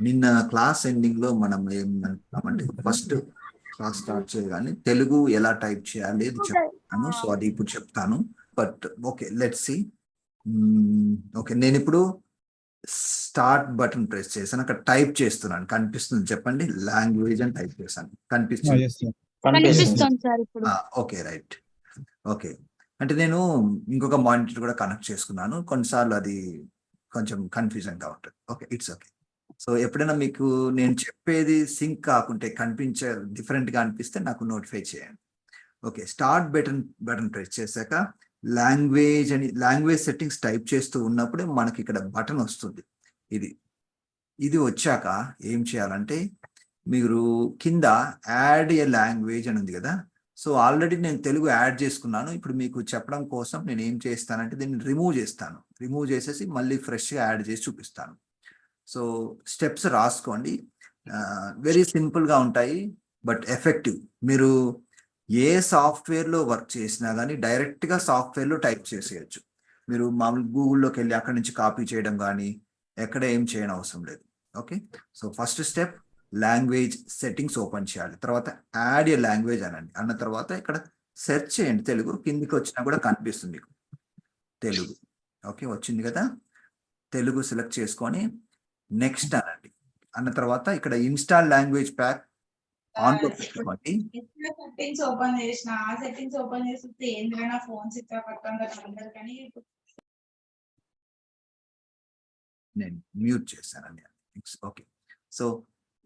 నిన్న class ending లో మనం ఏమంటామంటే ఫస్ట్ క్లాస్ స్టార్ట్ చేయగానే తెలుగు ఎలా టైప్ చేయాలి అది చెప్తాను. సో అది ఇప్పుడు చెప్తాను. But okay, let's see. Okay, నేను ఇప్పుడు స్టార్ట్ బటన్ ప్రెస్ చేశాను. అక్కడ టైప్ చేస్తున్నాను. కనిపిస్తుంది చెప్పండి. లాంగ్వేజ్ అని టైప్ చేశాను. కనిపిస్తుంది. Yes, sir. కనిపిస్తుంది సార్ ఇప్పుడు. Okay, right. ఓకే, అంటే నేను ఇంకొక మానిటర్ కూడా కనెక్ట్ చేసుకున్నాను. కొన్నిసార్లు అది కొంచెం కన్ఫ్యూజన్ గా ఉంటుంది. Okay, it's okay. సో ఎప్పుడైనా మీకు నేను చెప్పేది సింక్ కాకుంటే కనిపించే డిఫరెంట్ గా అనిపిస్తే నాకు నోటిఫై చేయండి. ఓకే, స్టార్ట్ బటన్ ప్రెస్ చేశాక లాంగ్వేజ్ సెట్టింగ్స్ టైప్ చేస్తూ ఉన్నప్పుడే మనకి ఇక్కడ బటన్ వస్తుంది. ఇది వచ్చాక ఏం చేయాలంటే మీరు కింద యాడ్ ఏ లాంగ్వేజ్ అని ఉంది కదా. సో ఆల్రెడీ నేను తెలుగు యాడ్ చేసుకున్నాను. ఇప్పుడు మీకు చెప్పడం కోసం నేను ఏం చేస్తానంటే దీన్ని రిమూవ్ చేస్తాను. రిమూవ్ చేసేసి మళ్ళీ ఫ్రెష్గా యాడ్ చేసి చూపిస్తాను. సో స్టెప్స్ రాసుకోండి. వెరీ సింపుల్గా ఉంటాయి బట్ ఎఫెక్టివ్. మీరు ఏ సాఫ్ట్వేర్లో వర్క్ చేసినా కానీ డైరెక్ట్గా సాఫ్ట్వేర్లో టైప్ చేసేయచ్చు. మీరు మామూలు గూగుల్లోకి వెళ్ళి అక్కడి నుంచి కాపీ చేయడం కానీ ఎక్కడ ఏం చేయని అవసరం లేదు. Okay, so first step language settings open చేయాలి. తర్వాత యాడ్ ఏ లాంగ్వేజ్ అనండి. అన్న తర్వాత ఇక్కడ సెర్చ్ చేయండి తెలుగు. కిందికి వచ్చినా కూడా కనిపిస్తుంది మీకు తెలుగు. ఓకే, వచ్చింది కదా. తెలుగు సెలెక్ట్ చేసుకొని నెక్స్ట్ అనండి. అన్న తర్వాత ఇక్కడ ఇన్స్టాల్ లాంగ్వేజ్ ప్యాక్ ఆన్ లో పెట్టుకోండి. సెట్టింగ్స్ ఓపెన్ చేసిన సెట్టింగ్స్ ఓపెన్ చేస్తే ఏంటైనా ఫోన్స్ ఇట్లా పక్కన అందరికని నేను మ్యూట్ చేశానండి. Okay, so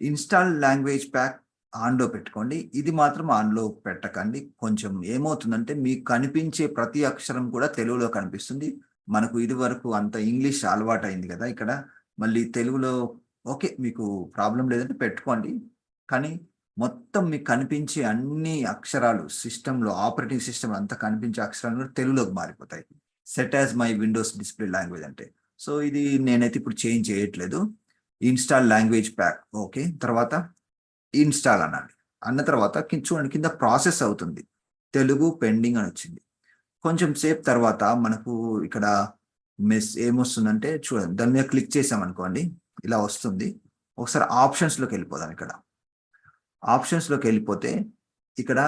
install language pack ఆన్లో పెట్టుకోండి. ఇది మాత్రం ఆన్లో పెట్టకండి. కొంచెం ఏమవుతుందంటే మీకు కనిపించే ప్రతి అక్షరం కూడా తెలుగులో కనిపిస్తుంది. మనకు ఇది వరకు అంత ఇంగ్లీష్ అలవాటు అయింది కదా. ఇక్కడ మళ్ళీ తెలుగులో ఓకే, మీకు ప్రాబ్లం లేదంటే పెట్టుకోండి. కానీ మొత్తం మీకు కనిపించే అన్ని అక్షరాలు సిస్టంలో, ఆపరేటింగ్ సిస్టమ్ అంతా కనిపించే అక్షరాలు కూడా తెలుగులోకి మారిపోతాయి. Set as my Windows display language అంటే. సో ఇది నేనైతే ఇప్పుడు చేంజ్ చేయట్లేదు. ఇన్స్టాల్ లాంగ్వేజ్ ప్యాక్ ఓకే, తర్వాత ఇన్స్టాల్ అనండి. అన్న తర్వాత చూడండి కింద ప్రాసెస్ అవుతుంది. తెలుగు పెండింగ్ అని వచ్చింది. కొంచెం సేపు తర్వాత మనకు ఇక్కడ ఏమొస్తుందంటే చూడండి, దాని మీద క్లిక్ చేసామనుకోండి ఇలా వస్తుంది. ఒకసారి ఆప్షన్స్లోకి వెళ్ళిపోదాం. ఇక్కడ ఆప్షన్స్లోకి వెళ్ళిపోతే ఇక్కడ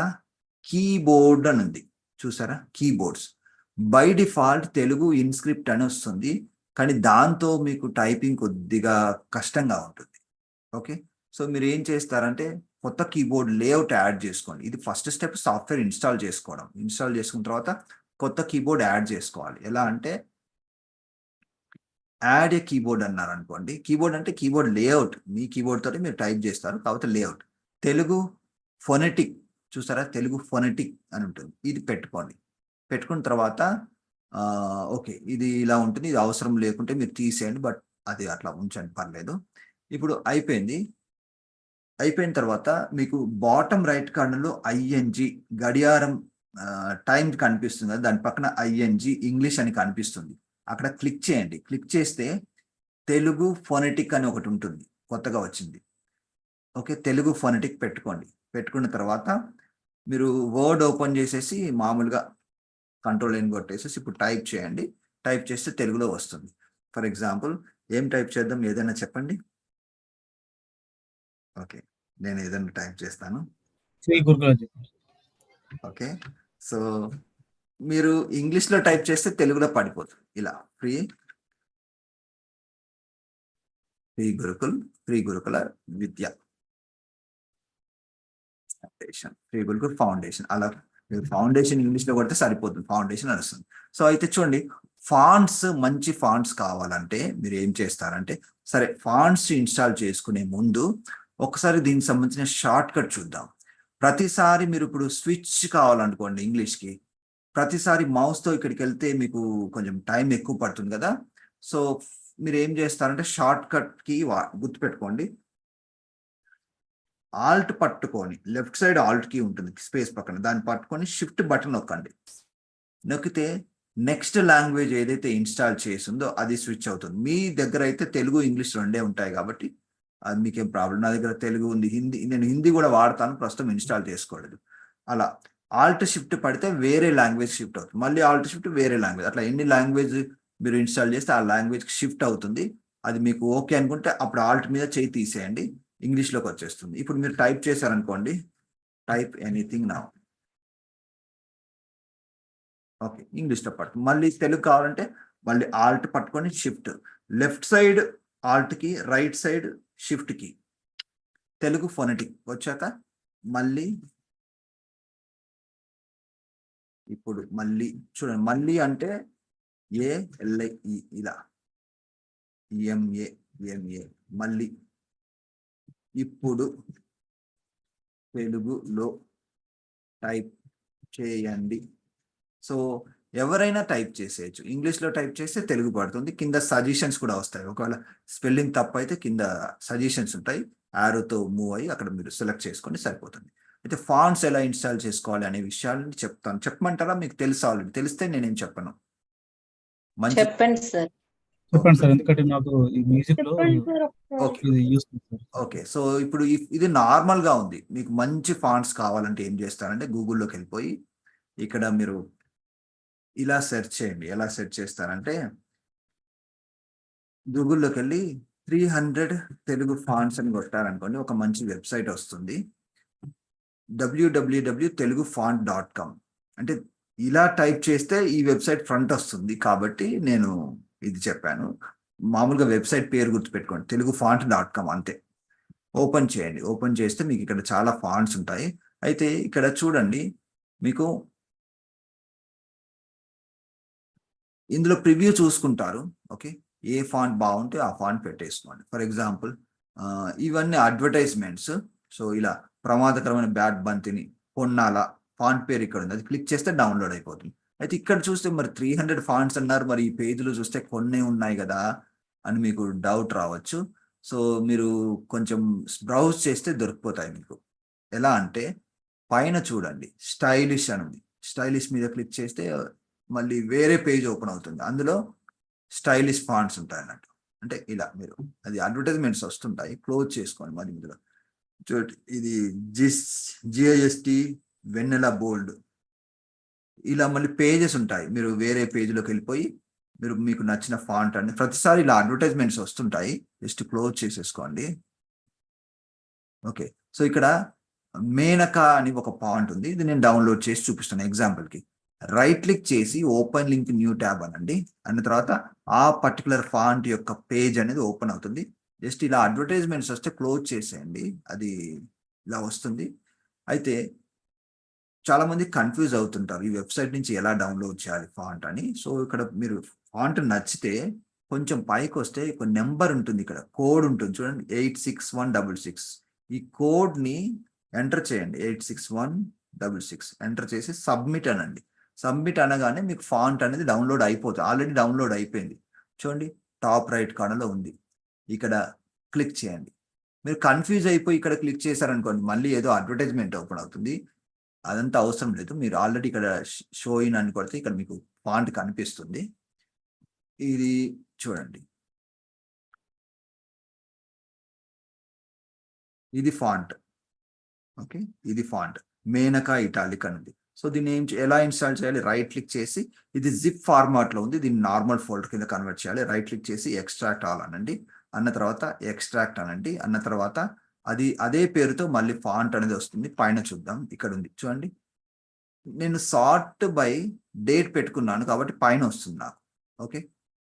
కీబోర్డ్ అని ఉంది చూసారా. Keyboards by default Telugu InScript అని వస్తుంది. కానీ దాంతో మీకు టైపింగ్ కొద్దిగా కష్టంగా ఉంటుంది. ఓకే, సో మీరు ఏం చేస్తారంటే కొత్త కీబోర్డ్ లేఅవుట్ యాడ్ చేసుకోండి. ఇది ఫస్ట్ స్టెప్, సాఫ్ట్వేర్ ఇన్స్టాల్ చేసుకోవడం. ఇన్స్టాల్ చేసుకున్న తర్వాత కొత్త కీబోర్డ్ యాడ్ చేసుకోవాలి. ఎలా అంటే యాడ్ ఏ కీబోర్డ్ అన్నారు అనుకోండి. కీబోర్డ్ అంటే కీబోర్డ్ లేఅవుట్, మీ కీబోర్డ్ తోటి మీరు టైప్ చేస్తారు కాబట్టి లేఅవుట్. తెలుగు ఫొనెటిక్ చూసారా, తెలుగు ఫొనెటిక్ అని ఉంటుంది. ఇది పెట్టుకోండి. పెట్టుకున్న తర్వాత ఓకే, ఇది ఇలా ఉంటుంది. ఇది అవసరం లేకుంటే మీరు తీసేయండి, బట్ అది అట్లా ఉంచండి, పర్లేదు. ఇప్పుడు అయిపోయింది. అయిపోయిన తర్వాత మీకు బాటమ్ రైట్ కార్నర్లో ఐఎన్జి గడియారం టైం కనిపిస్తుంది కదా, దాని పక్కన ఐఎన్జి ఇంగ్లీష్ అని కనిపిస్తుంది. అక్కడ క్లిక్ చేయండి. క్లిక్ చేస్తే తెలుగు ఫొనెటిక్ అని ఒకటి ఉంటుంది, కొత్తగా వచ్చింది. ఓకే, తెలుగు ఫొనెటిక్ పెట్టుకోండి. పెట్టుకున్న తర్వాత మీరు వర్డ్ ఓపెన్ చేసేసి మామూలుగా కంట్రోల్ N కొట్టేసేసి ఇప్పుడు టైప్ చేయండి. టైప్ చేస్తే తెలుగులో వస్తుంది. ఫర్ ఎగ్జాంపుల్ ఏం టైప్ చేద్దాం, ఏదైనా చెప్పండి. ఓకే, నేను ఏదైనా టైప్ చేస్తాను. ఓకే, సో మీరు ఇంగ్లీష్లో టైప్ చేస్తే తెలుగులో పడిపోతుంది. ఇలా ఫ్రీ గురుకుల విద్య ఫౌండేషన్, ఫ్రీ గురుకుల్ ఫౌండేషన్. అలా మీరు ఫౌండేషన్ ఇంగ్లీష్లో కొడితే సరిపోతుంది, ఫౌండేషన్ నడుస్తుంది. సో అయితే చూడండి, ఫాంట్స్ మంచి ఫాంట్స్ కావాలంటే మీరు ఏం చేస్తారంటే, సరే ఫాంట్స్ ఇన్స్టాల్ చేసుకునే ముందు ఒకసారి దీనికి సంబంధించిన షార్ట్ కట్ చూద్దాం. ప్రతిసారి మీరు ఇప్పుడు స్విచ్ కావాలనుకోండి ఇంగ్లీష్కి, ప్రతిసారి మౌస్తో ఇక్కడికి వెళ్తే మీకు కొంచెం టైం ఎక్కువ పడుతుంది కదా. సో మీరు ఏం చేస్తారంటే షార్ట్ కట్కి గుర్తుపెట్టుకోండి. ఆల్ట్ పట్టుకొని, లెఫ్ట్ సైడ్ ఆల్ట్ కీ ఉంటుంది స్పేస్ పక్కన, దాన్ని పట్టుకొని షిఫ్ట్ బటన్ నొక్కండి. నొక్కితే నెక్స్ట్ లాంగ్వేజ్ ఏదైతే ఇన్స్టాల్ చేసిందో అది స్విచ్ అవుతుంది. మీ దగ్గర అయితే తెలుగు ఇంగ్లీష్ రెండే ఉంటాయి కాబట్టి అది మీకేం ప్రాబ్లం. నా దగ్గర తెలుగు ఉంది, నేను హిందీ కూడా వాడతాను, ప్రస్తుతం ఇన్స్టాల్ చేసుకోలేదు. అలా ఆల్ట్ షిఫ్ట్ పడితే వేరే లాంగ్వేజ్ షిఫ్ట్ అవుతుంది, మళ్ళీ ఆల్ట్ షిఫ్ట్ వేరే లాంగ్వేజ్, అట్లా ఎన్ని లాంగ్వేజ్ మీరు ఇన్స్టాల్ చేస్తే ఆ లాంగ్వేజ్కి షిఫ్ట్ అవుతుంది. అది మీకు ఓకే అనుకుంటే అప్పుడు ఆల్ట్ మీద చేయి తీసేయండి, ఇంగ్లీష్లోకి వచ్చేస్తుంది. ఇప్పుడు మీరు టైప్ చేశారనుకోండి, టైప్ ఎనీథింగ్ నౌ. ఓకే, ఇంగ్లీష్లో పట్టు. మళ్ళీ తెలుగు కావాలంటే మళ్ళీ ఆల్ట్ పట్టుకొని షిఫ్ట్, లెఫ్ట్ సైడ్ ఆల్ట్కి, రైట్ సైడ్ షిఫ్ట్కి, తెలుగు ఫొనెటిక్ వచ్చాక మళ్ళీ ఇప్పుడు మళ్ళీ చూడండి, మళ్ళీ అంటే ALI ఇలా MA మళ్ళీ ఇప్పుడు తెలుగులో టైప్ చేయండి. సో ఎవరైనా టైప్ చేసేయచ్చు, ఇంగ్లీష్లో టైప్ చేస్తే తెలుగు పడుతుంది. కింద సజెషన్స్ కూడా వస్తాయి, ఒకవేళ స్పెల్లింగ్ తప్పు అయితే కింద సజెషన్స్ ఉంటాయి, యారోతో మూవ్ అయ్యి అక్కడ మీరు సెలెక్ట్ చేసుకొని సరిపోతుంది. అయితే ఫాంట్స్ ఎలా ఇన్స్టాల్ చేసుకోవాలి అనే విషయాలను చెప్తాను. చెప్పమంటారా? మీకు తెలుసు, ఆల్రెడీ తెలిస్తే నేనేం చెప్పను. మంచి చెప్పండి సార్. చెప్పండి సార్, ఎందుకంటే నాకు ఈ మ్యూజిక్ లో చెప్పండి సార్ ఒకసారి. ఓకే ఇది యూస్ఫుల్ సార్. ఓకే, సో ఇప్పుడు ఇది నార్మల్ గా ఉంది. మీకు మంచి ఫాంట్స్ కావాలంటే ఏం చేస్తారంటే గూగుల్లోకి వెళ్ళిపోయి ఇక్కడ మీరు ఇలా సెర్చ్ చేయండి. ఎలా సెర్చ్ చేస్తారంటే గూగుల్లోకి వెళ్ళి 300 తెలుగు ఫాంట్స్ అని కొట్టారనుకోండి, ఒక మంచి వెబ్సైట్ వస్తుంది, www.telugufont.com. అంటే ఇలా టైప్ చేస్తే ఈ వెబ్సైట్ ఫ్రంట్ వస్తుంది, కాబట్టి నేను ఇది చెప్పాను. మామూలుగా వెబ్సైట్ పేరు గుర్తుపెట్టుకోండి, telugufont.com అంతే. ఓపెన్ చేయండి. ఓపెన్ చేస్తే మీకు ఇక్కడ చాలా ఫాంట్స్ ఉంటాయి. అయితే ఇక్కడ చూడండి, మీకు ఇందులో ప్రివ్యూ చూసుకుంటారు. ఓకే, ఏ ఫాంట్ బాగుంటే ఆ ఫాంట్ పెట్టేసుకోండి. ఫర్ ఎగ్జాంపుల్ ఇవన్నీ అడ్వర్టైజ్మెంట్స్. సో ఇలా ప్రమాదకరమైన బ్యాట్ బంతిని కొన్నాల ఫాంట్ పేరు ఇక్కడ ఉంది, అది క్లిక్ చేస్తే డౌన్లోడ్ అయిపోతుంది. అయితే ఇక్కడ చూస్తే మరి 300 ఫాంట్స్ అన్నారు, మరి ఈ పేజీలో చూస్తే కొన్నే ఉన్నాయి కదా అని మీకు డౌట్ రావచ్చు. సో మీరు కొంచెం బ్రౌజ్ చేస్తే దొరికిపోతాయి మీకు. ఎలా అంటే పైన చూడండి, స్టైలిష్ అని ఉంది, స్టైలిష్ మీద క్లిక్ చేస్తే మళ్ళీ వేరే పేజ్ ఓపెన్ అవుతుంది, అందులో స్టైలిష్ ఫాంట్స్ ఉంటాయి అన్నట్టు. అంటే ఇలా మీరు అది అడ్వర్టైజ్మెంట్స్ వస్తుంటాయి, క్లోజ్ చేసుకోండి. మరి ఇందులో చూడండి, ఇది GIST వెన్నెల బోల్డ్, ఇలా మళ్ళీ పేజెస్ ఉంటాయి. మీరు వేరే పేజీలోకి వెళ్ళిపోయి మీరు మీకు నచ్చిన ఫాంట్ అని, ప్రతిసారి ఇలా అడ్వర్టైజ్మెంట్స్ వస్తుంటాయి, జస్ట్ క్లోజ్ చేసేసుకోండి. ఓకే, సో ఇక్కడ మేనక అని ఒక ఫాంట్ ఉంది, ఇది నేను డౌన్లోడ్ చేసి చూపిస్తాను ఎగ్జాంపుల్కి. రైట్ క్లిక్ చేసి ఓపెన్ లింక్ న్యూ ట్యాబ్ అనండి, అన్న తర్వాత ఆ పర్టికులర్ ఫాంట్ యొక్క పేజ్ అనేది ఓపెన్ అవుతుంది. జస్ట్ ఇలా అడ్వర్టైజ్మెంట్స్ వస్తే క్లోజ్ చేసేయండి, అది ఇలా వస్తుంది. అయితే చాలా మంది కన్ఫ్యూజ్ అవుతుంటారు ఈ వెబ్సైట్ నుంచి ఎలా డౌన్లోడ్ చేయాలి ఫాంట్ అని. సో ఇక్కడ మీరు ఫాంట్ నచ్చితే కొంచెం పైకి వస్తే ఒక నెంబర్ ఉంటుంది, ఇక్కడ కోడ్ ఉంటుంది చూడండి, 86166. ఈ కోడ్ని ఎంటర్ చేయండి, 86166 ఎంటర్ చేసి సబ్మిట్ అనండి. సబ్మిట్ అనగానే మీకు ఫాంట్ అనేది డౌన్లోడ్ అయిపోతుంది, ఆల్రెడీ డౌన్లోడ్ అయిపోయింది. చూడండి టాప్ రైట్ కార్నర్లో ఉంది, ఇక్కడ క్లిక్ చేయండి. మీరు కన్ఫ్యూజ్ అయిపోయి ఇక్కడ క్లిక్ చేశారనుకోండి, మళ్ళీ ఏదో అడ్వర్టైజ్మెంట్ ఓపెన్ అవుతుంది, అదంతా అవసరం లేదు. మీరు ఆల్రెడీ ఇక్కడ షో ఇన్ అని కొడితే ఇక్కడ మీకు ఫాంట్ కనిపిస్తుంది. ఇది చూడండి, ఇది ఫాంట్. ఓకే, ఇది ఫాంట్ మేనక ఇటాలిక్ అనేది. సో దీన్ని ఎలా ఇన్స్టాల్ చేయాలి? రైట్ క్లిక్ చేసి, ఇది జిప్ ఫార్మాట్ లో ఉంది, దీన్ని నార్మల్ ఫోల్డర్ కింద కన్వర్ట్ చేయాలి. రైట్ క్లిక్ చేసి ఎక్స్ట్రాక్ట్ ఆల్ అనండి, అన్న తర్వాత ఎక్స్ట్రాక్ట్ అనండి, అన్న తర్వాత అది అదే పేరుతో మళ్ళీ ఫాంట్ అనేది వస్తుంది. పైన చూద్దాం, ఇక్కడ ఉంది చూడండి, నేను సార్ట్ బై డేట్ పెట్టుకున్నాను కాబట్టి పైన వస్తుంది నాకు. ఓకే,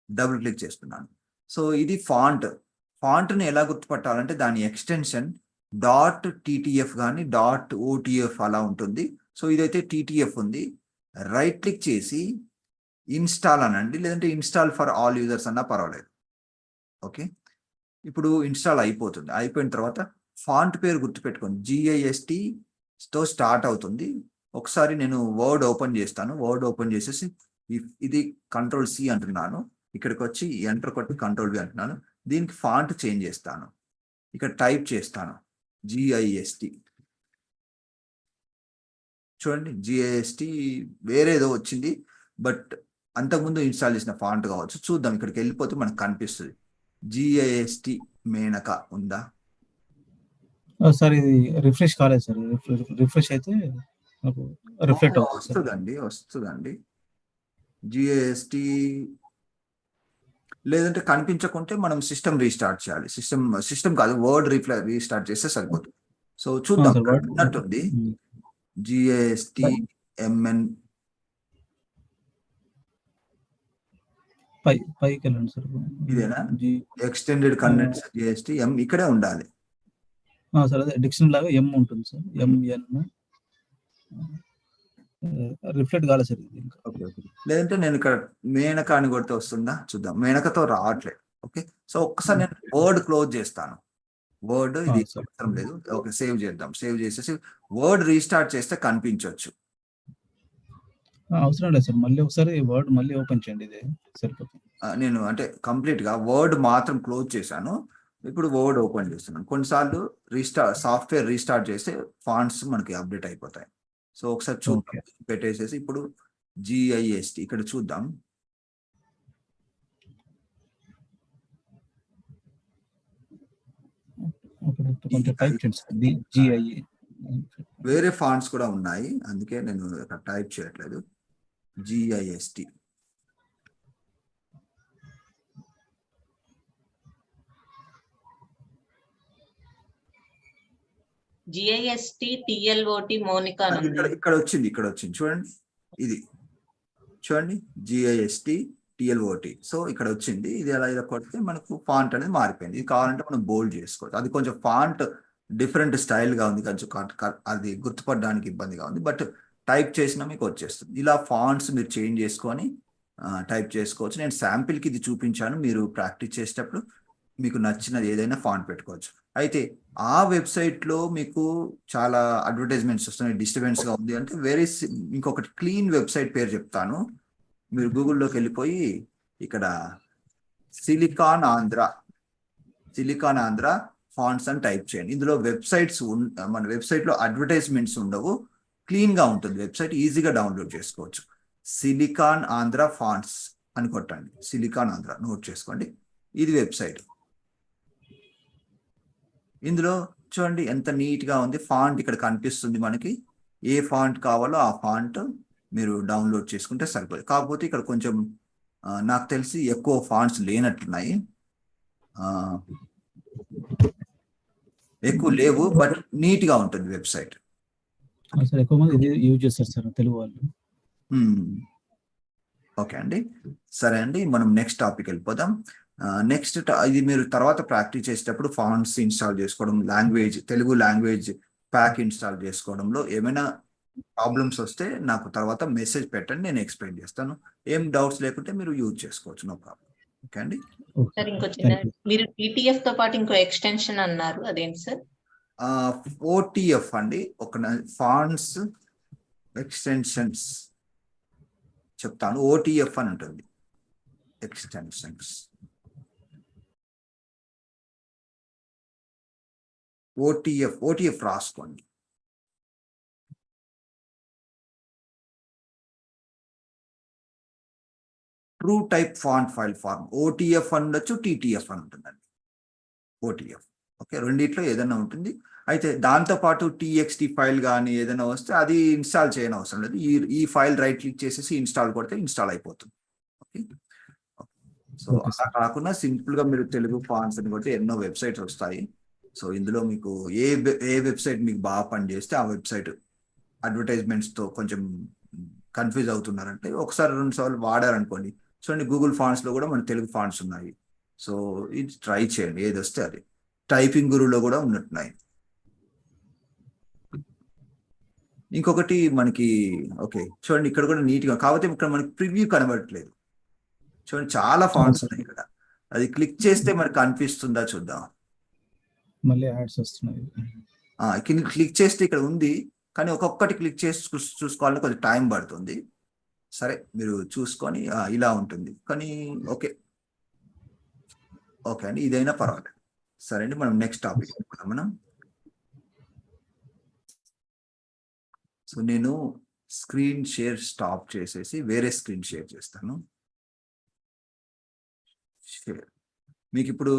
డబుల్ క్లిక్ చేస్తున్నాను. సో ఇది ఫాంట్ని ఎలా గుర్తుపట్టాలంటే దాని ఎక్స్టెన్షన్ .ttf కానీ .otf అలా ఉంటుంది. సో ఇదైతే TTF ఉంది. రైట్ క్లిక్ చేసి ఇన్స్టాల్ అనండి, లేదంటే ఇన్స్టాల్ ఫర్ ఆల్ యూజర్స్ అన్నా పర్వాలేదు. ఓకే, ఇప్పుడు ఇన్స్టాల్ అయిపోతుంది. అయిపోయిన తర్వాత ఫాంట్ పేరు గుర్తుపెట్టుకోండి, GIST తో స్టార్ట్ అవుతుంది. ఒకసారి నేను వర్డ్ ఓపెన్ చేస్తాను, వర్డ్ ఓపెన్ చేసేసి ఇది Ctrl+C అంటున్నాను, ఇక్కడికి వచ్చి ఎంటర్ కొట్టి Ctrl+V అంటున్నాను. దీనికి ఫాంట్ చేంజ్ చేస్తాను, ఇక్కడ టైప్ చేస్తాను GIST. చూడండి GIST వేరేదో వచ్చింది, బట్ అంతకుముందు ఇన్స్టాల్ చేసిన ఫాంట్ కావచ్చు. చూద్దాం, ఇక్కడికి వెళ్ళిపోతే మనకు కనిపిస్తుంది. GIST మేనక ఉందా? సార్ ఇది రిఫ్రెష్ కాలేదు సార్, రిఫ్రెష్ అయితే నాకు రిఫ్లెక్ట్ అవుతుంది సార్. వస్తుందండి GIST లేదంటే కనిపించకుంటే మనం సిస్టమ్ రీస్టార్ట్ చేయాలి. సిస్టమ్ కాదు, వర్డ్ రీస్టార్ట్ చేస్తే సరిపోతుంది. సో చూద్దాం, సార్ ఇక్కడ వర్డ్ ఉన్నట్టుంది GASTMN. పైకి వెళ్ళండి సార్. ఇదేనా జీ ఎక్స్టెండెడ్ కండెన్స్ GSTM ఇక్కడే ఉండాలి. సార్ అదే డిక్షనరీ లాగా ఎం ఉంటుంది సార్. MN రిఫ్లెక్ట్ కాలేదు సార్ ఇది ఇంకా. Okay okay. లేదంటే నేను ఇక్కడ మేనక అని కొడితే వస్తుందా చూద్దాం. మేనకతో రావట్లేదు. ఓకే, సో ఒక్కసారి నేను వర్డ్ క్లోజ్ చేస్తాను. వర్డ్ ఇది సరే. అవసరం లేదు. ఓకే, సేవ్ చేద్దాం. సేవ్ చేసేసి వర్డ్ రీస్టార్ట్ చేస్తే కనిపించవచ్చు. అవసరం లేదు సార్. మళ్ళీ ఒకసారి వర్డ్ మళ్ళీ ఓపెన్ చేయండి, ఇది సరిపోతుంది. నేను అంటే కంప్లీట్ గా వర్డ్ మాత్రం క్లోజ్ చేశాను. ఇప్పుడు వర్డ్ ఓపెన్ చేస్తున్నాను. కొన్నిసార్లు సాఫ్ట్వేర్ రీస్టార్ట్ చేస్తే ఫాంట్స్ మనకి అప్డేట్ అయిపోతాయి. సో ఒకసారి చూద్దాం. పెట్టేసేసి ఇప్పుడు GIST ఇక్కడ చూద్దాం. కొంచెం టైప్ చేయండి సార్. GIA వేరే ఫాంట్స్ కూడా ఉన్నాయి, అందుకే నేను ఇక్కడ టైప్ చేయట్లేదు. GIST GIST TLOT మౌనిక అని ఉంది. ఇక్కడ వచ్చింది చూడండి. ఇది చూడండి GIST TLOT. సో ఇక్కడ వచ్చింది. ఇది ఇలా కొడితే మనకు ఫాంట్ అనేది మారిపోయింది. ఇది కావాలంటే మనం బోల్డ్ చేసుకోవచ్చు. అది కొంచెం ఫాంట్ డిఫరెంట్ స్టైల్ గా ఉంది, కొంచెం అది గుర్తుపడడానికి ఇబ్బందిగా ఉంది, బట్ టైప్ చేసినా మీకు వచ్చేస్తుంది. ఇలా ఫాంట్స్ మీరు చేంజ్ చేసుకొని టైప్ చేసుకోవచ్చు. నేను శాంపిల్కి ఇది చూపించాను. మీరు ప్రాక్టీస్ చేసేటప్పుడు మీకు నచ్చినది ఏదైనా ఫాంట్ పెట్టుకోవచ్చు. అయితే ఆ వెబ్సైట్లో మీకు చాలా అడ్వర్టైజ్మెంట్స్ వస్తున్నాయి, డిస్టర్బెన్స్ గా ఉంది అంటే ఇంకొకటి క్లీన్ వెబ్సైట్ పేరు చెప్తాను. మీరు గూగుల్లోకి వెళ్ళిపోయి ఇక్కడ సిలికాన్ ఆంధ్ర ఫాంట్స్ అని టైప్ చేయండి. ఇందులో మన వెబ్సైట్లో అడ్వర్టైజ్మెంట్స్ ఉండవు, క్లీన్ గా ఉంటుంది వెబ్సైట్, ఈజీగా డౌన్లోడ్ చేసుకోవచ్చు. సిలికాన్ ఆంధ్ర ఫాంట్స్ అని కొట్టండి. సిలికాన్ ఆంధ్ర నోట్ చేసుకోండి. ఇది వెబ్సైట్. ఇందులో చూడండి ఎంత నీట్ గా ఉంది. ఫాంట్ ఇక్కడ కనిపిస్తుంది మనకి. ఏ ఫాంట్ కావాలో ఆ ఫాంట్ మీరు డౌన్లోడ్ చేసుకుంటే సరిపోతుంది. కాకపోతే ఇక్కడ కొంచెం నాకు తెలిసి ఎక్కువ ఫాంట్స్ లేనట్లున్నాయి, ఎక్కువ లేవు, బట్ నీట్ గా ఉంటుంది వెబ్సైట్. సార్ ఎక్కువ మంది ఇది యూజ్ చేస్తారు సార్, తెలుగు వాళ్ళు. ఓకే అండి, సరే అండి, మనం నెక్స్ట్ టాపిక్ వెళ్ళిపోదాం. నెక్స్ట్ ఇది మీరు తర్వాత ప్రాక్టీస్ చేసేటప్పుడు ఫాంట్స్ ఇన్స్టాల్ చేసుకోవడం, తెలుగు లాంగ్వేజ్ ప్యాక్ ఇన్స్టాల్ చేసుకోవడంలో ఏమైనా ప్రాబ్లమ్స్ వస్తే నాకు తర్వాత మెసేజ్ పెట్టండి, నేను ఎక్స్ప్లెయిన్ చేస్తాను. ఏం డౌట్స్ లేకుంటే మీరు యూజ్ చేసుకోవచ్చు, నో ప్రాబ్లం. ఓకే అండి. సార్ ఇంకో చిన్న, మీరు TTF తో పాటు ఇంకో ఎక్స్టెన్షన్ అన్నారు, అదేంటి సార్? OTF అండి, ఒక ఫాంట్స్ ఎక్స్టెన్షన్స్ చెప్తాను. OTF అని ఉంటుంది, ఎక్స్టెన్షన్స్. OTF రాసుకోండి. True type font file form. OTF అని ఉండొచ్చు, TTF అని ఉంటుందండి. OTF ఓకే, రెండిట్లో ఏదైనా ఉంటుంది. అయితే దాంతోపాటు TXT ఫైల్ కానీ ఏదైనా వస్తే అది ఇన్స్టాల్ చేయని అవసరం లేదు. ఈ ఫైల్ రైట్ క్లిక్ చేసేసి ఇన్స్టాల్ కొడితే ఇన్స్టాల్ అయిపోతుంది. ఓకే, సో అలా కాకుండా సింపుల్ గా మీరు తెలుగు ఫాంట్స్ అని కొడితే ఎన్నో వెబ్సైట్స్ వస్తాయి. సో ఇందులో మీకు ఏ వెబ్సైట్ మీకు బాగా పనిచేస్తే ఆ వెబ్సైట్ అడ్వర్టైజ్మెంట్స్ తో కొంచెం కన్ఫ్యూజ్ అవుతున్నారంటే ఒకసారి 2 సార్లు వాడారనుకోండి. చూడండి గూగుల్ ఫాంట్స్ లో కూడా మన తెలుగు ఫాంట్స్ ఉన్నాయి. సో ఇది ట్రై చేయండి, ఏది వస్తే అది. టైపింగ్ గురులో కూడా ఉన్నట్టున్నాయి. ఇంకొకటి మనకి ఓకే చూడండి, ఇక్కడ కూడా నీట్ గా, కాకపోతే ఇక్కడ మనకి ప్రివ్యూ కనబడట్లేదు. చూడండి చాలా ఫాంట్స్ ఉన్నాయి ఇక్కడ. అది క్లిక్ చేస్తే మనకి కనిపిస్తుందా చూద్దాం. మళ్ళీ యాడ్స్ వస్తున్నాయి. క్లిక్ చేస్తే ఇక్కడ ఉంది, కానీ ఒక్కొక్కటి క్లిక్ చేసి చూసుకోవాలని కొంచెం టైం పడుతుంది. సరే మీరు చూసుకొని ఇలా ఉంటుంది, కానీ ఓకే అండి, ఇదైనా పర్వాలేదు. సరే అండి, మనం నెక్స్ట్ టాపిక్ మనం. సో నేను స్క్రీన్ షేర్ స్టాప్ చేసేసి వేరే స్క్రీన్ షేర్ చేస్తాను. షేర్ మీకు ఇప్పుడు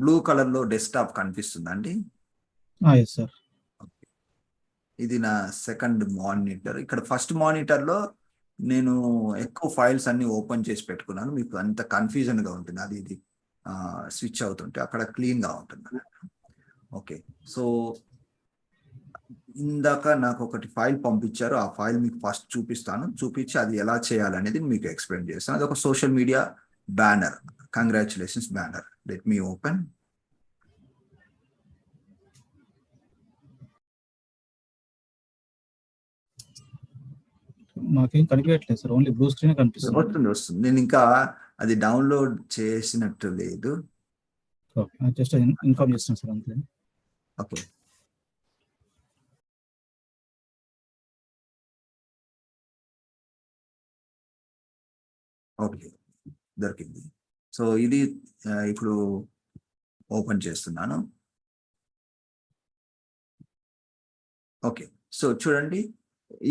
బ్లూ కలర్ లో డెస్క్టాప్ కనిపిస్తుందా అండి? సార్ ఇది నా సెకండ్ మానిటర్. ఇక్కడ ఫస్ట్ మానిటర్ లో నేను ఎక్కువ ఫైల్స్ అన్ని ఓపెన్ చేసి పెట్టుకున్నాను, మీకు అంత కన్ఫ్యూజన్ గా ఉంటుంది అది ఇది స్విచ్ అవుతుంటే, అక్కడ క్లీన్ గా ఉంటుంది. ఓకే, సో ఇందాక నాకు ఒకటి ఫైల్ పంపించారు, ఆ ఫైల్ మీకు ఫస్ట్ చూపిస్తాను, చూపించి అది ఎలా చేయాలనేది మీకు ఎక్స్ప్లెయిన్ చేస్తాను. అది ఒక social media banner, congratulations banner. Let me open. మాకేం కనిపించట్లేదు సార్, ఓన్లీ బ్లూ స్క్రీన్ కనిపిస్తుంది. వస్తుంది, నేను ఇంకా అది డౌన్లోడ్ చేసినట్టు లేదు. ఓకే, జస్ట్ ఇన్ఫార్మ్ చేస్తాను సార్ అంతే. ఓకే, ఓకే, దొరికింది. సో ఇది ఇప్పుడు ఓపెన్ చేస్తున్నాను. ఓకే, సో చూడండి,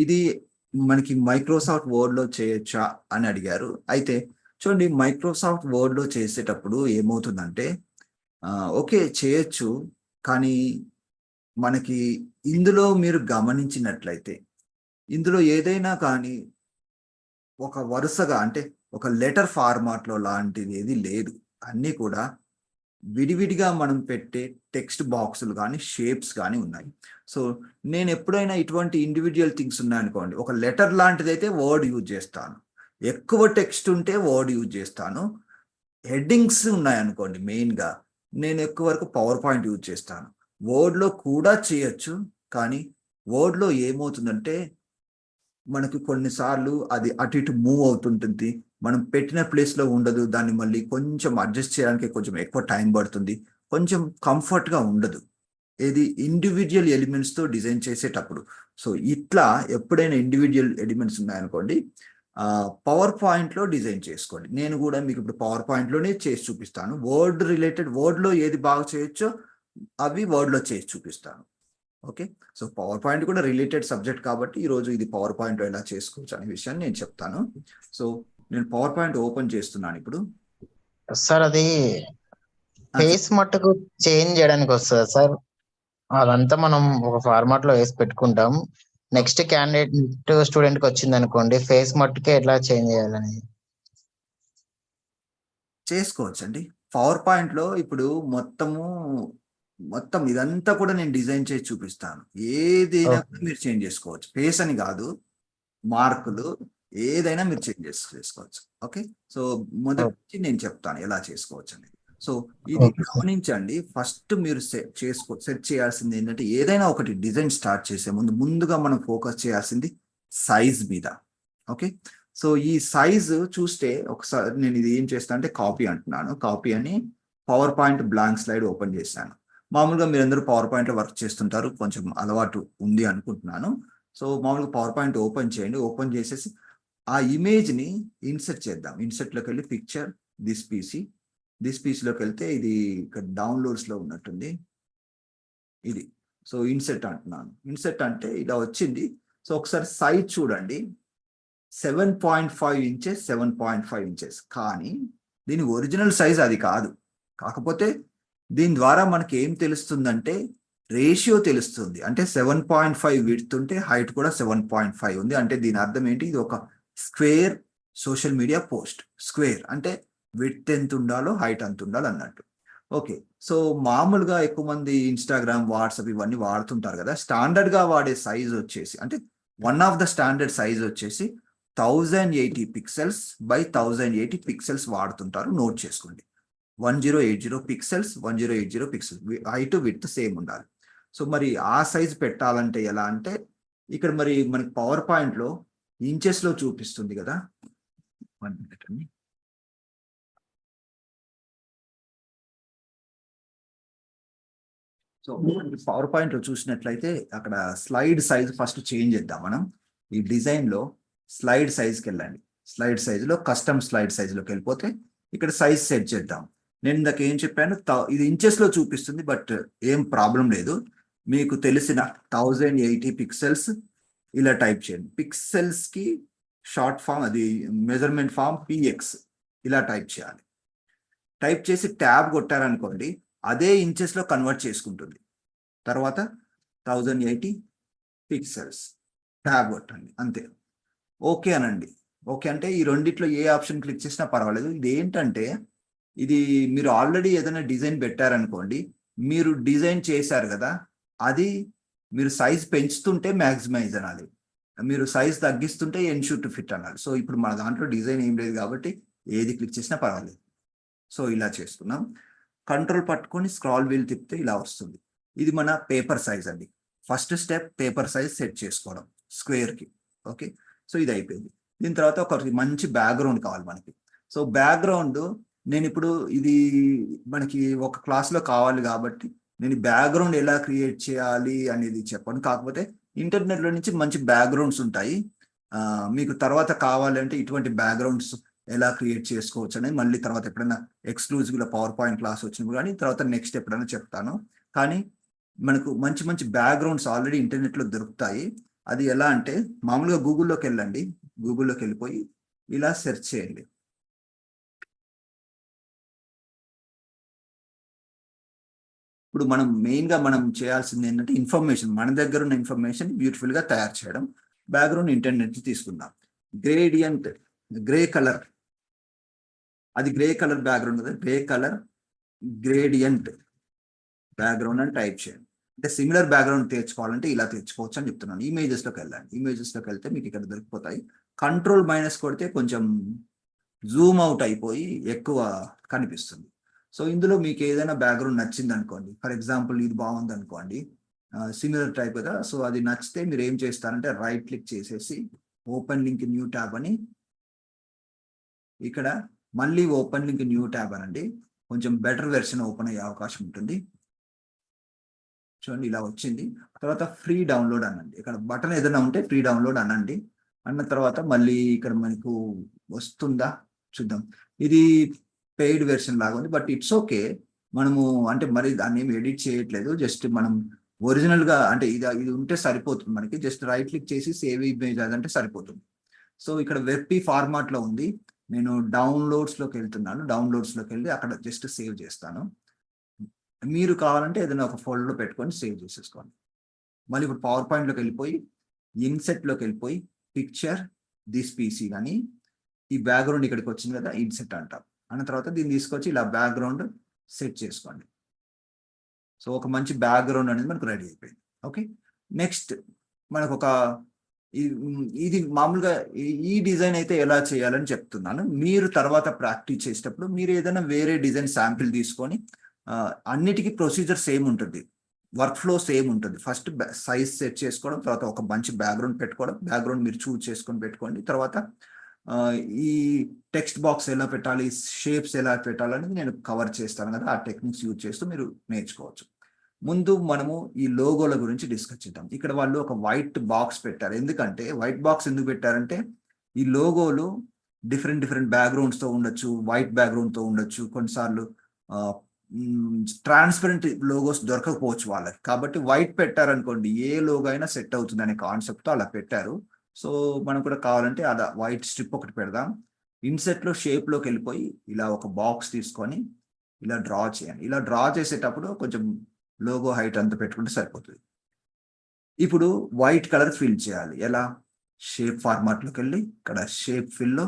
ఇది మనకి మైక్రోసాఫ్ట్ వర్డ్ లో చేయొచ్చా అని అడిగారు. అయితే చూడండి, మైక్రోసాఫ్ట్ వర్డ్ లో చేసేటప్పుడు ఏమవుతుందంటే ఓకే చేయొచ్చు, కానీ మనకి ఇందులో మీరు గమనించినట్లయితే ఇందులో ఏదైనా కానీ ఒక వరుసగా, అంటే ఒక లెటర్ ఫార్మాట్ లో లాంటిది ఏది లేదు. అన్నీ కూడా విడివిడిగా మనం పెట్టే టెక్స్ట్ బాక్సులు కానీ షేప్స్ కానీ ఉన్నాయి. సో నేను ఎప్పుడైనా ఇటువంటి ఇండివిజువల్ థింగ్స్ ఉన్నాయనుకోండి, ఒక లెటర్ లాంటిది అయితే వర్డ్ యూజ్ చేస్తాను, ఎక్కువ టెక్స్ట్ ఉంటే వర్డ్ యూజ్ చేస్తాను. హెడ్డింగ్స్ ఉన్నాయనుకోండి మెయిన్గా, నేను ఎక్కువ వరకు పవర్ పాయింట్ యూజ్ చేస్తాను. వర్డ్లో కూడా చేయొచ్చు, కానీ వర్డ్లో ఏమవుతుందంటే మనకి కొన్నిసార్లు అది అటు ఇటు మూవ్ అవుతుంటుంది, మనం పెట్టిన ప్లేస్లో ఉండదు, దాన్ని మళ్ళీ కొంచెం అడ్జస్ట్ చేయడానికి కొంచెం ఎక్కువ టైం పడుతుంది, కొంచెం కంఫర్ట్గా ఉండదు ఏది ఇండివిజువల్ ఎలిమెంట్స్తో డిజైన్ చేసేటప్పుడు. సో ఇట్లా ఎప్పుడైనా ఇండివిజువల్ ఎలిమెంట్స్ ఉన్నాయనుకోండి, పవర్ పాయింట్లో డిజైన్ చేసుకోండి. నేను కూడా మీకు ఇప్పుడు పవర్ పాయింట్లోనే చేసి చూపిస్తాను. వర్డ్ రిలేటెడ్, వర్డ్లో ఏది బాగా చేయొచ్చో అవి వర్డ్లో చేసి చూపిస్తాను. ఓకే, సో పవర్ పాయింట్ కూడా రిలేటెడ్ సబ్జెక్ట్ కాబట్టి ఈరోజు ఇది పవర్ పాయింట్ ఎలా చేసుకోవచ్చు అనే విషయాన్ని నేను చెప్తాను. సో నేను పవర్ పాయింట్ ఓపెన్ చేస్తున్నాను ఇప్పుడు. సార్ అది ఫేస్ మట్టుకు చేంజ్ చేయడానికి వస్తుంది సార్, అదంతా మనం ఒక ఫార్మాట్ లో వేసి పెట్టుకుంటాం. నెక్స్ట్ క్యాండిడేట్ స్టూడెంట్ కి వచ్చింది అనుకోండి, ఫేస్ మట్టుకే ఎట్లా చేంజ్ చేయాలని చేసుకోవచ్చండి. పవర్ పాయింట్ లో ఇప్పుడు మొత్తం ఇదంతా కూడా నేను డిజైన్ చేసి చూపిస్తాను. ఏదైనా మీరు చేంజ్ చేసుకోవచ్చు, ఫేస్ అని కాదు, మార్కులు ఏదైనా మీరు చేంజ్ చేసుకోవచ్చు. ఓకే, సో మొదటి నేను చెప్తాను ఎలా చేసుకోవచ్చు అనేది. సో ఇది గమనించండి, ఫస్ట్ మీరు సెట్ చేయాల్సింది ఏంటంటే, ఏదైనా ఒకటి డిజైన్ స్టార్ట్ చేసే ముందుగా మనం ఫోకస్ చేయాల్సింది సైజ్ మీద. ఓకే, సో ఈ సైజు చూస్తే ఒకసారి నేను ఇది ఏం చేస్తాను అంటే కాపీ అంటున్నాను, కాపీ అని power point blank slide open చేశాను. మామూలుగా మీరందరూ పవర్ పాయింట్లో వర్క్ చేస్తుంటారు, కొంచెం అలవాటు ఉంది అనుకుంటున్నాను. సో మామూలుగా పవర్ పాయింట్ ఓపెన్ చేయండి, ఓపెన్ చేసేసి ఆ ఇమేజ్ని ఇన్సర్ట్ చేద్దాం. ఇన్సర్ట్లోకి వెళ్ళి పిక్చర్ దిస్ పీసీలోకి వెళ్తే ఇది ఇక్కడ డౌన్లోడ్స్లో ఉన్నట్టుంది ఇది. సో ఇన్సర్ట్ అంటున్నాను, ఇన్సర్ట్ అంటే ఇలా వచ్చింది. సో ఒకసారి సైజ్ చూడండి, 7.5 ఇంచెస్ 7.5 ఇంచెస్, కానీ దీని ఒరిజినల్ సైజ్ అది కాదు. కాకపోతే దీని ద్వారా మనకి ఏం తెలుస్తుందంటే రేషియో తెలుస్తుంది. అంటే 7.5 విడ్త్ ఉంటే హైట్ కూడా 7.5 ఉంది. అంటే దీని అర్థం ఏంటి, ఇది ఒక square social media post. Square అంటే విడ్త్ ఎంత ఉండాలో హైట్ అంత ఉండాలి అన్నట్టు. ఓకే, సో మామూలుగా ఎక్కువ మంది ఇన్స్టాగ్రామ్, వాట్సాప్ ఇవన్నీ వాడుతుంటారు కదా, స్టాండర్డ్గా వాడే సైజ్ వచ్చేసి, అంటే one of the standard size వచ్చేసి 1080 పిక్సెల్స్ బై 1080 పిక్సెల్స్ వాడుతుంటారు. నోట్ చేసుకోండి, 1080 pixels, 1080 pixels, height width same ఉండాలి. సో మరి ఆ సైజ్ పెట్టాలంటే ఎలా అంటే, ఇక్కడ మరి మనకి పవర్ పాయింట్లో ఇంచెస్లో చూపిస్తుంది కదా, 1 minute అండి. సో పవర్ పాయింట్లో చూసినట్లయితే అక్కడ స్లైడ్ సైజ్ ఫస్ట్ చేంజ్ చేద్దాం మనం. ఈ డిజైన్లో స్లైడ్ సైజ్కి వెళ్ళండి, స్లైడ్ సైజులో కస్టమ్ స్లైడ్ సైజులోకి వెళ్ళిపోతే ఇక్కడ సైజ్ సెట్ చేద్దాం. నేను ఇందాక ఏం చెప్పాను, ఇది ఇంచెస్లో చూపిస్తుంది, బట్ ఏం ప్రాబ్లం లేదు. మీకు తెలిసిన 1080 పిక్సెల్స్ ఇలా టైప్ చేయండి. పిక్సెల్స్కి షార్ట్ ఫామ్, అది మెజర్మెంట్ ఫామ్ PX ఇలా టైప్ చేయాలి. టైప్ చేసి ట్యాబ్ కొట్టారనుకోండి, అదే ఇంచెస్లో కన్వర్ట్ చేసుకుంటుంది. తర్వాత 1080 పిక్సెల్స్ ట్యాబ్ కొట్టండి, అంతే. ఓకే అనండి. ఓకే అంటే ఈ రెండిట్లో ఏ ఆప్షన్ క్లిక్ చేసినా పర్వాలేదు. ఇది ఏంటంటే ఇది మీరు ఆల్రెడీ ఏదైనా డిజైన్ పెట్టారనుకోండి, మీరు డిజైన్ చేశారు కదా, అది మీరు సైజ్ పెంచుతుంటే మ్యాక్సిమైజ్ అనాలి, మీరు సైజ్ తగ్గిస్తుంటే ఎన్షూర్ టు ఫిట్ అనాలి. సో ఇప్పుడు మన దాంట్లో డిజైన్ ఏం లేదు కాబట్టి ఏది క్లిక్ చేసినా పర్వాలేదు. సో ఇలా చేసుకున్నాం. కంట్రోల్ పట్టుకొని స్క్రాల్ వీల్ తిప్పితే ఇలా వస్తుంది. ఇది మన పేపర్ సైజ్ అండి. First step paper size set చేసుకోవడం స్క్వేర్కి. ఓకే, సో ఇది అయిపోయింది. దీని తర్వాత ఒక మంచి బ్యాక్గ్రౌండ్ కావాలి మనకి. సో బ్యాక్గ్రౌండ్ నేను ఇప్పుడు ఇది మనకి ఒక క్లాస్లో కావాలి కాబట్టి నేను బ్యాక్గ్రౌండ్ ఎలా క్రియేట్ చేయాలి అనేది చెప్పాను. కాకపోతే ఇంటర్నెట్లో నుంచి మంచి బ్యాక్గ్రౌండ్స్ ఉంటాయి. మీకు తర్వాత కావాలంటే ఇటువంటి బ్యాక్గ్రౌండ్స్ ఎలా క్రియేట్ చేసుకోవచ్చు అనేది మళ్ళీ తర్వాత ఎప్పుడైనా ఎక్స్క్లూజివ్గా పవర్ పాయింట్ క్లాస్ వచ్చినప్పుడు కానీ తర్వాత నెక్స్ట్ ఎప్పుడైనా చెప్తాను. కానీ మనకు మంచి మంచి బ్యాక్గ్రౌండ్స్ ఆల్రెడీ ఇంటర్నెట్లో దొరుకుతాయి. అది ఎలా అంటే మామూలుగా గూగుల్లోకి వెళ్ళండి, గూగుల్లోకి వెళ్ళిపోయి ఇలా సెర్చ్ చేయండి. ఇప్పుడు మనం మెయిన్గా మనం చేయాల్సింది ఏంటంటే ఇన్ఫర్మేషన్, మన దగ్గర ఉన్న ఇన్ఫర్మేషన్ బ్యూటిఫుల్గా తయారు చేయడం. బ్యాక్గ్రౌండ్ ఇంటర్నెట్ తీసుకుందాం. గ్రేడియంట్ గ్రే కలర్, అది గ్రే కలర్ బ్యాక్గ్రౌండ్ కదా, గ్రే కలర్ గ్రేడియంట్ బ్యాక్గ్రౌండ్ అని టైప్ చేయండి. అంటే సిమిలర్ బ్యాక్గ్రౌండ్ తెచ్చుకోవాలంటే ఇలా తెచ్చుకోవచ్చు అని చెప్తున్నాను. ఇమేజెస్లోకి వెళ్ళండి. ఇమేజెస్లోకి వెళ్తే మీకు ఇక్కడ దొరికిపోతాయి. కంట్రోల్- కొడితే కొంచెం జూమ్ అవుట్ అయిపోయి ఎక్కువ కనిపిస్తుంది. సో ఇందులో మీకు ఏదైనా బ్యాక్గ్రౌండ్ నచ్చింది అనుకోండి, ఫర్ ఎగ్జాంపుల్ ఇది బాగుంది అనుకోండి, సిమిలర్ టైప్ కదా. సో అది నచ్చితే మీరు ఏం చేస్తారంటే రైట్ క్లిక్ చేసేసి ఓపెన్ లింక్ న్యూ ట్యాబ్ అని, ఇక్కడ మళ్ళీ ఓపెన్ లింక్ న్యూ ట్యాబ్ అనండి. కొంచెం బెటర్ వెర్షన్ ఓపెన్ అయ్యే అవకాశం ఉంటుంది. చూడండి ఇలా వచ్చింది. తర్వాత ఫ్రీ డౌన్లోడ్ అనండి. ఇక్కడ బటన్ ఏదైనా ఉంటే ఫ్రీ డౌన్లోడ్ అనండి. అన్న తర్వాత మళ్ళీ ఇక్కడ మనకు వస్తుందా చూద్దాం. ఇది పెయిడ్ వెర్షన్ లాగా ఉంది, బట్ ఇట్స్ ఓకే. మనము అంటే మరి దాన్ని ఏమి ఎడిట్ చేయట్లేదు, జస్ట్ మనం ఒరిజినల్గా అంటే ఇది ఉంటే సరిపోతుంది మనకి. జస్ట్ రైట్ క్లిక్ చేసి సేవ్ ఇమేజ్ అదంటే సరిపోతుంది. సో ఇక్కడ వెబ్ ఫార్మాట్లో ఉంది. నేను డౌన్లోడ్స్లోకి వెళ్తున్నాను. డౌన్లోడ్స్లోకి వెళ్ళి అక్కడ జస్ట్ సేవ్ చేస్తాను. మీరు కావాలంటే ఏదైనా ఒక ఫోల్డర్లో పెట్టుకొని సేవ్ చేసేసుకోండి. మళ్ళీ ఇప్పుడు పవర్ పాయింట్లోకి వెళ్ళిపోయి ఇన్సెట్లోకి వెళ్ళిపోయి పిక్చర్ దిస్ పీసీ కానీ ఈ బ్యాక్గ్రౌండ్ ఇక్కడికి వచ్చింది కదా, ఇన్సెట్ అంటాం. అన్న తర్వాత దీన్ని తీసుకొచ్చి ఇలా బ్యాక్గ్రౌండ్ సెట్ చేసుకోండి. సో ఒక మంచి బ్యాక్గ్రౌండ్ అనేది మనకు రెడీ అయిపోయింది. ఓకే, నెక్స్ట్ మనకు ఒక ఇది మామూలుగా ఈ డిజైన్ అయితే ఎలా చేయాలని చెప్తున్నాను. మీరు తర్వాత ప్రాక్టీస్ చేసేటప్పుడు మీరు ఏదైనా వేరే డిజైన్ శాంపిల్ తీసుకొని అన్నిటికీ ప్రొసీజర్ సేమ్ ఉంటుంది, వర్క్ ఫ్లో సేమ్ ఉంటుంది. ఫస్ట్ సైజ్ సెట్ చేసుకోవడం, తర్వాత ఒక మంచి బ్యాక్గ్రౌండ్ పెట్టుకోవడం, బ్యాక్గ్రౌండ్ మీరు చూస్ చేసుకొని పెట్టుకోండి. తర్వాత ఈ టెక్స్ట్ బాక్స్ ఎలా పెట్టాలి, షేప్స్ ఎలా పెట్టాలనేది నేను కవర్ చేస్తాను కదా, ఆ టెక్నిక్స్ యూజ్ చేస్తూ మీరు నేర్చుకోవచ్చు. ముందు మనము ఈ లోగోల గురించి డిస్కస్ చేద్దాం. ఇక్కడ వాళ్ళు ఒక వైట్ బాక్స్ పెట్టారు. ఎందుకంటే వైట్ బాక్స్ ఎందుకు పెట్టారంటే ఈ లోగోలు డిఫరెంట్ బ్యాక్గ్రౌండ్స్తో ఉండొచ్చు, వైట్ బ్యాక్గ్రౌండ్తో ఉండొచ్చు, కొన్నిసార్లు ట్రాన్స్పరెంట్ లోగోస్ దొరకకపోవచ్చు వాళ్ళకి. కాబట్టి వైట్ పెట్టారనుకోండి ఏ లోగో అయినా సెట్ అవుతుంది అనే కాన్సెప్ట్తో అలా పెట్టారు. సో మనం కూడా కావాలంటే అలా వైట్ స్ట్రిప్ ఒకటి పెడదాం. ఇన్సెట్లో షేప్లోకి వెళ్ళిపోయి ఇలా ఒక బాక్స్ తీసుకొని ఇలా డ్రా చేయండి. ఇలా డ్రా చేసేటప్పుడు కొంచెం లోగో హైట్ అంతా పెట్టుకుంటే సరిపోతుంది. ఇప్పుడు వైట్ కలర్ ఫిల్ చేయాలి. ఎలా? షేప్ ఫార్మాట్లోకి వెళ్ళి ఇక్కడ షేప్ ఫిల్లో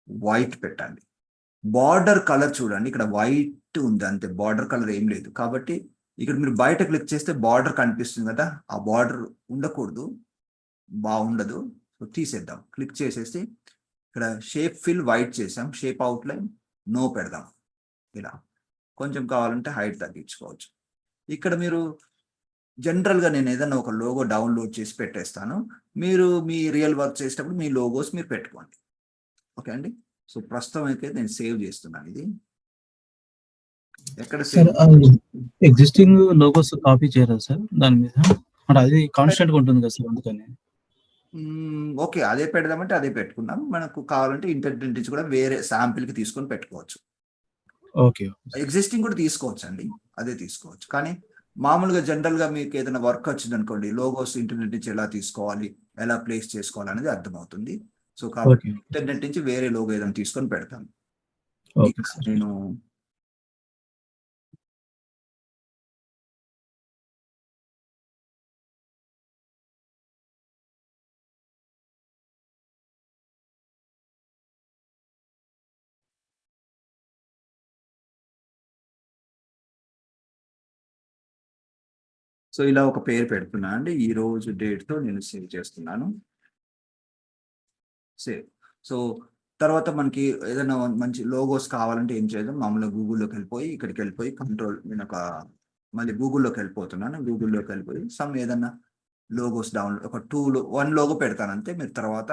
వైట్ పెట్టండి. బార్డర్ కలర్ చూడండి, ఇక్కడ వైట్ ఉంది అంతే, బార్డర్ కలర్ ఏం లేదు. కాబట్టి ఇక్కడ మీరు బయట క్లిక్ చేస్తే బార్డర్ కనిపిస్తుంది కదా, ఆ బార్డర్ ఉండకూడదు, బాగుండదు. సో తీసేద్దాం. క్లిక్ చేసేసి ఇక్కడ షేప్ ఫిల్ వైట్ చేసాం, షేప్ అవుట్లైన్ నో పెడదాం. ఇలా కొంచెం కావాలంటే హైట్ తగ్గించుకోవచ్చు. ఇక్కడ మీరు జనరల్గా నేను ఏదైనా ఒక లోగో డౌన్లోడ్ చేసి పెట్టేస్తాను, మీరు మీ రియల్ వర్క్ చేసేటప్పుడు మీ లోగోస్ మీరు పెట్టుకోండి. ఓకే అండి. సో ప్రస్తుతం అయితే నేను సేవ్ చేస్తున్నాను. ఇది ఎక్కడ సార్ ఎగ్జిస్టింగ్ లోగోస్ కాపీ చేయరా సార్ దాని మీద? అంటే అది కాన్స్టెంట్ గా ఉంటుంది కదా సార్, అందుకని. ఓకే, అదే పెడదామంటే అదే పెట్టుకుందాం. మనకు కావాలంటే ఇంటర్నెట్ నుంచి కూడా వేరే శాంపిల్ కి తీసుకొని పెట్టుకోవచ్చు. ఓకే, ఎగ్జిస్టింగ్ కూడా తీసుకోవచ్చు అండి, అదే తీసుకోవచ్చు. కానీ మామూలుగా జనరల్ గా మీకు ఏదైనా వర్క్ వచ్చింది అనుకోండి, లోగోస్ ఇంటర్నెట్ నుంచి ఎలా తీసుకోవాలి, ఎలా ప్లేస్ చేసుకోవాలి అనేది అర్థమవుతుంది. సో కాబట్టి ఇంటర్నెట్ నుంచి వేరే లోగో ఏదైనా తీసుకొని పెడతాను. నేను సో ఇలా ఒక పేరు పెడుతున్నాను అండి. ఈ రోజు డేట్తో నేను సేవ్ చేస్తున్నాను. సేవ్. సో తర్వాత మనకి ఏదైనా మంచి లోగోస్ కావాలంటే ఏం చేద్దాం, మామూలుగా గూగుల్లోకి వెళ్ళిపోయి ఇక్కడికి వెళ్ళిపోయి కంట్రోల్, నేను ఒక మళ్ళీ గూగుల్లోకి వెళ్ళిపోతున్నాను. గూగుల్లోకి వెళ్ళిపోయి ఏదన్నా లోగోస్ డౌన్లోడ్ ఒక 1 లోగో పెడతాను అంతే. మీరు తర్వాత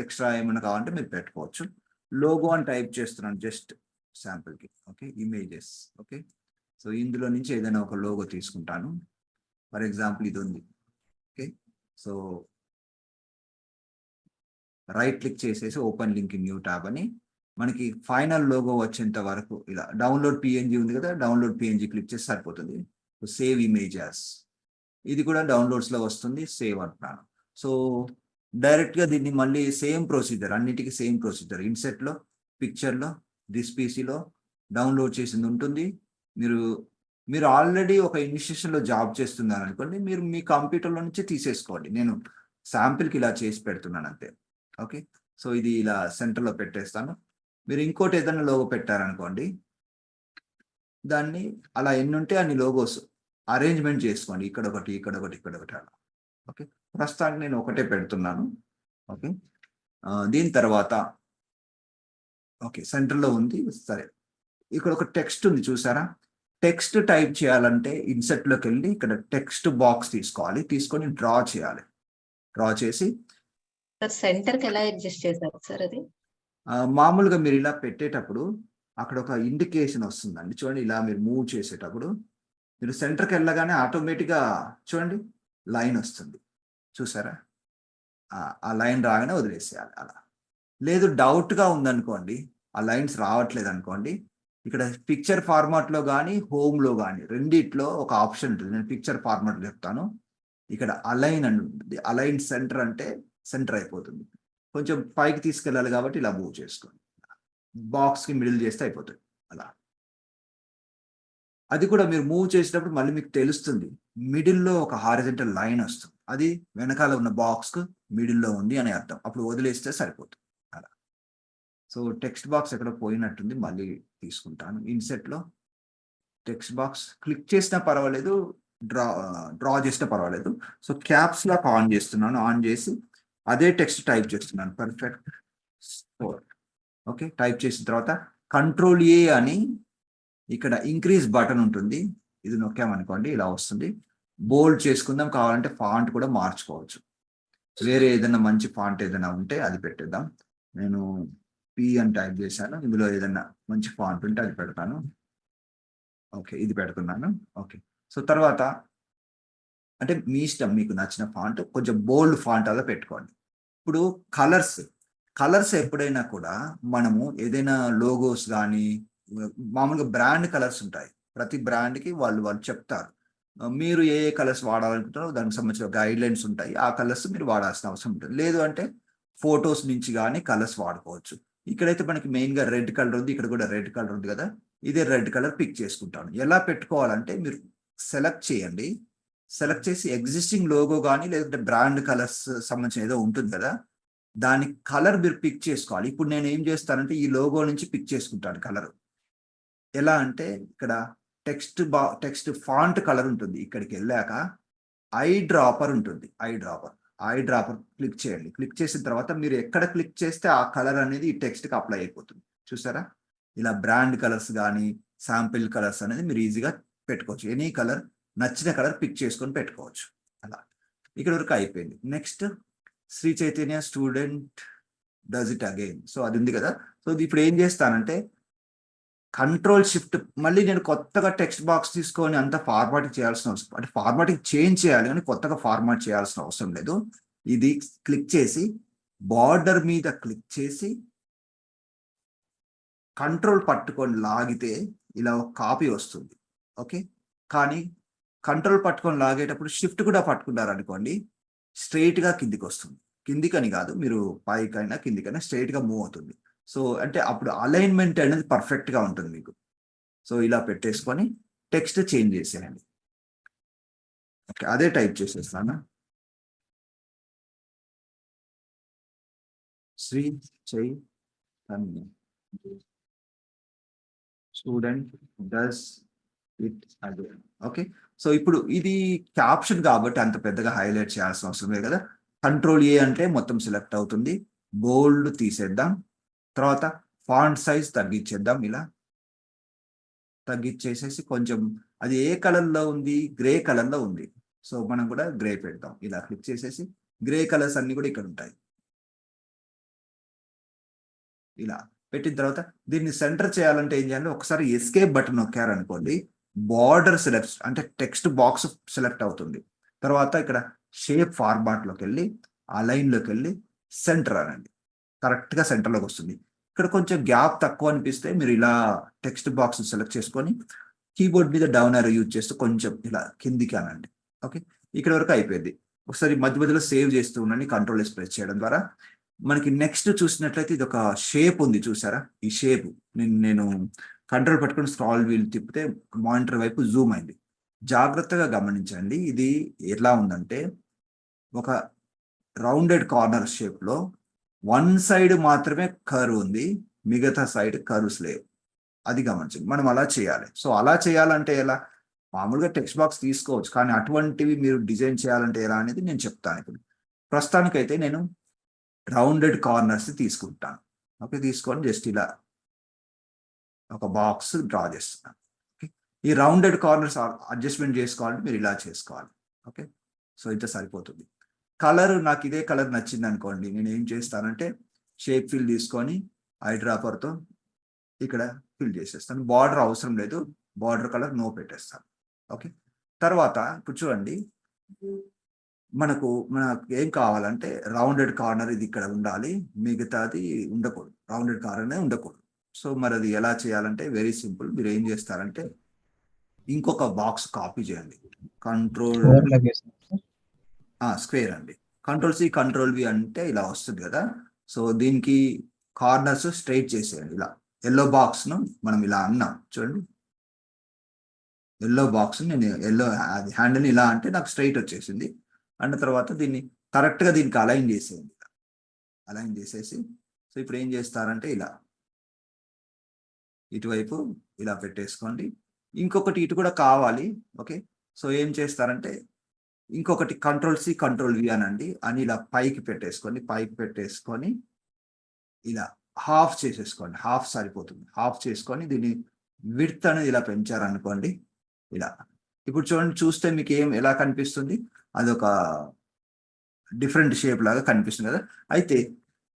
ఎక్స్ట్రా ఏమైనా కావాలంటే మీరు పెట్టుకోవచ్చు. లోగో అని టైప్ చేస్తున్నాను జస్ట్ శాంపుల్కి. Okay, images. ఓకే, సో ఇందులో నుంచి ఏదైనా ఒక లోగో తీసుకుంటాను. ఫర్ ఎగ్జాంపుల్ ఇది ఉంది. ఓకే, సో రైట్ క్లిక్ చేసేసి open link in new tab అని మనకి ఫైనల్ లోగో వచ్చేంత వరకు ఇలా డౌన్లోడ్ పిఎన్జీ ఉంది కదా, డౌన్లోడ్ పిఎన్జీ క్లిక్ చేసి సరిపోతుంది. సేవ్ ఇమేజ్ యాస్, ఇది కూడా డౌన్లోడ్స్లో వస్తుంది. సేవ్ అంటున్నాను. సో డైరెక్ట్గా దీన్ని మళ్ళీ సేమ్ ప్రొసీజర్, అన్నిటికీ సేమ్ ప్రొసీజర్. ఇన్సెట్లో, పిక్చర్లో, దిస్ పీసీలో డౌన్లోడ్ చేసింది ఉంటుంది. మీరు ఆల్రెడీ ఒక ఇన్స్టిట్యూషన్లో జాబ్ చేస్తున్నారు అనుకోండి, మీరు మీ కంప్యూటర్లో నుంచి తీసేసుకోండి. నేను శాంపిల్కి ఇలా చేసి పెడుతున్నాను అంతే. ఓకే, సో ఇది ఇలా సెంటర్లో పెట్టేస్తాను. మీరు ఇంకోటి ఏదైనా లోగో పెట్టారనుకోండి, దాన్ని అలా ఎన్ని ఉంటే అన్ని లోగోస్ అరేంజ్మెంట్ చేసుకోండి. ఇక్కడ ఒకటి, ఇక్కడ ఒకటి, ఇక్కడ ఒకటి అలా. ఓకే, ప్రస్తుతానికి నేను ఒకటే పెడుతున్నాను. ఓకే, దీని తర్వాత ఓకే సెంటర్లో ఉంది. సరే, ఇక్కడ ఒక టెక్స్ట్ ఉంది చూసారా? టెక్స్ట్ టైప్ చేయాలంటే ఇన్సెట్లోకి వెళ్ళి ఇక్కడ టెక్స్ట్ బాక్స్ తీసుకోవాలి. తీసుకొని డ్రా చేయాలి. డ్రా చేసి సార్ సెంటర్కి ఎలా అడ్జస్ట్ చేశారు సార్ అది? మామూలుగా మీరు ఇలా పెట్టేటప్పుడు అక్కడ ఒక ఇండికేషన్ వస్తుందండి. చూడండి, ఇలా మీరు మూవ్ చేసేటప్పుడు మీరు సెంటర్కి వెళ్ళగానే ఆటోమేటిక్గా చూడండి లైన్ వస్తుంది. చూసారా? ఆ లైన్ రాగానే వదిలేసేయాలి అలా. లేదు డౌట్గా ఉందనుకోండి, ఆ లైన్స్ రావట్లేదు అనుకోండి, ఇక్కడ పిక్చర్ ఫార్మాట్లో కానీ హోమ్లో కానీ రెండిట్లో ఒక ఆప్షన్ ఉంటుంది. నేను పిక్చర్ ఫార్మాట్లో చెప్తాను. ఇక్కడ అలైన్ అని ఉంటుంది. అలైన్ సెంటర్ అంటే సెంటర్ అయిపోతుంది. కొంచెం పైకి తీసుకెళ్ళాలి కాబట్టి ఇలా మూవ్ చేసుకోండి. బాక్స్కి మిడిల్ చేస్తే అయిపోతుంది అలా. అది కూడా మీరు మూవ్ చేసేటప్పుడు మళ్ళీ మీకు తెలుస్తుంది, మిడిల్లో ఒక హారిజెంటల్ లైన్ వస్తుంది. అది వెనకాల ఉన్న బాక్స్కు మిడిల్లో ఉంది అని అర్థం. అప్పుడు వదిలేస్తే సరిపోతుంది అలా. సో టెక్స్ట్ బాక్స్ ఎక్కడ పోయినట్టుంది, మళ్ళీ తీసుకుంటాను. ఇన్సెట్లో టెక్స్ట్ బాక్స్ క్లిక్ చేసినా పర్వాలేదు, డ్రా చేసినా పర్వాలేదు. సో క్యాప్స్ లాక్ ఆన్ చేస్తున్నాను. ఆన్ చేసి అదే టెక్స్ట్ టైప్ చేస్తున్నాను. పర్ఫెక్ట్. ఓకే, టైప్ చేసిన తర్వాత Ctrl+A అని ఇక్కడ ఇంక్రీజ్ బటన్ ఉంటుంది. ఇది నొక్కామనుకోండి ఇలా వస్తుంది. బోల్డ్ చేసుకుందాం, కావాలంటే ఫాంట్ కూడా మార్చుకోవచ్చు. వేరే ఏదైనా మంచి ఫాంట్ ఏదైనా ఉంటే అది పెట్టేద్దాం. నేను పి అని టైప్ చేశాను. ఇందులో ఏదైనా మంచి ఫాంట్ ఉంటే అది పెడతాను. ఓకే, ఇది పెడుతున్నాను. ఓకే, సో తర్వాత అంటే మీ ఇష్టం, మీకు నచ్చిన ఫాంట్, కొంచెం బోల్డ్ ఫాంట్ అలా పెట్టుకోండి. ఇప్పుడు కలర్స్ ఎప్పుడైనా కూడా మనము ఏదైనా లోగోస్ కానీ మామూలుగా బ్రాండ్ కలర్స్ ఉంటాయి. ప్రతి బ్రాండ్కి వాళ్ళు చెప్తారు. మీరు ఏ కలర్స్ వాడాలనుకుంటారో దానికి సంబంధించిన గైడ్ లైన్స్ ఉంటాయి. ఆ కలర్స్ మీరు వాడాల్సిన అవసరం ఉంటుంది. లేదు అంటే ఫొటోస్ నుంచి కానీ కలర్స్ వాడుకోవచ్చు. ఇక్కడైతే మనకి మెయిన్గా రెడ్ కలర్ ఉంది. ఇక్కడ కూడా రెడ్ కలర్ ఉంది కదా, ఇదే రెడ్ కలర్ పిక్ చేసుకుంటాను. ఎలా పెట్టుకోవాలంటే మీరు సెలెక్ట్ చేయండి. సెలెక్ట్ చేసి ఎగ్జిస్టింగ్ లోగో కానీ లేదంటే బ్రాండ్ కలర్స్ సంబంధించిన ఏదో ఉంటుంది కదా, దాని కలర్ మీరు పిక్ చేసుకోవాలి. ఇప్పుడు నేను ఏం చేస్తానంటే ఈ లోగో నుంచి పిక్ చేసుకుంటాను కలర్. ఎలా అంటే ఇక్కడ టెక్స్ట్ ఫాంట్ కలర్ ఉంటుంది. ఇక్కడికి వెళ్ళాక ఐ డ్రాపర్ ఉంటుంది. ఐ డ్రాపర్ క్లిక్ చేయండి. క్లిక్ చేసిన తర్వాత మీరు ఎక్కడ క్లిక్ చేస్తే ఆ కలర్ అనేది ఈ టెక్స్ట్కి అప్లై అయిపోతుంది. చూసారా? ఇలా బ్రాండ్ కలర్స్ కానీ శాంపిల్ కలర్స్ అనేది మీరు ఈజీగా పెట్టుకోవచ్చు. ఎనీ కలర్, నచ్చిన కలర్ పిక్ చేసుకొని పెట్టుకోవచ్చు అలా. ఇక్కడ వరకు అయిపోయింది. Next Sri Chaitanya student does it again. So అది ఉంది కదా. సో ఇప్పుడు ఏం చేస్తానంటే Ctrl+Shift, మళ్ళీ నేను కొత్తగా టెక్స్ట్ బాక్స్ తీసుకొని అంత ఫార్మాటింగ్ చేయాల్సిన అవసరం, అంటే ఫార్మాటింగ్ చేంజ్ చేయాలి కానీ కొత్తగా ఫార్మాట్ చేయాల్సిన అవసరం లేదు. ఇది క్లిక్ చేసి బార్డర్ మీద క్లిక్ చేసి కంట్రోల్ పట్టుకొని లాగితే ఇలా ఒక కాపీ వస్తుంది. ఓకే, కానీ కంట్రోల్ పట్టుకొని లాగేటప్పుడు షిఫ్ట్ కూడా పట్టుకున్నారు అనుకోండి, స్ట్రైట్గా కిందికి వస్తుంది. కిందికని కాదు, మీరు పైకైనా కిందికైనా స్ట్రైట్గా మూవ్ అవుతుంది. సో అంటే అప్పుడు అలైన్మెంట్ అనేది పర్ఫెక్ట్గా ఉంటుంది మీకు. సో ఇలా పెట్టేసుకొని టెక్స్ట్ చేంజ్ చేసేయండి. ఓకే, అదే టైప్ చేసేస్తాను. శ్రీ చైతన్య స్టూడెంట్ డస్ అది ఓకే. సో ఇప్పుడు ఇది క్యాప్షన్ కాబట్టి అంత పెద్దగా హైలైట్ చేయాల్సిన అవసరం లేదు కదా. కంట్రోల్ ఏ అంటే మొత్తం సెలెక్ట్ అవుతుంది. బోల్డ్ తీసేద్దాం. తర్వాత ఫాంట్ సైజ్ తగ్గించేద్దాం. ఇలా తగ్గించేసేసి కొంచెం అది ఏ కలర్ లో ఉంది, గ్రే కలర్ లో ఉంది. సో మనం కూడా గ్రే పెడదాం. ఇలా క్లిక్ చేసేసి గ్రే కలర్స్ అన్ని కూడా ఇక్కడ ఉంటాయి. ఇలా పెట్టిన తర్వాత దీన్ని సెంటర్ చేయాలంటే ఏం చేయాలి, ఒకసారి ఎస్కేప్ బటన్ నొక్కారనుకోండి, బార్డర్ సెలెక్ట్ అంటే టెక్స్ట్ బాక్స్ సెలెక్ట్ అవుతుంది. తర్వాత ఇక్కడ షేప్ ఫార్మాట్ లోకి వెళ్ళి ఆ లైన్ లోకి వెళ్ళి సెంటర్ అనండి. కరెక్ట్ గా సెంటర్ లోకి వస్తుంది. ఇక్కడ కొంచెం గ్యాప్ తక్కువ అనిపిస్తే మీరు ఇలా టెక్స్ట్ బాక్స్ సెలెక్ట్ చేసుకొని కీబోర్డ్ మీద డౌన్ ఆరో యూజ్ చేస్తూ కొంచెం ఇలా కిందికి అనండి. ఓకే, ఇక్కడ వరకు అయిపోయింది. ఒకసారి మధ్య మధ్యలో సేవ్ చేస్తూ ఉండండి కంట్రోల్ ఎస్ ప్రెస్ చేయడం ద్వారా. మనకి నెక్స్ట్ చూసినట్లయితే ఇది ఒక షేప్ ఉంది, చూసారా? ఈ షేప్ నేను కంట్రోల్ పట్టుకొని స్క్రాల్ వీల్ తిప్పితే మానిటర్ వైపు జూమ్ అయింది. జాగ్రత్తగా గమనించండి. ఇది ఎలా ఉందంటే ఒక రౌండెడ్ కార్నర్ షేప్ లో వన్ సైడ్ మాత్రమే కర్వ్ ఉంది, మిగతా సైడ్ కర్వ్స్ లేవు. అది గమనించండి. మనం అలా చేయాలి. సో అలా చేయాలంటే ఎలా, మామూలుగా టెక్స్ట్ బాక్స్ తీసుకోవచ్చు, కానీ అటువంటివి మీరు డిజైన్ చేయాలంటే ఎలా అనేది నేను చెప్తాను. ఇప్పుడు ప్రస్తుతానికైతే నేను రౌండెడ్ కార్నర్స్ తీసుకుంటాను. ఓకే, తీసుకొని జస్ట్ ఇలా ఒక బాక్స్ డ్రా చేస్తున్నాను. ఓకే, ఈ రౌండెడ్ కార్నర్స్ అడ్జస్ట్మెంట్ చేసుకోవాలంటే మీరు ఇలా చేసుకోవాలి. ఓకే, సో ఇంత సరిపోతుంది. కలర్ నాకు ఇదే కలర్ నచ్చింది అనుకోండి, నేను ఏం చేస్తానంటే షేప్ ఫిల్ తీసుకొని ఐ డ్రాపర్తో ఇక్కడ ఫిల్ చేసేస్తాను. బార్డర్ అవసరం లేదు, బార్డర్ కలర్ నో పెట్టేస్తాను. ఓకే, తర్వాత ఇప్పుడు చూడండి, మనకు ఏం కావాలంటే రౌండెడ్ కార్నర్ ఇది ఇక్కడ ఉండాలి, మిగతాది ఉండకూడదు, రౌండెడ్ కార్నర్ ఉండకూడదు. సో మరి అది ఎలా చేయాలంటే వెరీ సింపుల్. మీరు ఏం చేస్తారంటే ఇంకొక బాక్స్ కాపీ చేయండి. కంట్రోల్ స్క్వేర్ అండి, కంట్రోల్ సి కంట్రోల్ వి అంటే ఇలా వస్తుంది కదా. సో దీనికి కార్నర్స్ స్ట్రైట్ చేసేయండి. ఇలా ఎల్లో బాక్స్ ను మనం ఇలా అన్నాం చూడండి, ఎల్లో బాక్స్ నేను ఎల్లో హ్యాండిల్ ఇలా అంటే నాకు స్ట్రైట్ వచ్చేసింది. అన్న తర్వాత దీన్ని కరెక్ట్ గా దీనికి అలైన్ చేసేయండి. అలైన్ చేసేసి సో ఇప్పుడు ఏం చేస్తారంటే ఇలా ఇటువైపు ఇలా పెట్టేసుకోండి. ఇంకొకటి ఇటు కూడా కావాలి. ఓకే, సో ఏం చేస్తారంటే ఇంకొకటి కంట్రోల్ సి కంట్రోల్ వి అనండి అని ఇలా పైకి పెట్టేసుకొని ఇలా హాఫ్ చేసేసుకోండి. హాఫ్ సరిపోతుంది. హాఫ్ చేసుకొని దీన్ని విడ్త్ అనేది ఇలా పెంచారనుకోండి ఇలా. ఇప్పుడు చూడండి, చూస్తే మీకు ఎలా కనిపిస్తుంది, అదొక డిఫరెంట్ షేప్ లాగా కనిపిస్తుంది కదా. అయితే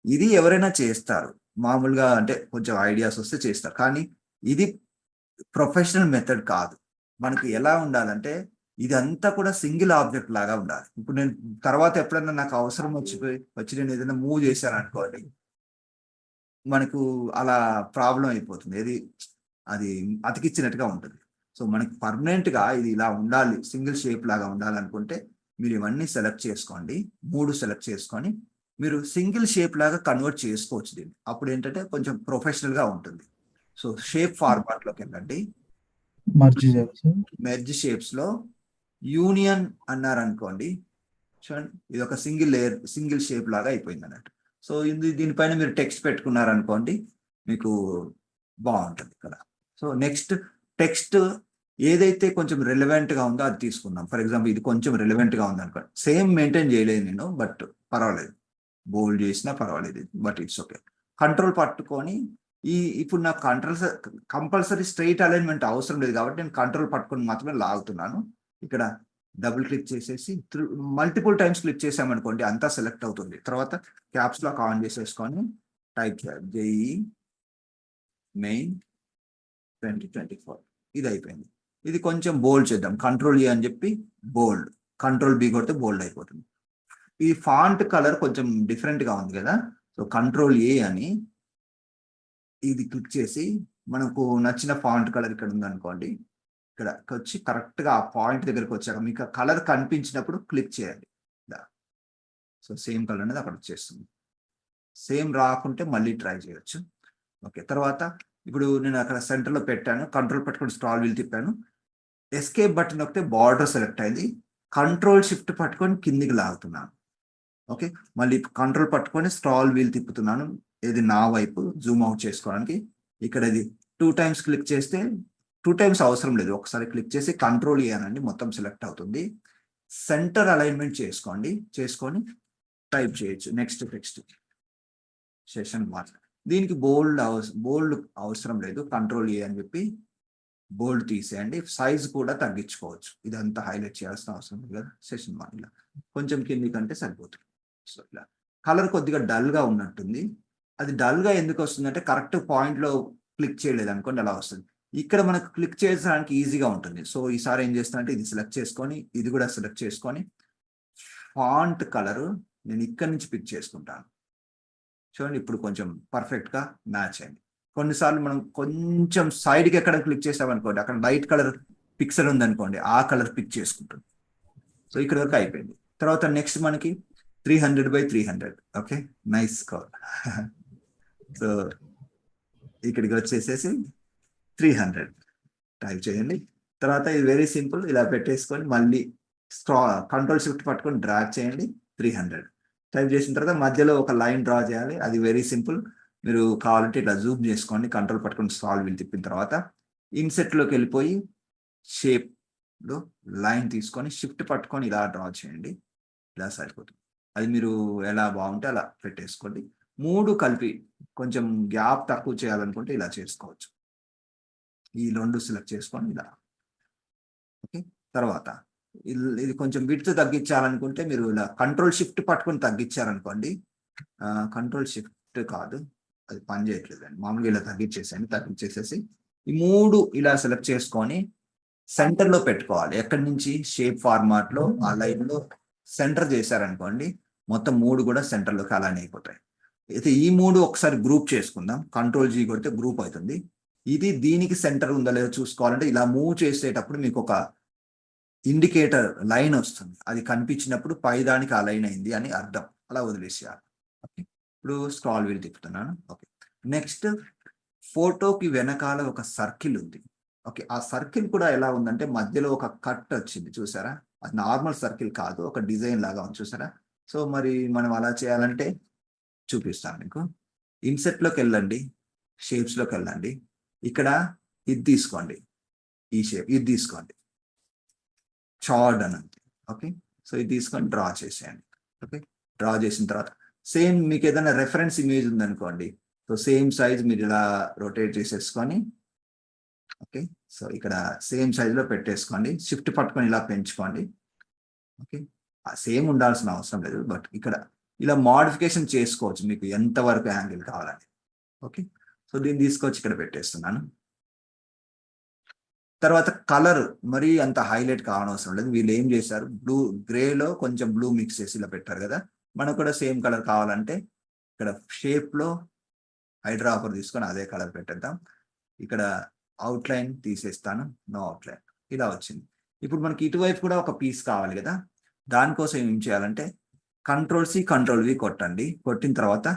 ఇది ఎవరైనా చేస్తారు మామూలుగా, అంటే కొంచెం ఐడియాస్ వస్తే చేస్తారు, కానీ ఇది ప్రొఫెషనల్ మెథడ్ కాదు. మనకి ఎలా ఉండాలంటే ఇదంతా కూడా సింగిల్ ఆబ్జెక్ట్ లాగా ఉండాలి. ఇప్పుడు నేను తర్వాత ఎప్పుడైనా నాకు అవసరం వచ్చి నేను ఏదైనా మూవ్ చేశాను అనుకోండి, మనకు అలా ప్రాబ్లం అయిపోతుంది. అది అతికిచ్చినట్టుగా ఉంటుంది. సో మనకి పర్మనెంట్ గా ఇది ఇలా ఉండాలి, సింగిల్ షేప్ లాగా ఉండాలనుకుంటే మీరు ఇవన్నీ సెలెక్ట్ చేసుకోండి. 3 సెలెక్ట్ చేసుకొని మీరు సింగిల్ షేప్ లాగా కన్వర్ట్ చేసుకోవచ్చు దీన్ని. అప్పుడు ఏంటంటే కొంచెం ప్రొఫెషనల్ గా ఉంటుంది. సో షేప్ ఫార్మాట్ లోకి వెళ్ళండి. మెర్జ్ షేప్స్ లో యూనియన్ అన్నారు అనుకోండి, చూడండి ఇది ఒక సింగిల్ లేయర్, సింగిల్ షేప్ లాగా అయిపోయింది అన్నట్టు. సో దీనిపైన మీరు టెక్స్ట్ పెట్టుకున్నారనుకోండి, మీకు బాగుంటుంది ఇక్కడ. సో నెక్స్ట్ టెక్స్ట్ ఏదైతే కొంచెం రిలవెంట్ గా ఉందో అది తీసుకుందాం. ఫర్ ఎగ్జాంపుల్ ఇది కొంచెం రిలవెంట్ గా ఉంది అనుకోండి, సేమ్ మెయింటైన్ చేయలేదు నేను, బట్ పర్వాలేదు, బోల్డ్ చేసినా పర్వాలేదు, బట్ ఇట్స్ ఓకే. కంట్రోల్ పట్టుకొని ఇప్పుడు నాకు కంపల్సరీ స్ట్రైట్ అలైన్మెంట్ అవసరం లేదు కాబట్టి నేను కంట్రోల్ పట్టుకొని మాత్రమే లాగుతున్నాను. ఇక్కడ డబుల్ క్లిక్ చేసేసి మల్టిపుల్ టైమ్స్ క్లిక్ చేసామనుకోండి అంతా సెలెక్ట్ అవుతుంది. తర్వాత క్యాప్స్ లాక్ ఆన్ చేసేసుకొని టైప్ చేయాలి జేఈ మెయిన్ 2024. ఇది అయిపోయింది. ఇది కొంచెం బోల్డ్ చేద్దాం. కంట్రోల్ ఏ అని చెప్పి బోల్డ్, కంట్రోల్ బి కొడితే బోల్డ్ అయిపోతుంది. ఈ ఫాంట్ కలర్ కొంచెం డిఫరెంట్ గా ఉంది కదా. సో కంట్రోల్ ఏ అని ఇది క్లిక్ చేసి మనకు నచ్చిన ఫాంట్ కలర్ ఇక్కడ ఉందనుకోండి, ఇక్కడ వచ్చి కరెక్ట్ గా ఆ పాయింట్ దగ్గరకు వచ్చాక మీకు కలర్ కనిపించినప్పుడు క్లిక్ చేయండి. సో సేమ్ కలర్ అనేది అక్కడ వచ్చేస్తుంది. సేమ్ రాకుంటే మళ్ళీ ట్రై చేయొచ్చు. ఓకే, తర్వాత ఇప్పుడు నేను అక్కడ సెంటర్లో పెట్టాను, కంట్రోల్ పట్టుకొని స్క్రాల్ వీల్ తిప్పాను, ఎస్కేప్ బటన్ నొక్కితే బార్డర్ సెలెక్ట్ అయింది. కంట్రోల్ షిఫ్ట్ పట్టుకొని కిందికి లాగుతున్నాను. ఓకే, మళ్ళీ కంట్రోల్ పట్టుకొని స్క్రాల్ వీల్ తిప్పుతున్నాను, ఇది నా వైపు జూమ్ అవుట్ చేసుకోవడానికి. ఇక్కడ ఇది 2 టైమ్స్ క్లిక్ చేస్తే 2 టైమ్స్ అవసరం లేదు, ఒకసారి క్లిక్ చేసి కంట్రోల్ అనండి, మొత్తం సెలెక్ట్ అవుతుంది. సెంటర్ అలైన్మెంట్ చేసుకొని టైప్ చేయొచ్చు. Next session 1. దీనికి బోల్డ్ అవసరం లేదు, కంట్రోల్ అని చెప్పి బోల్డ్ తీసేయండి. సైజ్ కూడా తగ్గించుకోవచ్చు, ఇదంతా హైలైట్ చేయాల్సిన అవసరం లేదు కదా. సెషన్ 1 ఇలా కొంచెం కింది కంటే సరిపోతుంది. సో ఇలా కలర్ కొద్దిగా డల్ గా ఉన్నట్టుంది. అది డల్ గా ఎందుకు వస్తుందంటే కరెక్ట్ పాయింట్ లో క్లిక్ చేయలేదు అనుకోండి, అలా వస్తుంది. ఇక్కడ మనకు క్లిక్ చేయడానికి ఈజీగా ఉంటుంది. సో ఈసారి ఏం చేస్తానంటే ఇది సెలెక్ట్ చేసుకొని, ఇది కూడా సెలెక్ట్ చేసుకొని, ఫాంట్ కలర్ నేను ఇక్కడ నుంచి పిక్ చేసుకుంటాను. చూడండి ఇప్పుడు కొంచెం పర్ఫెక్ట్ గా మ్యాచ్ అయింది. కొన్నిసార్లు మనం కొంచెం సైడ్కి ఎక్కడ క్లిక్ చేసామనుకోండి, అక్కడ లైట్ కలర్ పిక్సెల్ ఉందనుకోండి, ఆ కలర్ పిక్ చేసుకుంటుంది. సో ఇక్కడ వరకు అయిపోయింది. తర్వాత నెక్స్ట్ మనకి 300x300. Okay, nice call. So ఇక్కడికి వచ్చేసేసి 300 టైప్ చేయండి. తర్వాత ఇది వెరీ సింపుల్, ఇలా పెట్టేసుకొని మళ్ళీ కంట్రోల్ షిఫ్ట్ పట్టుకొని డ్రాగ్ చేయండి. 300 టైప్ చేసిన తర్వాత మధ్యలో ఒక లైన్ డ్రా చేయాలి. అది వెరీ సింపుల్, మీరు కావాలంటే ఇట్లా జూమ్ చేసుకోండి, కంట్రోల్ పట్టుకొని సాల్వ్ వీల్ తిప్పిన తర్వాత ఇన్సెట్లోకి వెళ్ళిపోయి షేప్లో లైన్ తీసుకొని షిఫ్ట్ పట్టుకొని ఇలా డ్రా చేయండి. ఇలా సరిపోతుంది. అది మీరు ఎలా బాగుంటే అలా పెట్టేసుకోండి. 3 కలిపి కొంచెం గ్యాప్ తక్కువ చేయాలనుకుంటే ఇలా చేసుకోవచ్చు. ఈ 2 సెలెక్ట్ చేసుకొని ఇలా. ఓకే, తర్వాత ఇది కొంచెం విడ్త్ తగ్గించాలనుకుంటే మీరు ఇలా కంట్రోల్ షిఫ్ట్ పట్టుకొని తగ్గించారనుకోండి. కంట్రోల్ షిఫ్ట్ కాదు, అది పని చేయట్లేదండి. మామూలుగా ఇలా తగ్గించేసేసి ఈ 3 ఇలా సెలెక్ట్ చేసుకొని సెంటర్ లో పెట్టుకోవాలి. ఎక్కడి నుంచి షేప్ ఫార్మాట్ లో ఆ లైన్ లో సెంటర్ చేశారనుకోండి, మొత్తం 3 కూడా సెంటర్ లోకి అలానే అయిపోతాయి. అయితే ఈ 3 ఒకసారి గ్రూప్ చేసుకుందాం. కంట్రోల్ G కొడితే గ్రూప్ అవుతుంది. ఇది దీనికి సెంటర్ ఉందా లేదో చూసుకోవాలంటే ఇలా మూవ్ చేసేటప్పుడు మీకు ఒక ఇండికేటర్ లైన్ వస్తుంది. అది కనిపించినప్పుడు పై దానికి ఆ లైన్ అయింది అని అర్థం. అలా వదిలేసేయాలి. ఓకే, ఇప్పుడు స్క్రాల్ వీల్ తిప్పుతున్నాను. ఓకే, నెక్స్ట్ ఫోటోకి వెనకాల ఒక సర్కిల్ ఉంది. ఓకే, ఆ సర్కిల్ కూడా ఎలా ఉందంటే మధ్యలో ఒక కట్ వచ్చింది, చూసారా? అది నార్మల్ సర్కిల్ కాదు, ఒక డిజైన్ లాగా ఉంది, చూసారా? సో మరి మనం అలా చేయాలంటే చూపిస్తాను మీకు. ఇన్సెట్లోకి వెళ్ళండి, షేప్స్లోకి వెళ్ళండి. ఇక్కడ ఇది తీసుకోండి, ఈ షేప్ ఇది తీసుకోండి, చార్డ్ అని ఉంది. ఓకే, సో ఇది తీసుకొని డ్రా చేసేయండి. ఓకే, డ్రా చేసిన తర్వాత సేమ్ మీకు ఏదైనా రెఫరెన్స్ ఇమేజ్ ఉందనుకోండి, సో సేమ్ సైజ్ మీరు ఇలా రొటేట్ చేసేసుకొని, ఓకే, సో ఇక్కడ సేమ్ సైజులో పెట్టేసుకోండి. షిఫ్ట్ పట్టుకొని ఇలా పెంచుకోండి. ఓకే, సేమ్ ఉండాల్సిన అవసరం లేదు, బట్ ఇక్కడ ఇలా మోడిఫికేషన్ చేసుకోవచ్చు మీకు ఎంతవరకు యాంగిల్ కావాలని. ఓకే, సో దీన్ని తీసుకొచ్చి ఇక్కడ పెట్టేస్తున్నాను. తర్వాత కలర్ మరీ అంత హైలైట్ కావనవసరం లేదు. వీళ్ళు ఏం చేశారు, గ్రేలో కొంచెం బ్లూ మిక్స్ చేసి ఇలా పెట్టారు కదా. మనకు కూడా సేమ్ కలర్ కావాలంటే ఇక్కడ షేప్లో హైడ్రాపర్ తీసుకొని అదే కలర్ పెట్టేద్దాం. ఇక్కడ అవుట్లైన్ తీసేస్తాను, నో అవుట్లైన్, ఇలా వచ్చింది. ఇప్పుడు మనకి ఇటువైపు కూడా ఒక పీస్ కావాలి కదా. దానికోసం ఏం చేయాలంటే కంట్రోల్ C కంట్రోల్ V కొట్టండి. కొట్టిన తర్వాత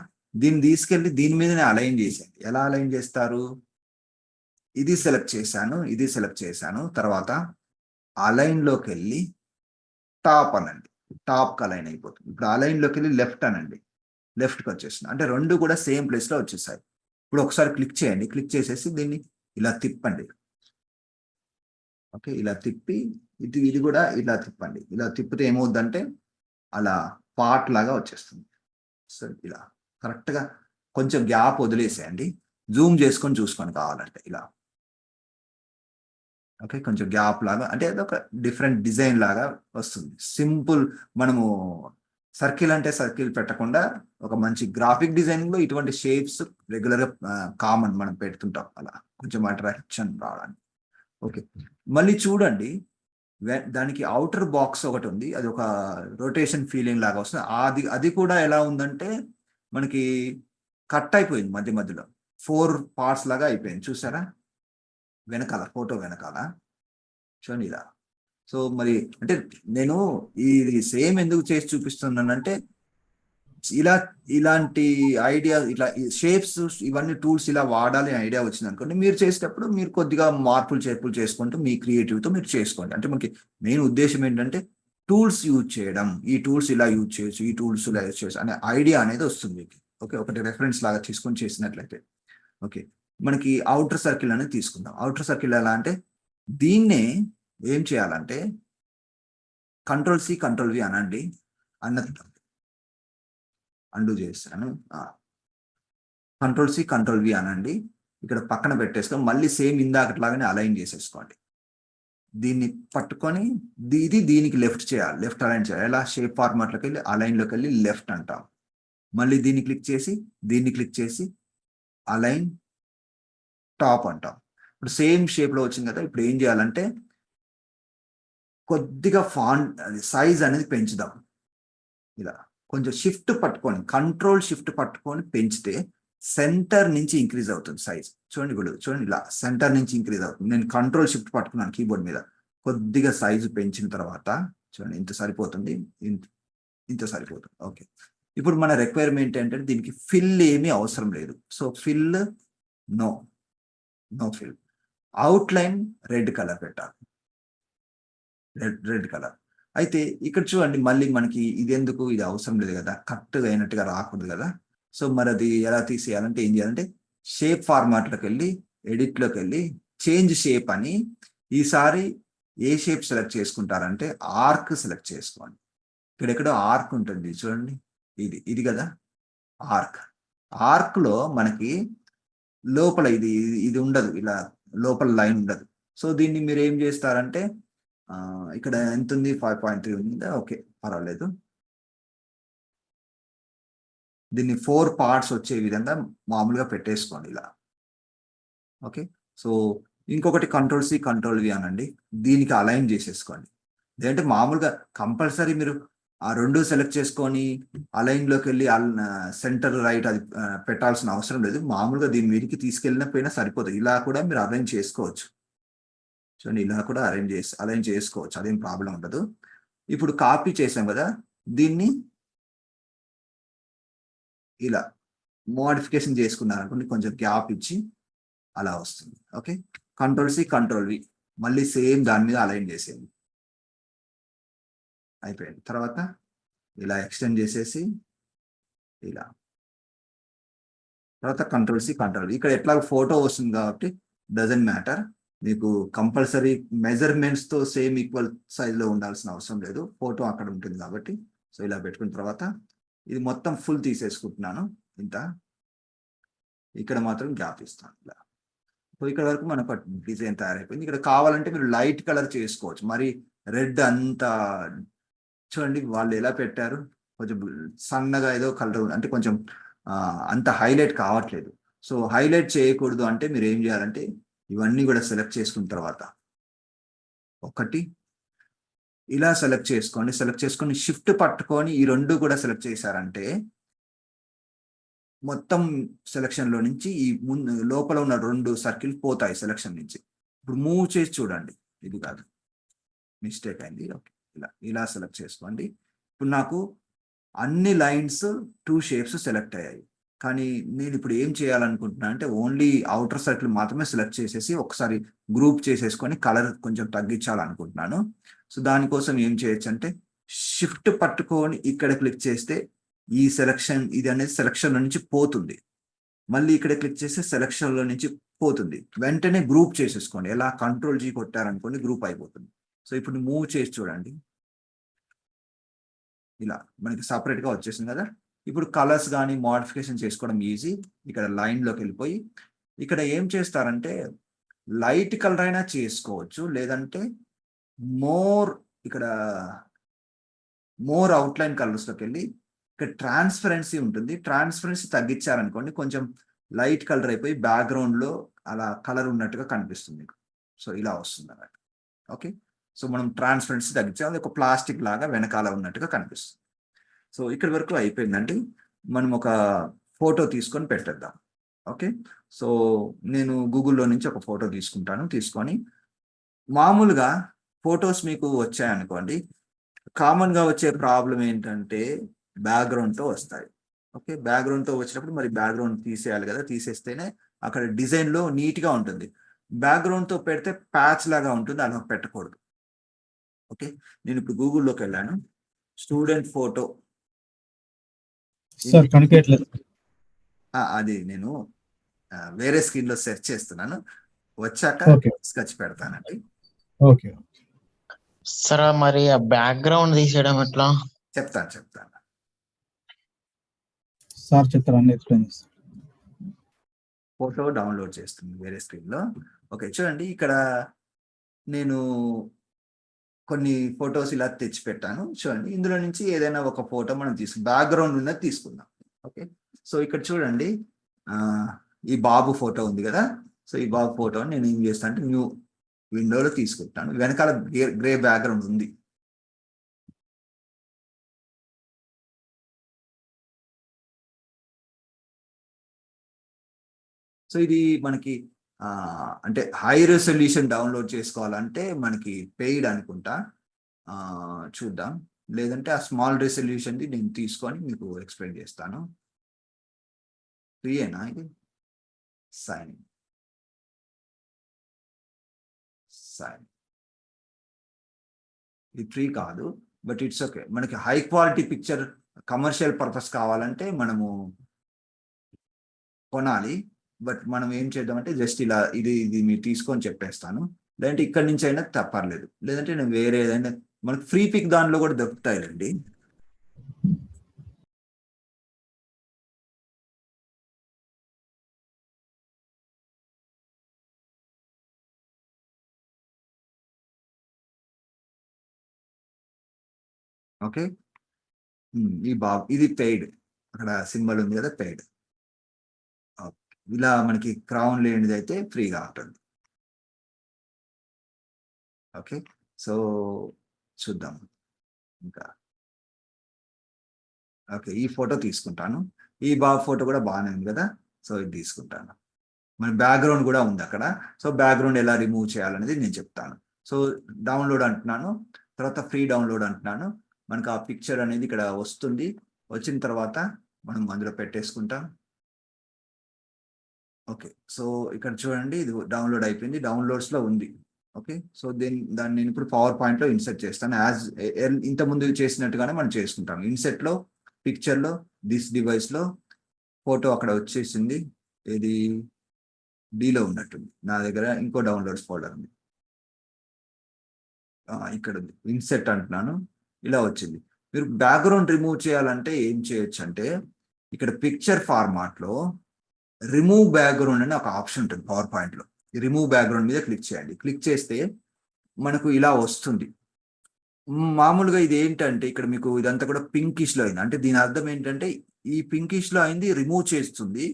దీన్ని తీసుకెళ్ళి దీని మీదనే అలైన్ చేసేయండి. ఎలా అలైన్ చేస్తారు, ఇది సెలెక్ట్ చేశాను, ఇది సెలెక్ట్ చేశాను, తర్వాత అలైన్లోకి వెళ్ళి టాప్ అనండి, టాప్కి అలైన్ అయిపోతుంది. ఇప్పుడు అలైన్లోకి వెళ్ళి లెఫ్ట్ అనండి, లెఫ్ట్కి వచ్చేసింది. అంటే 2 కూడా సేమ్ ప్లేస్లో వచ్చేసాయి. ఇప్పుడు ఒకసారి క్లిక్ చేయండి, క్లిక్ చేసేసి దీన్ని ఇలా తిప్పండి. ఓకే, ఇలా తిప్పి ఇది కూడా ఇలా తిప్పండి. ఇలా తిప్పితే ఏమవుద్దంటే అలా పార్ట్ లాగా వచ్చేస్తుంది. సో ఇలా కరెక్ట్గా కొంచెం గ్యాప్ వదిలేసేయండి. జూమ్ చేసుకొని చూసుకొని కావాలంటే ఇలా. ఓకే, కొంచెం గ్యాప్ లాగా అంటే అదొక డిఫరెంట్ డిజైన్ లాగా వస్తుంది. సింపుల్, మనము సర్కిల్ అంటే సర్కిల్ పెట్టకుండా ఒక మంచి గ్రాఫిక్ డిజైనింగ్ లో ఇటువంటి షేప్స్ రెగ్యులర్గా కామన్ మనం పెడుతుంటాం, అలా కొంచెం అట్రాక్షన్ రావడానికి. ఓకే, మళ్ళీ చూడండి, దానికి అవుటర్ బాక్స్ ఒకటి ఉంది, అది ఒక రొటేషన్ ఫీలింగ్ లాగా వస్తుంది. అది కూడా ఎలా ఉందంటే మనకి కట్ అయిపోయింది, మధ్య మధ్యలో 4 పార్ట్స్ లాగా అయిపోయింది, చూసారా? వెనకాల ఫోటో వెనకాల చూడండి ఇలా. సో మరి అంటే నేను ఇది సేమ్ ఎందుకు చేసి చూపిస్తున్నానంటే ఇలాంటి ఐడియా, ఇట్లా షేప్స్ ఇవన్నీ టూల్స్ ఇలా వాడాలి ఐడియా వచ్చింది అనుకోండి, మీరు చేసేటప్పుడు మీరు కొద్దిగా మార్పులు చేర్పులు చేసుకుంటూ మీ క్రియేటివ్తో మీరు చేసుకోండి. అంటే మనకి మెయిన్ ఉద్దేశం ఏంటంటే టూల్స్ యూజ్ చేయడం, ఈ టూల్స్ ఇలా యూజ్ చేయొచ్చు, ఈ టూల్స్ ఇలా యూజ్ చేయొచ్చు అనే ఐడియా అనేది వస్తుంది మీకు. ఓకే, ఒకటి రెఫరెన్స్ లాగా తీసుకొని చేసినట్లయితే. ఓకే, మనకి అవుటర్ సర్కిల్ అనేది తీసుకుందాం. అవుటర్ సర్కిల్ ఎలా అంటే దీన్నే ఏం చేయాలంటే కంట్రోల్-C కంట్రోల్-V అనండి. అండు చేస్తాను. కంట్రోల్-C కంట్రోల్-V అనండి. ఇక్కడ పక్కన పెట్టేసుకొని మళ్ళీ సేమ్ ఇందాకట్లాగానే అలైన్ చేసేసుకోండి. దీన్ని పట్టుకొని ఇది దీనికి లెఫ్ట్ చేయాలి. లెఫ్ట్ అలైన్ చేయాలి. ఎలా షేప్ ఫార్మాట్లోకి వెళ్ళి అలైన్లోకి వెళ్ళి లెఫ్ట్ అంటాం. మళ్ళీ దీన్ని క్లిక్ చేసి దీన్ని క్లిక్ చేసి అలైన్ టాప్ అంటాం. ఇప్పుడు సేమ్ షేప్లో వచ్చింది కదా. ఇప్పుడు ఏం చేయాలంటే కొద్దిగా ఫాంట్ సైజ్ అనేది పెంచుదాం. ఇలా కొంచెం షిఫ్ట్ పట్టుకొని కంట్రోల్ షిఫ్ట్ పట్టుకొని పెంచితే సెంటర్ నుంచి ఇంక్రీజ్ అవుతుంది సైజ్. చూడండి ఇప్పుడు చూడండి ఇలా సెంటర్ నుంచి ఇంక్రీజ్ అవుతుంది. నేను కంట్రోల్ షిఫ్ట్ పట్టుకున్నాను కీబోర్డ్ మీద. కొద్దిగా సైజు పెంచిన తర్వాత చూడండి ఇంత సరిపోతుంది, ఇంత సరిపోతుంది. ఓకే, ఇప్పుడు మన రిక్వైర్మెంట్ ఏంటంటే దీనికి ఫిల్ ఏమీ అవసరం లేదు. So fill no fill. Outline red colour పెట్టాలి. Red colour. అయితే ఇక్కడ చూడండి మళ్ళీ మనకి ఇది ఎందుకు, ఇది అవసరం లేదు కదా, కరెక్ట్గా అయినట్టుగా రాకూడదు కదా. సో మరి అది ఎలా తీసేయాలంటే ఏం చేయాలంటే షేప్ ఫార్మాట్లోకి వెళ్ళి ఎడిట్లోకి వెళ్ళి చేంజ్ షేప్ అని ఈసారి ఏ షేప్ సెలెక్ట్ చేసుకుంటారంటే ఆర్క్ సెలెక్ట్ చేసుకోండి. ఇక్కడెక్కడో ఆర్క్ ఉంటుంది చూడండి, ఇది కదా ఆర్క్. ఆర్క్లో మనకి లోపల ఇది ఉండదు, ఇలా లోపల లైన్ ఉండదు. సో దీన్ని మీరు ఏం చేస్తారంటే ఇక్కడ ఎంత ఉంది 5.3 ఉందా, ఓకే పర్వాలేదు. దీన్ని 4 పార్ట్స్ వచ్చే విధంగా మామూలుగా పెట్టేసుకోండి ఇలా. ఓకే, సో ఇంకొకటి కంట్రోల్-C కంట్రోల్-V అనండి. దీనికి అలైన్ చేసేసుకోండి. లేదంటే మామూలుగా కంపల్సరీ మీరు ఆ రెండు సెలెక్ట్ చేసుకొని అలైన్లోకి వెళ్ళి సెంటర్ రైట్ అది పెట్టాల్సిన అవసరం లేదు. మామూలుగా దీని మీదకి తీసుకెళ్ళినపోయినా సరిపోతుంది. ఇలా కూడా మీరు అరేంజ్ చేసుకోవచ్చు. చూడండి ఇలా కూడా అలైన్ చేసుకోవచ్చు, అదేం ప్రాబ్లం ఉండదు. ఇప్పుడు కాపీ చేసాం కదా, దీన్ని ఇలా మోడిఫికేషన్ చేసుకున్నారనుకోండి, కొంచెం గ్యాప్ ఇచ్చి అలా వస్తుంది. ఓకే, కంట్రోల్-C కంట్రోల్-V మళ్ళీ సేమ్ దాని మీద అలైన్ చేసేయండి. అయిపోయింది. తర్వాత ఇలా ఎక్స్టెండ్ చేసేసి ఇలా, తర్వాత కంట్రోల్-C కంట్రోల్-V. ఇక్కడ ఎట్లా ఫోటో వస్తుంది కాబట్టి డజంట్ మ్యాటర్. మీకు కంపల్సరీ మెజర్మెంట్స్తో సేమ్ ఈక్వల్ సైజ్లో ఉండాల్సిన అవసరం లేదు, ఫోటో అక్కడ ఉంటుంది కాబట్టి. సో ఇలా పెట్టుకున్న తర్వాత ఇది మొత్తం ఫుల్ తీసేసుకుంటున్నాను ఇంత. ఇక్కడ మాత్రం గ్యాప్ ఇస్తాను ఇలా. సో ఇక్కడ వరకు మనకు డిజైన్ తయారైపోయింది. ఇక్కడ కావాలంటే మీరు లైట్ కలర్ చేసుకోవచ్చు. మరి రెడ్ అంతా చూడండి వాళ్ళు ఎలా పెట్టారు, కొంచెం సన్నగా ఏదో కలర్, అంటే కొంచెం అంత హైలైట్ కావట్లేదు. సో హైలైట్ చేయకూడదు అంటే మీరు ఏం చేయాలంటే ఇవన్నీ కూడా సెలెక్ట్ చేసుకున్న తర్వాత ఒకటి ఇలా సెలెక్ట్ చేసుకోండి. సెలెక్ట్ చేసుకొని షిఫ్ట్ పట్టుకొని ఈ రెండు కూడా సెలెక్ట్ చేశారంటే మొత్తం సెలెక్షన్లో నుంచి ఈ ముందు లోపల ఉన్న 2 సర్కిల్ పోతాయి సెలెక్షన్ నుంచి. ఇప్పుడు మూవ్ చేసి చూడండి, ఇది కాదు మిస్టేక్ అయింది. ఓకే, ఇలా సెలెక్ట్ చేసుకోండి. ఇప్పుడు నాకు అన్ని లైన్స్ 2 షేప్స్ సెలెక్ట్ అయ్యాయి. కానీ నేను ఇప్పుడు ఏం చేయాలనుకుంటున్నా అంటే ఓన్లీ అవుటర్ సర్కిల్ మాత్రమే సెలెక్ట్ చేసేసి ఒకసారి గ్రూప్ చేసేసుకొని కలర్ కొంచెం తగ్గించాలనుకుంటున్నాను. సో దానికోసం ఏం చేయొచ్చు అంటే షిఫ్ట్ పట్టుకొని ఇక్కడ క్లిక్ చేస్తే ఈ సెలెక్షన్, ఇది అనేది సెలెక్షన్లో నుంచి పోతుంది. మళ్ళీ ఇక్కడ క్లిక్ చేస్తే సెలెక్షన్లో నుంచి పోతుంది. వెంటనే గ్రూప్ చేసేసుకోండి. ఎలా కంట్రోల్-G కొట్టారనుకోండి గ్రూప్ అయిపోతుంది. సో ఇప్పుడు మూవ్ చేసి చూడండి, ఇలా మనకి సపరేట్గా వచ్చేసింది కదా. ఇప్పుడు కలర్స్ కానీ మోడిఫికేషన్ చేసుకోవడం ఈజీ. ఇక్కడ లైన్లోకి వెళ్ళిపోయి ఇక్కడ ఏం చేస్తారంటే లైట్ కలర్ అయినా చేసుకోవచ్చు, లేదంటే మోర్ అవుట్లైన్ కలర్స్లోకి వెళ్ళి ఇక్కడ ట్రాన్స్పరెన్సీ ఉంటుంది. ట్రాన్స్పరెన్సీ తగ్గించారనుకోండి కొంచెం లైట్ కలర్ అయిపోయి బ్యాక్గ్రౌండ్లో అలా కలర్ ఉన్నట్టుగా కనిపిస్తుంది. సో ఇలా వస్తుంది అన్నమాట. ఓకే, సో మనం ట్రాన్స్పరెన్సీ తగ్గించాలి, అది ఒక ప్లాస్టిక్ లాగా వెనకాల ఉన్నట్టుగా కనిపిస్తుంది. సో ఇక్కడి వరకు అయిపోయిందండి. మనం ఒక ఫోటో తీసుకొని పెట్టేద్దాం. ఓకే, సో నేను గూగుల్లో నుంచి ఒక ఫోటో తీసుకొని మామూలుగా ఫొటోస్ మీకు వచ్చాయనుకోండి, కామన్గా వచ్చే ప్రాబ్లం ఏంటంటే బ్యాక్గ్రౌండ్తో వస్తాయి. ఓకే, బ్యాక్గ్రౌండ్తో వచ్చినప్పుడు మరి బ్యాక్గ్రౌండ్ తీసేయాలి కదా, తీసేస్తేనే అక్కడ డిజైన్లో నీట్గా ఉంటుంది. బ్యాక్గ్రౌండ్తో పెడితే ప్యాచ్ లాగా ఉంటుంది, అలా పెట్టకూడదు. ఓకే, నేను ఇప్పుడు గూగుల్లోకి వెళ్ళాను, స్టూడెంట్ ఫోటో సార్ కనిపించట్లేదు. అది నేను వేరే స్క్రీన్ లో సెర్చ్ చేస్తున్నాను, వచ్చాక ఓకే స్కెచ్ పెడతానండి. ఓకే సార్ మరి ఆ బ్యాక్గ్రౌండ్ తీసేయడం ఎట్లా? చెప్తాను. సార్ చెప్తారా అన్ని ఎక్స్ప్లెయిన్ చేస్తారు. ఫోటో డౌన్లోడ్ చేస్తుంది వేరే స్క్రీన్ లో. ఓకే, చూడండి ఇక్కడ నేను కొన్ని ఫొటోస్ ఇలా తెచ్చి పెట్టాను. చూడండి, ఇందులో నుంచి ఏదైనా ఒక ఫోటో మనం బ్యాక్గ్రౌండ్ ఉన్నది తీసుకుందాం. ఓకే, సో ఇక్కడ చూడండి, ఈ బాబు ఫోటో ఉంది కదా. సో ఈ బాబు ఫోటో నేను ఏం చేస్తాను అంటే న్యూ విండోలో తీసుకుంటాను. వెనకాల గ్రే బ్యాక్గ్రౌండ్ ఉంది. సో ఇది మనకి అంటే హై రెజల్యూషన్ డౌన్లోడ్ చేసుకోవాలంటే మనకి పెయిడ్ అనుకుంటా. చూద్దాం, లేదంటే ఆ స్మాల్ రెజల్యూషన్ది నేను తీసుకొని మీకు ఎక్స్ప్లెయిన్ చేస్తాను. ఫ్రీయేనా ఇది? సైన్ ఇది ఫ్రీ కాదు, బట్ ఇట్స్ ఓకే. మనకి high quality picture commercial purpose కావాలంటే మనము కొనాలి. బట్ మనం ఏం చేద్దామంటే జస్ట్ ఇలా ఇది మీరు తీసుకొని చెప్పేస్తాను. లేదంటే ఇక్కడి నుంచి అయినా తప్పర్లేదు, లేదంటే నేను వేరే ఏదైనా మనకి ఫ్రీ పిక్ దానిలో కూడా దొరుకుతాయిలండి. ఓకే, ఈ బాబు ఇది పెయిడ్, అక్కడ సింబల్ ఉంది కదా పెయిడ్. ఇలా మనకి క్రౌన్ లేనిది అయితే ఫ్రీగా ఉంటుంది. ఓకే, సో చూద్దాం ఇంకా. ఓకే, ఈ ఫోటో తీసుకుంటాను. ఈ బాబు ఫోటో కూడా బాగానే ఉంది కదా, సో ఇది తీసుకుంటాను. మన బ్యాక్గ్రౌండ్ కూడా ఉంది అక్కడ. సో బ్యాక్గ్రౌండ్ ఎలా రిమూవ్ చేయాలనేది నేను చెప్తాను. సో డౌన్లోడ్ అంటున్నాను, తర్వాత ఫ్రీ డౌన్లోడ్ అంటున్నాను. మనకు ఆ పిక్చర్ అనేది ఇక్కడ వస్తుంది. వచ్చిన తర్వాత మనం అందులో పెట్టేసుకుంటాం. ఓకే, సో ఇక్కడ చూడండి, ఇది డౌన్లోడ్ అయిపోయింది, డౌన్లోడ్స్లో ఉంది. ఓకే, సో దాన్ని నేను ఇప్పుడు పవర్ పాయింట్లో ఇన్సర్ట్ చేస్తాను. ఇంత ముందు చేసినట్టుగానే మనం చేసుకుంటాం. ఇన్సెట్లో పిక్చర్లో దిస్ డివైస్లో ఫోటో అక్కడ వచ్చేసింది. ఇది డీలో ఉన్నట్టుంది. నా దగ్గర ఇంకో డౌన్లోడ్స్ ఫోల్డర్ ఉంది, ఇక్కడ ఉంది. ఇన్సెట్ అంటున్నాను, ఇలా వచ్చింది. మీరు బ్యాక్గ్రౌండ్ రిమూవ్ చేయాలంటే ఏం చేయొచ్చు అంటే ఇక్కడ పిక్చర్ ఫార్మాట్లో రిమూవ్ బ్యాక్గ్రౌండ్ అని ఒక ఆప్షన్ ఉంటుంది పవర్ పాయింట్లో. రిమూవ్ బ్యాక్గ్రౌండ్ మీద క్లిక్ చేయండి. క్లిక్ చేస్తే మనకు ఇలా వస్తుంది. మామూలుగా ఇది ఏంటంటే ఇక్కడ మీకు ఇదంతా కూడా పింకిష్లో అయింది. అంటే దీని అర్థం ఏంటంటే ఈ పింకిష్లో అయింది రిమూవ్ చేస్తుంది,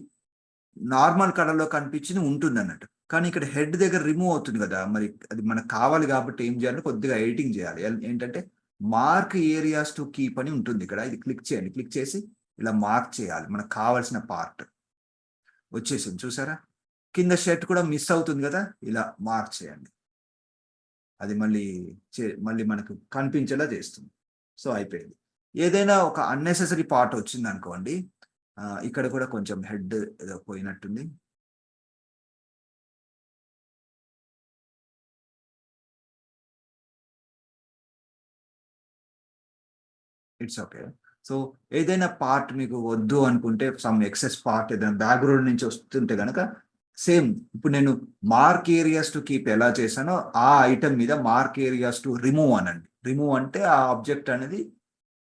నార్మల్ కలర్లో కనిపించింది ఉంటుంది అన్నట్టు. కానీ ఇక్కడ హెడ్ దగ్గర రిమూవ్ అవుతుంది కదా, మరి అది మనకు కావాలి కాబట్టి ఏం చేయాలి, కొద్దిగా ఎడిటింగ్ చేయాలి. ఏంటంటే మార్క్ ఏరియాస్ టు కీప్ అని ఉంటుంది ఇక్కడ. ఇది క్లిక్ చేయండి. క్లిక్ చేసి ఇలా మార్క్ చేయాలి మనకు కావాల్సిన పార్ట్. వచ్చేసింది చూసారా, కింద షర్ట్ కూడా మిస్ అవుతుంది కదా, ఇలా మార్క్ చేయండి. అది మళ్ళీ మనకు కనిపించేలా చేస్తుంది. సో అయిపోయింది. ఏదైనా ఒక అన్నెసెసరీ పార్ట్ వచ్చింది అనుకోండి, ఇక్కడ కూడా కొంచెం హెడ్ ఏదో పోయినట్టుంది. It's okay. సో ఏదైనా పార్ట్ మీకు వద్దు అనుకుంటే, సమ్ ఎక్సెస్ పార్ట్ ఏదైనా బ్యాక్గ్రౌండ్ నుంచి వస్తుంటే కనుక సేమ్ ఇప్పుడు నేను మార్క్ ఏరియాస్ టు కీప్ ఎలా చేశానో ఆ ఐటమ్ మీద మార్క్ ఏరియాస్ టు రిమూవ్ అనండి. రిమూవ్ అంటే ఆ ఆబ్జెక్ట్ అనేది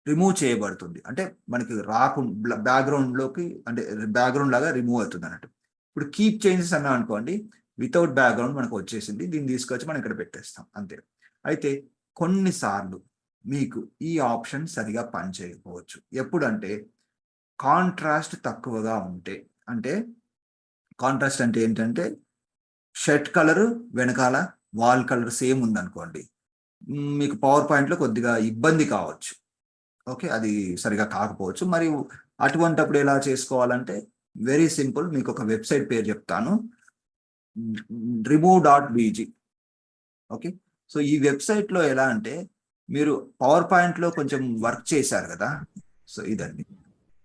రిమూవ్ చేయబడుతుంది. అంటే మనకి రాకుండా బ్యాక్గ్రౌండ్లోకి, అంటే బ్యాక్గ్రౌండ్ లాగా రిమూవ్ అవుతుంది అన్నట్టు. ఇప్పుడు కీప్ చేంజెస్ అన్నా అనుకోండి, వితౌట్ బ్యాక్గ్రౌండ్ మనకు వచ్చేసింది. దీన్ని తీసుకొచ్చి మనం ఇక్కడ పెట్టేస్తాం అంతే. అయితే కొన్నిసార్లు మీకు ఈ ఆప్షన్ సరిగా పనిచేయకపోవచ్చు. ఎప్పుడంటే కాంట్రాస్ట్ తక్కువగా ఉంటే, అంటే కాంట్రాస్ట్ అంటే ఏంటంటే షర్ట్ కలరు వెనకాల వాల్ కలర్ సేమ్ ఉందనుకోండి, మీకు పవర్ పాయింట్లో కొద్దిగా ఇబ్బంది కావచ్చు. ఓకే, అది సరిగా కాకపోవచ్చు. మరి అటువంటప్పుడు ఎలా చేసుకోవాలంటే వెరీ సింపుల్. మీకు ఒక వెబ్సైట్ పేరు చెప్తాను, remove.bg. ఓకే, సో ఈ వెబ్సైట్లో ఎలా అంటే మీరు పవర్ పాయింట్లో కొంచెం వర్క్ చేశారు కదా, సో ఇదండి.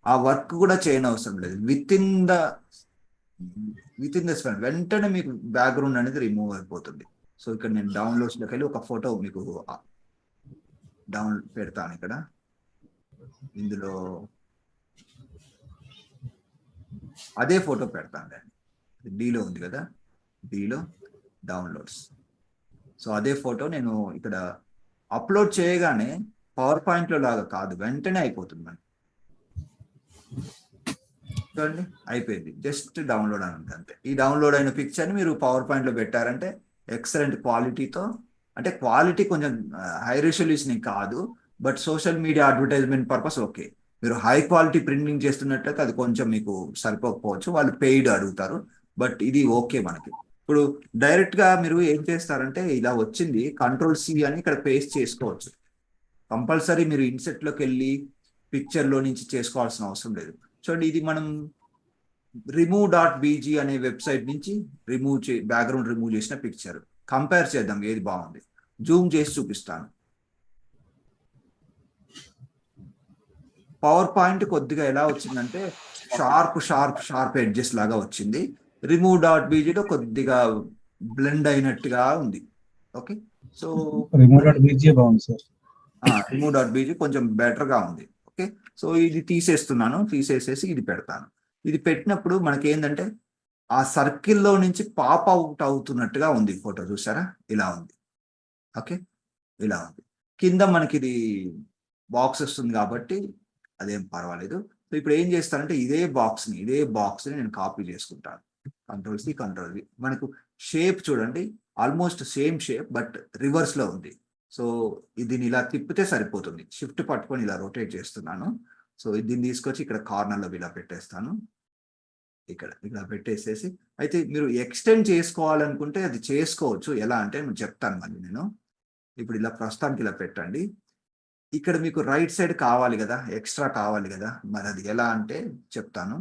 ఆ వర్క్ కూడా చేయని అవసరం లేదు. విత్ ఇన్ ద స్పెన్ వెంటనే మీకు బ్యాక్గ్రౌండ్ అనేది రిమూవ్ అయిపోతుంది. సో ఇక్కడ నేను డౌన్లోడ్స్లోకి వెళ్ళి ఒక ఫోటో మీకు పెడతాను. ఇక్కడ ఇందులో అదే ఫోటో పెడతాను. డీలో ఉంది కదా, డీలో డౌన్లోడ్స్. సో అదే ఫోటో నేను ఇక్కడ అప్లోడ్ చేయగానే పవర్ పాయింట్లో లాగా కాదు, వెంటనే అయిపోతుంది మనకి. చూడండి అయిపోయింది, జస్ట్ డౌన్లోడ్ అని ఉంటుంది అంతే. ఈ డౌన్లోడ్ అయిన పిక్చర్ని మీరు పవర్ పాయింట్లో పెట్టారంటే ఎక్సలెంట్ క్వాలిటీతో, అంటే క్వాలిటీ కొంచెం హై రెజల్యూషన్ కాదు, but social media advertisement purpose okay. మీరు హై క్వాలిటీ ప్రింటింగ్ చేస్తున్నట్లయితే అది కొంచెం మీకు సరిపోకపోవచ్చు, వాళ్ళు పెయిడ్ అడుగుతారు, బట్ ఇది ఓకే మనకి. ఇప్పుడు డైరెక్ట్ గా మీరు ఏం చేస్తారంటే ఇలా వచ్చింది, Ctrl+C అని ఇక్కడ పేస్ట్ చేసుకోవచ్చు. కంపల్సరీ మీరు ఇన్సెట్ లోకి వెళ్ళి పిక్చర్ లో నుంచి చేసుకోవాల్సిన అవసరం లేదు. చూడండి ఇది మనం remove.bg అనే వెబ్సైట్ నుంచి బ్యాక్గ్రౌండ్ రిమూవ్ చేసిన పిక్చర్. కంపేర్ చేద్దాం ఏది బాగుంది, జూమ్ చేసి చూపిస్తాను. పవర్ పాయింట్ కొద్దిగా ఎలా వచ్చిందంటే షార్ప్ ఎడ్జెస్ లాగా వచ్చింది. remove.bg లో కొద్దిగా బ్లెండ్ అయినట్టుగా ఉంది. ఓకే, సో remove.bg బాగుంది సార్. remove.bg కొంచెం బెటర్ గా ఉంది. ఓకే, సో ఇది తీసేస్తున్నాను, తీసేసేసి ఇది పెడతాను. ఇది పెట్టినప్పుడు మనకి ఏంటంటే ఆ సర్కిల్లో నుంచి పాప్ అవుట్ అవుతున్నట్టుగా ఉంది ఫోటో, చూసారా ఇలా ఉంది. ఓకే, ఇలా ఉంది. కింద మనకి ఇది బాక్స్ వస్తుంది కాబట్టి అదేం పర్వాలేదు. సో ఇప్పుడు ఏం చేస్తానంటే ఇదే బాక్స్ని నేను కాపీ చేసుకుంటాను. Ctrl+C Ctrl+V. మనకు షేప్ చూడండి almost same shape, but reverse లో ఉంది. సో దీన్ని ఇలా తిప్పితే సరిపోతుంది. షిఫ్ట్ పట్టుకొని ఇలా రొటేట్ చేస్తున్నాను. సో దీన్ని తీసుకొచ్చి ఇక్కడ కార్నర్లో ఇలా పెట్టేస్తాను. ఇక్కడ పెట్టేసేసి, అయితే మీరు ఎక్స్టెండ్ చేసుకోవాలనుకుంటే అది చేసుకోవచ్చు. ఎలా అంటే నేను చెప్తాను మళ్ళీ. నేను ఇప్పుడు ఇలా ప్రస్తుతానికి ఇలా పెట్టండి. ఇక్కడ మీకు రైట్ సైడ్ కావాలి కదా, ఎక్స్ట్రా కావాలి కదా, మరి అది ఎలా అంటే చెప్తాను.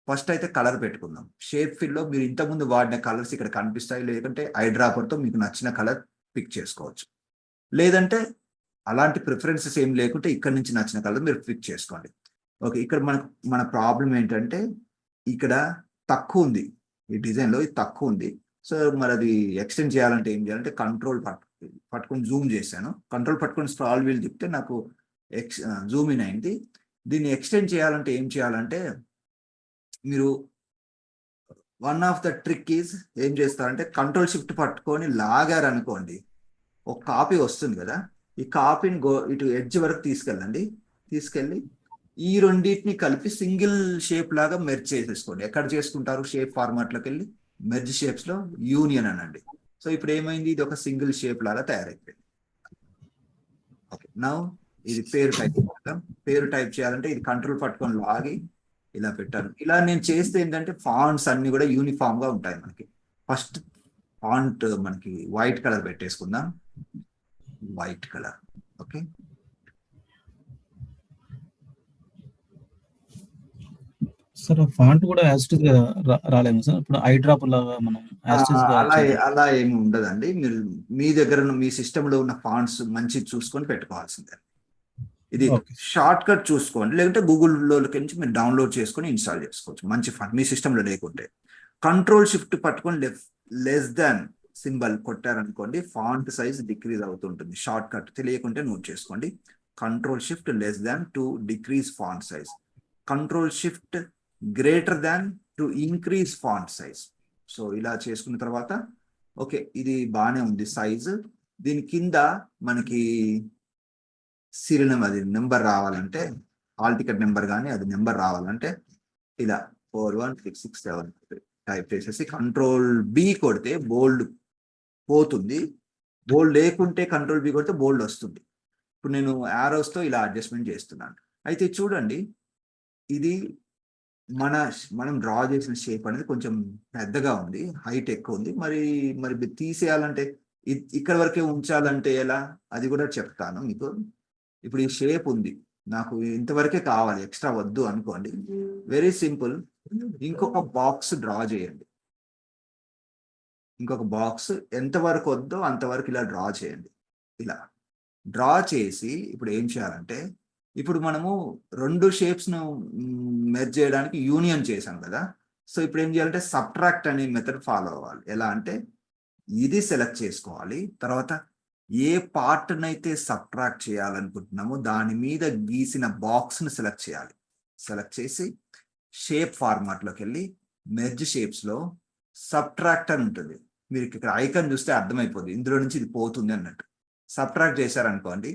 ఫస్ట్ అయితే కలర్ పెట్టుకుందాం. షేప్ ఫిల్లో మీరు ఇంతకుముందు వాడిన కలర్స్ ఇక్కడ కనిపిస్తాయి, లేదంటే ఐ డ్రాపర్తో మీకు నచ్చిన కలర్ పిక్ చేసుకోవచ్చు. లేదంటే అలాంటి ప్రిఫరెన్సెస్ ఏం లేకుంటే ఇక్కడ నుంచి నచ్చిన కలర్ మీరు పిక్ చేసుకోండి. ఓకే, ఇక్కడ మన ప్రాబ్లం ఏంటంటే ఇక్కడ తక్కువ ఉంది, ఈ డిజైన్లో ఇది తక్కువ ఉంది. సో మరి అది ఎక్స్టెండ్ చేయాలంటే ఏం చేయాలంటే కంట్రోల్ పట్టుకొని జూమ్ చేశాను. కంట్రోల్ పట్టుకొని స్క్రాల్ వీల్ తిప్పితే నాకు జూమ్ ఇన్ అయింది. దీన్ని ఎక్స్టెండ్ చేయాలంటే ఏం చేయాలంటే మీరు one of the trick is ఏం చేస్తారంటే Ctrl+Shift పట్టుకొని లాగారనుకోండి, ఒక కాపీ వస్తుంది కదా, ఈ కాపీని ఇటు ఎడ్జ్ వరకు తీసుకెళ్ళండి. తీసుకెళ్ళి ఈ రెండింటిని కలిపి సింగిల్ షేప్ లాగా మెర్జ్ చేసేసుకోండి. ఎక్కడ చేసుకుంటారు? షేప్ ఫార్మాట్లోకి వెళ్ళి మెర్జ్ షేప్స్ లో యూనియన్ అనండి. సో ఇప్పుడు ఏమైంది, ఇది ఒక సింగిల్ షేప్ లాగా తయారైపోయింది. ఓకే, నౌ ఇది పేరు టైప్ చేద్దాం. పేరు టైప్ చేయాలంటే ఇది కంట్రోల్ పట్టుకొని లాగి ఇలా పెట్టాను. ఇలా నేను చేస్తే ఏంటంటే ఫాంట్స్ అన్ని కూడా యూనిఫామ్ గా ఉంటాయి మనకి. ఫస్ట్ ఫాంట్ మనకి వైట్ కలర్ పెట్టేసుకుందాం, white colour. Okay, sir font కూడా యాస్టిస్ గా రాలేము సార్. ఇప్పుడు ఐ డ్రాప్ లాగా మనం యాస్టిస్ గా అలా ఏమి ఉండదండి. మీరు మీ దగ్గర మీ సిస్టమ్ లో ఉన్న ఫాంట్స్ మంచి చూసుకొని పెట్టుకోవాల్సిందే. ఇది షార్ట్ కట్ చూసుకోండి, లేకుంటే గూగుల్లోకి నుంచి మీరు డౌన్లోడ్ చేసుకొని ఇన్స్టాల్ చేసుకోవచ్చు. మంచి ఫాంట్ మీ సిస్టంలో లేకుంటే Ctrl+Shift పట్టుకొని లెస్ దాన్ సింబల్ కొట్టారనుకోండి, ఫాంట్ సైజ్ డిక్రీజ్ అవుతుంటుంది. షార్ట్ కట్ తెలియకుంటే నోట్ చేసుకోండి. Ctrl+Shift less than to decrease font size, Ctrl+Shift greater than to increase font size. So ఇలా చేసుకున్న తర్వాత ఓకే, ఇది బాగానే ఉంది సైజు. దీని కింద మనకి సీరియల్ నెంబర్, అది నెంబర్ రావాలంటే హాల్ టికెట్ నెంబర్ కానీ అది నెంబర్ రావాలంటే ఇలా 416667 టైప్ చేసేసి Ctrl+B కొడితే బోల్డ్ పోతుంది. బోల్డ్ లేకుంటే Ctrl+B కొడితే బోల్డ్ వస్తుంది. ఇప్పుడు నేను యారోస్తో ఇలా అడ్జస్ట్మెంట్ చేస్తున్నాను. అయితే చూడండి, ఇది మనం డ్రా చేసిన షేప్ అనేది కొంచెం పెద్దగా ఉంది, హైట్ ఎక్కువ ఉంది. మరి తీసేయాలంటే ఇక్కడ వరకే ఉంచాలంటే ఎలా, అది కూడా చెప్తాను మీకు. ఇప్పుడు ఈ షేప్ ఉంది, నాకు ఇంతవరకే కావాలి, ఎక్స్ట్రా వద్దు అనుకోండి. వెరీ సింపుల్, ఇంకొక బాక్స్ డ్రా చేయండి. ఇంకొక బాక్స్ ఎంతవరకు వద్దో అంతవరకు ఇలా డ్రా చేయండి. ఇలా డ్రా చేసి ఇప్పుడు ఏం చేయాలంటే, ఇప్పుడు మనము రెండు షేప్స్ ను మెర్జ్ చేయడానికి యూనియన్ చేసాం కదా. సో ఇప్పుడు ఏం చేయాలంటే సబ్ట్రాక్ట్ అనే మెథడ్ ఫాలో అవ్వాలి. ఎలా అంటే ఇది సెలెక్ట్ చేసుకోవాలి, తర్వాత ఏ పార్ట్ నైతే సబ్ట్రాక్ట్ చేయాలనుకుంటున్నామో దాని మీద గీసిన బాక్స్ ను సెలెక్ట్ చేయాలి. సెలెక్ట్ చేసి షేప్ ఫార్మాట్ లోకి వెళ్ళి మెర్జ్ షేప్స్ లో సబ్ట్రాక్ట్ అని ఉంటుంది. మీరు ఇక్కడ ఐకాన్ చూస్తే అర్థమైపోతుంది ఇందులో నుంచి ఇది పోతుంది అన్నట్టు. సబ్ట్రాక్ట్ చేశారనుకోండి,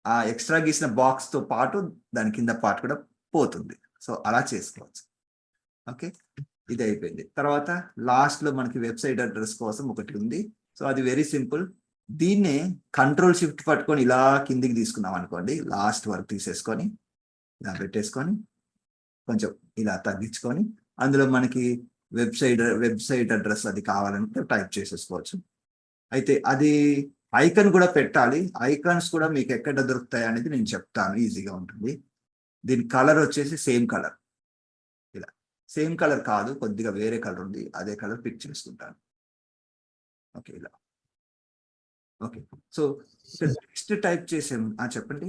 ఆ ఎక్స్ట్రా గీసిన బాక్స్ తో పాటు దాని కింద పార్ట్ కూడా పోతుంది. సో అలా చేసుకోవచ్చు. ఓకే, ఇది అయిపోయింది. తర్వాత లాస్ట్ లో మనకి వెబ్సైట్ అడ్రస్ కోసం ఒకటి ఉంది. సో అది వెరీ సింపుల్. దీన్నే కంట్రోల్ షిఫ్ట్ పట్టుకొని ఇలా కిందికి తీసుకున్నాం అనుకోండి, లాస్ట్ వరకు తీసేసుకొని ఇలా పెట్టేసుకొని కొంచెం ఇలా తగ్గించుకొని అందులో మనకి వెబ్సైట్ అడ్రస్ అది కావాలంటే టైప్ చేసేసుకోవచ్చు. అయితే అది ఐకాన్ కూడా పెట్టాలి. ఐకాన్స్ కూడా మీకు ఎక్కడ దొరుకుతాయి అనేది నేను చెప్తాను, ఈజీగా ఉంటుంది. దీని కలర్ వచ్చేసి సేమ్ కలర్, ఇలా సేమ్ కలర్ కాదు, కొద్దిగా వేరే కలర్ ఉంది, అదే కలర్ పిక్ చేసుకుంటాను. ఓకే, ఇలా. ఓకే, సో నెక్స్ట్ టైప్ చేసాము. చెప్పండి.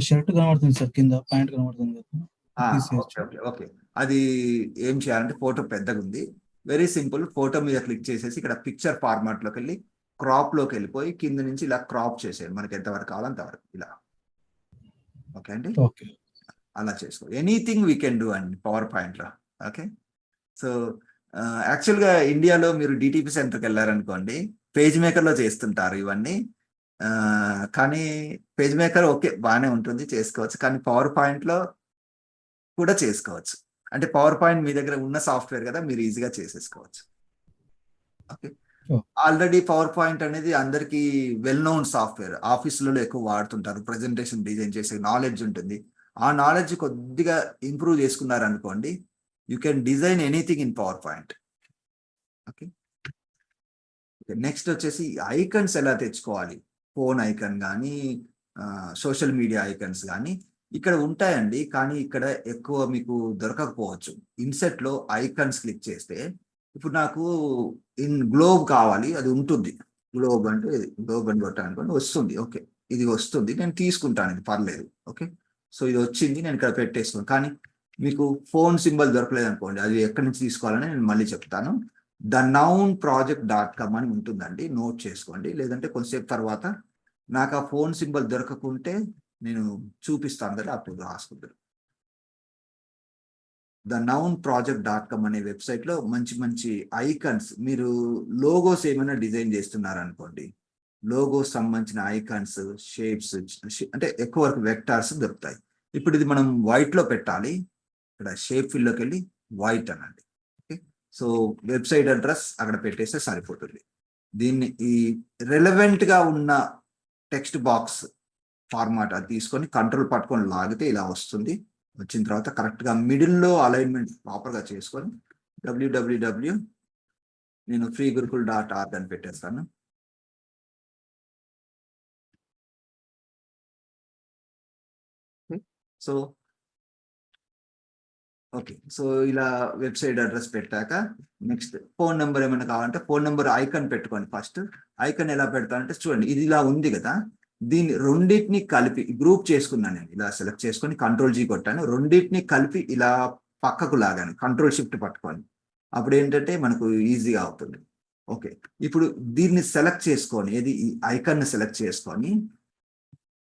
షర్ట్ కనబడుతుంది సార్, కింద ప్యాంట్ కనబడుతుంది కదా. ఓకే ఓకే ఓకే, అది ఏం చేయాలంటే ఫోటో పెద్దగా ఉంది, వెరీ సింపుల్. ఫోటో మీద క్లిక్ చేసేసి ఇక్కడ పిక్చర్ ఫార్మాట్ లోకి వెళ్ళి క్రాప్ లోకి వెళ్ళిపోయి కింద నుంచి ఇలా క్రాప్ చేసేయండి, మనకి ఎంతవరకు కావాలో అంతవరకు ఇలా. ఓకే అండి, ఓకే. అలా చేసుకో. ఎనీథింగ్ వీ కెన్ డూ అండి పవర్ పాయింట్ లో. ఓకే, సో యాక్చువల్గా ఇండియాలో మీరు డిటిపి సెంటర్కి వెళ్ళారనుకోండి, పేజ్ మేకర్ లో చేస్తుంటారు ఇవన్నీ. కానీ పేజ్ మేకర్ ఓకే బాగానే ఉంటుంది, చేసుకోవచ్చు. కానీ పవర్ పాయింట్ లో కూడా చేసుకోవచ్చు. అంటే పవర్ పాయింట్ మీ దగ్గర ఉన్న సాఫ్ట్వేర్ కదా, మీరు ఈజీగా చేసేసుకోవచ్చు. ఓకే, ఆల్రెడీ పవర్ పాయింట్ అనేది అందరికీ వెల్ నోన్ సాఫ్ట్వేర్, ఆఫీసులలో ఎక్కువ వాడుతుంటారు. ప్రెజెంటేషన్ డిజైన్ చేసే నాలెడ్జ్ ఉంటుంది. ఆ నాలెడ్జ్ కొద్దిగా ఇంప్రూవ్ చేసుకున్నారనుకోండి, you can design anything in PowerPoint. Okay, next వచ్చేసి ఐకన్స్ ఎలా తెచ్చుకోవాలి. ఫోన్ ఐకన్ కానీ సోషల్ మీడియా ఐకన్స్ కానీ ఇక్కడ ఉంటాయండి, కానీ ఇక్కడ ఎక్కువ మీకు దొరకకపోవచ్చు. ఇన్సెట్ లో ఐకన్స్ క్లిక్ చేస్తే ఇప్పుడు నాకు గ్లోబ్ కావాలి, అది ఉంటుంది. గ్లోబ్ అంటే గ్లోబ్ అని కొట్టాలనుకోండి వస్తుంది. ఓకే, ఇది వస్తుంది, నేను తీసుకుంటాను, ఇది పర్లేదు. ఓకే, సో ఇది వచ్చింది, నేను ఇక్కడ పెట్టేసుకున్నాను. కానీ మీకు ఫోన్ సింబల్ దొరకలేదు అనుకోండి, అది ఎక్కడి నుంచి తీసుకోవాలని నేను మళ్ళీ చెప్తాను. thenownproject.com అని ఉంటుందండి, నోట్ చేసుకోండి. లేదంటే కొంతసేపు తర్వాత నాకు ఆ ఫోన్ సింబల్ దొరకకుంటే నేను చూపిస్తాను కదా, అప్పుడు రాసుకుంటారు. thenownproject.com అనే వెబ్సైట్ లో మంచి మంచి ఐకాన్స్, మీరు లోగోస్ ఏమైనా డిజైన్ చేస్తున్నారనుకోండి, లోగోస్ సంబంధించిన ఐకాన్స్, షేప్స్, అంటే ఎక్కువ వరకు వెక్టార్స్ దొరుకుతాయి. ఇప్పుడు ఇది మనం వైట్ లో పెట్టాలి. ఇక్కడ షేప్ ఫిల్ లోకి వెళ్ళి వైట్ అనండి. ఓకే, సో వెబ్సైట్ అడ్రస్ అక్కడ పెట్టేస్తే సరిపోతుంది. దీన్ని ఈ రెలవెంట్ గా ఉన్న టెక్స్ట్ బాక్స్ ఫార్మాట్ అది తీసుకొని కంట్రోల్ పట్టుకొని లాగితే ఇలా వస్తుంది. వచ్చిన తర్వాత కరెక్ట్ గా మిడిల్ లో అలైన్మెంట్ ప్రాపర్ గా చేసుకొని www నేను freegurukul.org అని పెట్టేస్తాను. సో ఓకే, సో ఇలా వెబ్సైట్ అడ్రస్ పెట్టాక నెక్స్ట్ ఫోన్ నెంబర్ ఏమైనా కావాలంటే ఫోన్ నెంబర్ ఐకాన్ పెట్టుకోండి. ఫస్ట్ ఐకాన్ ఎలా పెడతానంటే చూడండి, ఇది ఇలా ఉంది కదా, దీన్ని రెండింటిని కలిపి గ్రూప్ చేసుకున్నాను. నేను ఇలా సెలెక్ట్ చేసుకొని కంట్రోల్ G కొట్టాను, రెండింటిని కలిపి ఇలా పక్కకు లాగాను, కంట్రోల్ షిఫ్ట్ పట్టుకొని. అప్పుడు ఏంటంటే మనకు ఈజీగా అవుతుంది. ఓకే, ఇప్పుడు దీన్ని సెలెక్ట్ చేసుకొని, ఏది ఈ ఐకాన్ ని సెలెక్ట్ చేసుకొని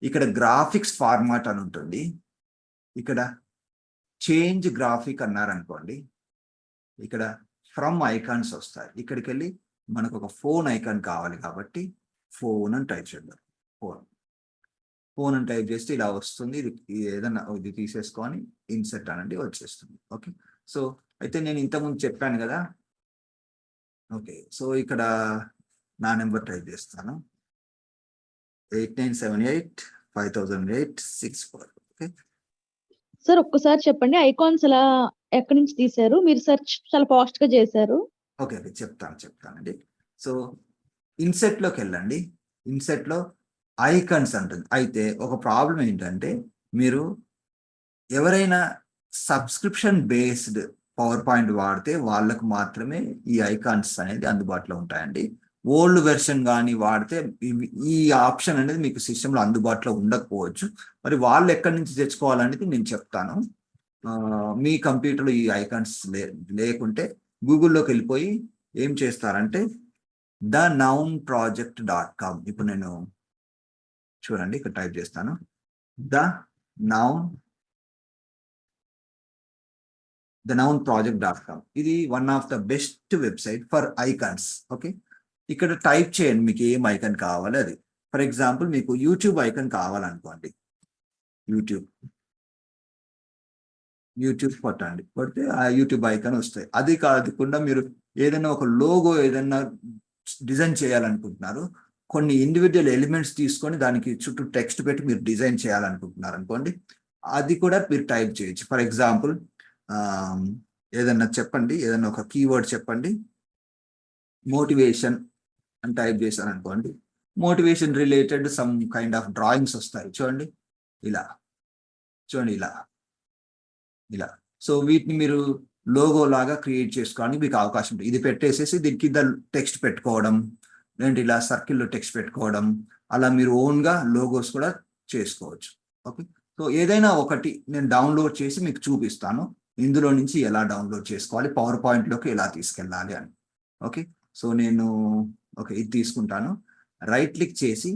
ఇక్కడ గ్రాఫిక్స్ ఫార్మాట్ అని ఉంటుంది. ఇక్కడ చేంజ్ గ్రాఫిక్ అన్నారనుకోండి, ఇక్కడ ఫ్రమ్ ఐకాన్స్ వస్తాయి. ఇక్కడికి వెళ్ళి మనకు ఒక ఫోన్ ఐకాన్ కావాలి కాబట్టి ఫోన్ అని టైప్ చేద్దాం. ఫోన్ అని టైప్ చేస్తే ఇలా వస్తుంది. ఇది ఏదన్నా ఇది తీసేసుకొని ఇన్సెట్ అనండి, వచ్చేస్తుంది. ఓకే, సో అయితే నేను ఇంతకుముందు చెప్పాను కదా. ఓకే, సో ఇక్కడ నా నెంబర్ టైప్ చేస్తాను, 8978500864. ఓకే సార్ ఒక్కసారి చెప్పండి, ఐకాన్స్ ఎలా ఎక్కడి నుంచి తీశారు? మీరు సెర్చ్ చాలా ఫాస్ట్ గా చేశారు. ఓకే చెప్తానండి. సో ఇన్సెట్ లోకి వెళ్ళండి. ఇన్సెట్ లో ఐకాన్స్ అంటుంది. అయితే ఒక ప్రాబ్లం ఏంటంటే, మీరు ఎవరైనా సబ్స్క్రిప్షన్ బేస్డ్ పవర్ పాయింట్ వాడితే వాళ్ళకు మాత్రమే ఈ ఐకాన్స్ అనేది అందుబాటులో ఉంటాయండి. ఓల్డ్ వెర్షన్ కానీ వాడితే ఈ ఆప్షన్ అనేది మీకు సిస్టంలో అందుబాటులో ఉండకపోవచ్చు. మరి వాళ్ళు ఎక్కడి నుంచి తెచ్చుకోవాలనేది నేను చెప్తాను. మీ కంప్యూటర్లో ఈ ఐకాన్స్ లేకుంటే గూగుల్లోకి వెళ్ళిపోయి ఏం చేస్తారంటే thenownproject.com. ఇప్పుడు నేను చూడండి, ఇక్కడ టైప్ చేస్తాను, thenownproject.com. thenounproject.com. ఇది one of the best website for icons. Okay, ఇక్కడ టైప్ చేయండి మీకు ఏం ఐకాన్ కావాలి అది. ఫర్ ఎగ్జాంపుల్ మీకు యూట్యూబ్ ఐకాన్ కావాలనుకోండి, యూట్యూబ్ కొట్టండి, కొడితే ఆ యూట్యూబ్ ఐకాన్ వస్తాయి. అది కాకుండా మీరు ఏదైనా ఒక లోగో ఏదైనా డిజైన్ చేయాలనుకుంటున్నారు, కొన్ని ఇండివిజువల్ ఎలిమెంట్స్ తీసుకొని దానికి చుట్టూ టెక్స్ట్ పెట్టి మీరు డిజైన్ చేయాలనుకుంటున్నారు అనుకోండి, అది కూడా మీరు టైప్ చేయొచ్చు. ఫర్ ఎగ్జాంపుల్ ఏదన్నా చెప్పండి, ఏదన్నా ఒక కీవర్డ్ చెప్పండి, మోటివేషన్ అని టైప్ చేశాను అనుకోండి, motivation related some kind of drawings వస్తాయి. చూడండి ఇలా, ఇలా. సో వీటిని మీరు లోగో లాగా క్రియేట్ చేసుకోవడానికి మీకు అవకాశం ఉంటుంది. ఇది పెట్టేసేసి దీని కింద టెక్స్ట్ పెట్టుకోవడం, లేదంటే ఇలా సర్కిల్లో టెక్స్ట్ పెట్టుకోవడం, అలా మీరు ఓన్గా లోగోస్ కూడా చేసుకోవచ్చు. ఓకే, సో ఏదైనా ఒకటి నేను డౌన్లోడ్ చేసి మీకు చూపిస్తాను, ఇందులో నుంచి ఎలా డౌన్లోడ్ చేసుకోవాలి, పవర్ పాయింట్లోకి ఎలా తీసుకెళ్ళాలి అని. ఓకే, సో నేను ఇది తీసుకుంటాను, రైట్ క్లిక్ చేసి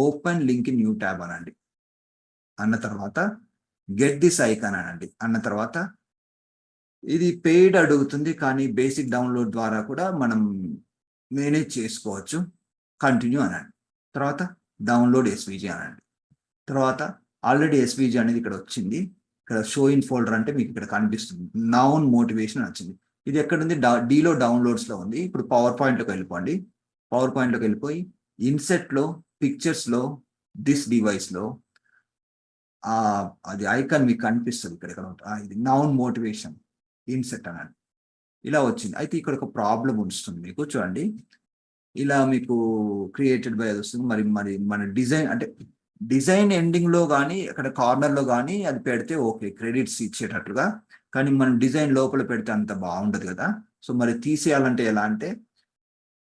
open link in new tab అనండి. అన్న తర్వాత గెట్ దిస్ ఐకాన్ అనండి. అన్న తర్వాత ఇది పెయిడ్ అడుగుతుంది, కానీ బేసిక్ డౌన్లోడ్ ద్వారా కూడా మనం మేనేజ్ చేసుకోవచ్చు. కంటిన్యూ అనండి. తర్వాత డౌన్లోడ్ ఎస్విజి అనండి. తర్వాత ఆల్రెడీ ఎస్విజి అనేది ఇక్కడ వచ్చింది, ఇక్కడ షో ఇన్ ఫోల్డర్ అంటే మీకు ఇక్కడ కనిపిస్తుంది, నౌన్ మోటివేషన్ వచ్చింది. ఇది ఎక్కడుంది, డీలో డౌన్లోడ్స్లో ఉంది. ఇప్పుడు పవర్ పాయింట్లోకి వెళ్ళిపోండి. పవర్ పాయింట్లోకి వెళ్ళిపోయి ఇన్సెట్లో పిక్చర్స్లో దిస్ డివైస్లో అది ఐకాన్ మీకు కనిపిస్తుంది ఇక్కడ ఇది నౌన్ మోటివేషన్ ఇన్సెట్ అనండి. ఇలా వచ్చింది. అయితే ఇక్కడ ఒక ప్రాబ్లం వస్తుంది మీకు, చూడండి ఇలా మీకు క్రియేటెడ్ బై అది వస్తుంది. మరి మన డిజైన్ అంటే డిజైన్ ఎండింగ్లో కానీ అక్కడ కార్నర్లో కానీ అది పెడితే ఓకే, క్రెడిట్స్ ఇచ్చేటట్లుగా, కానీ మనం డిజైన్ లోపల పెడితే అంత బాగుండదు కదా. సో మరి తీసేయాలంటే ఎలా అంటే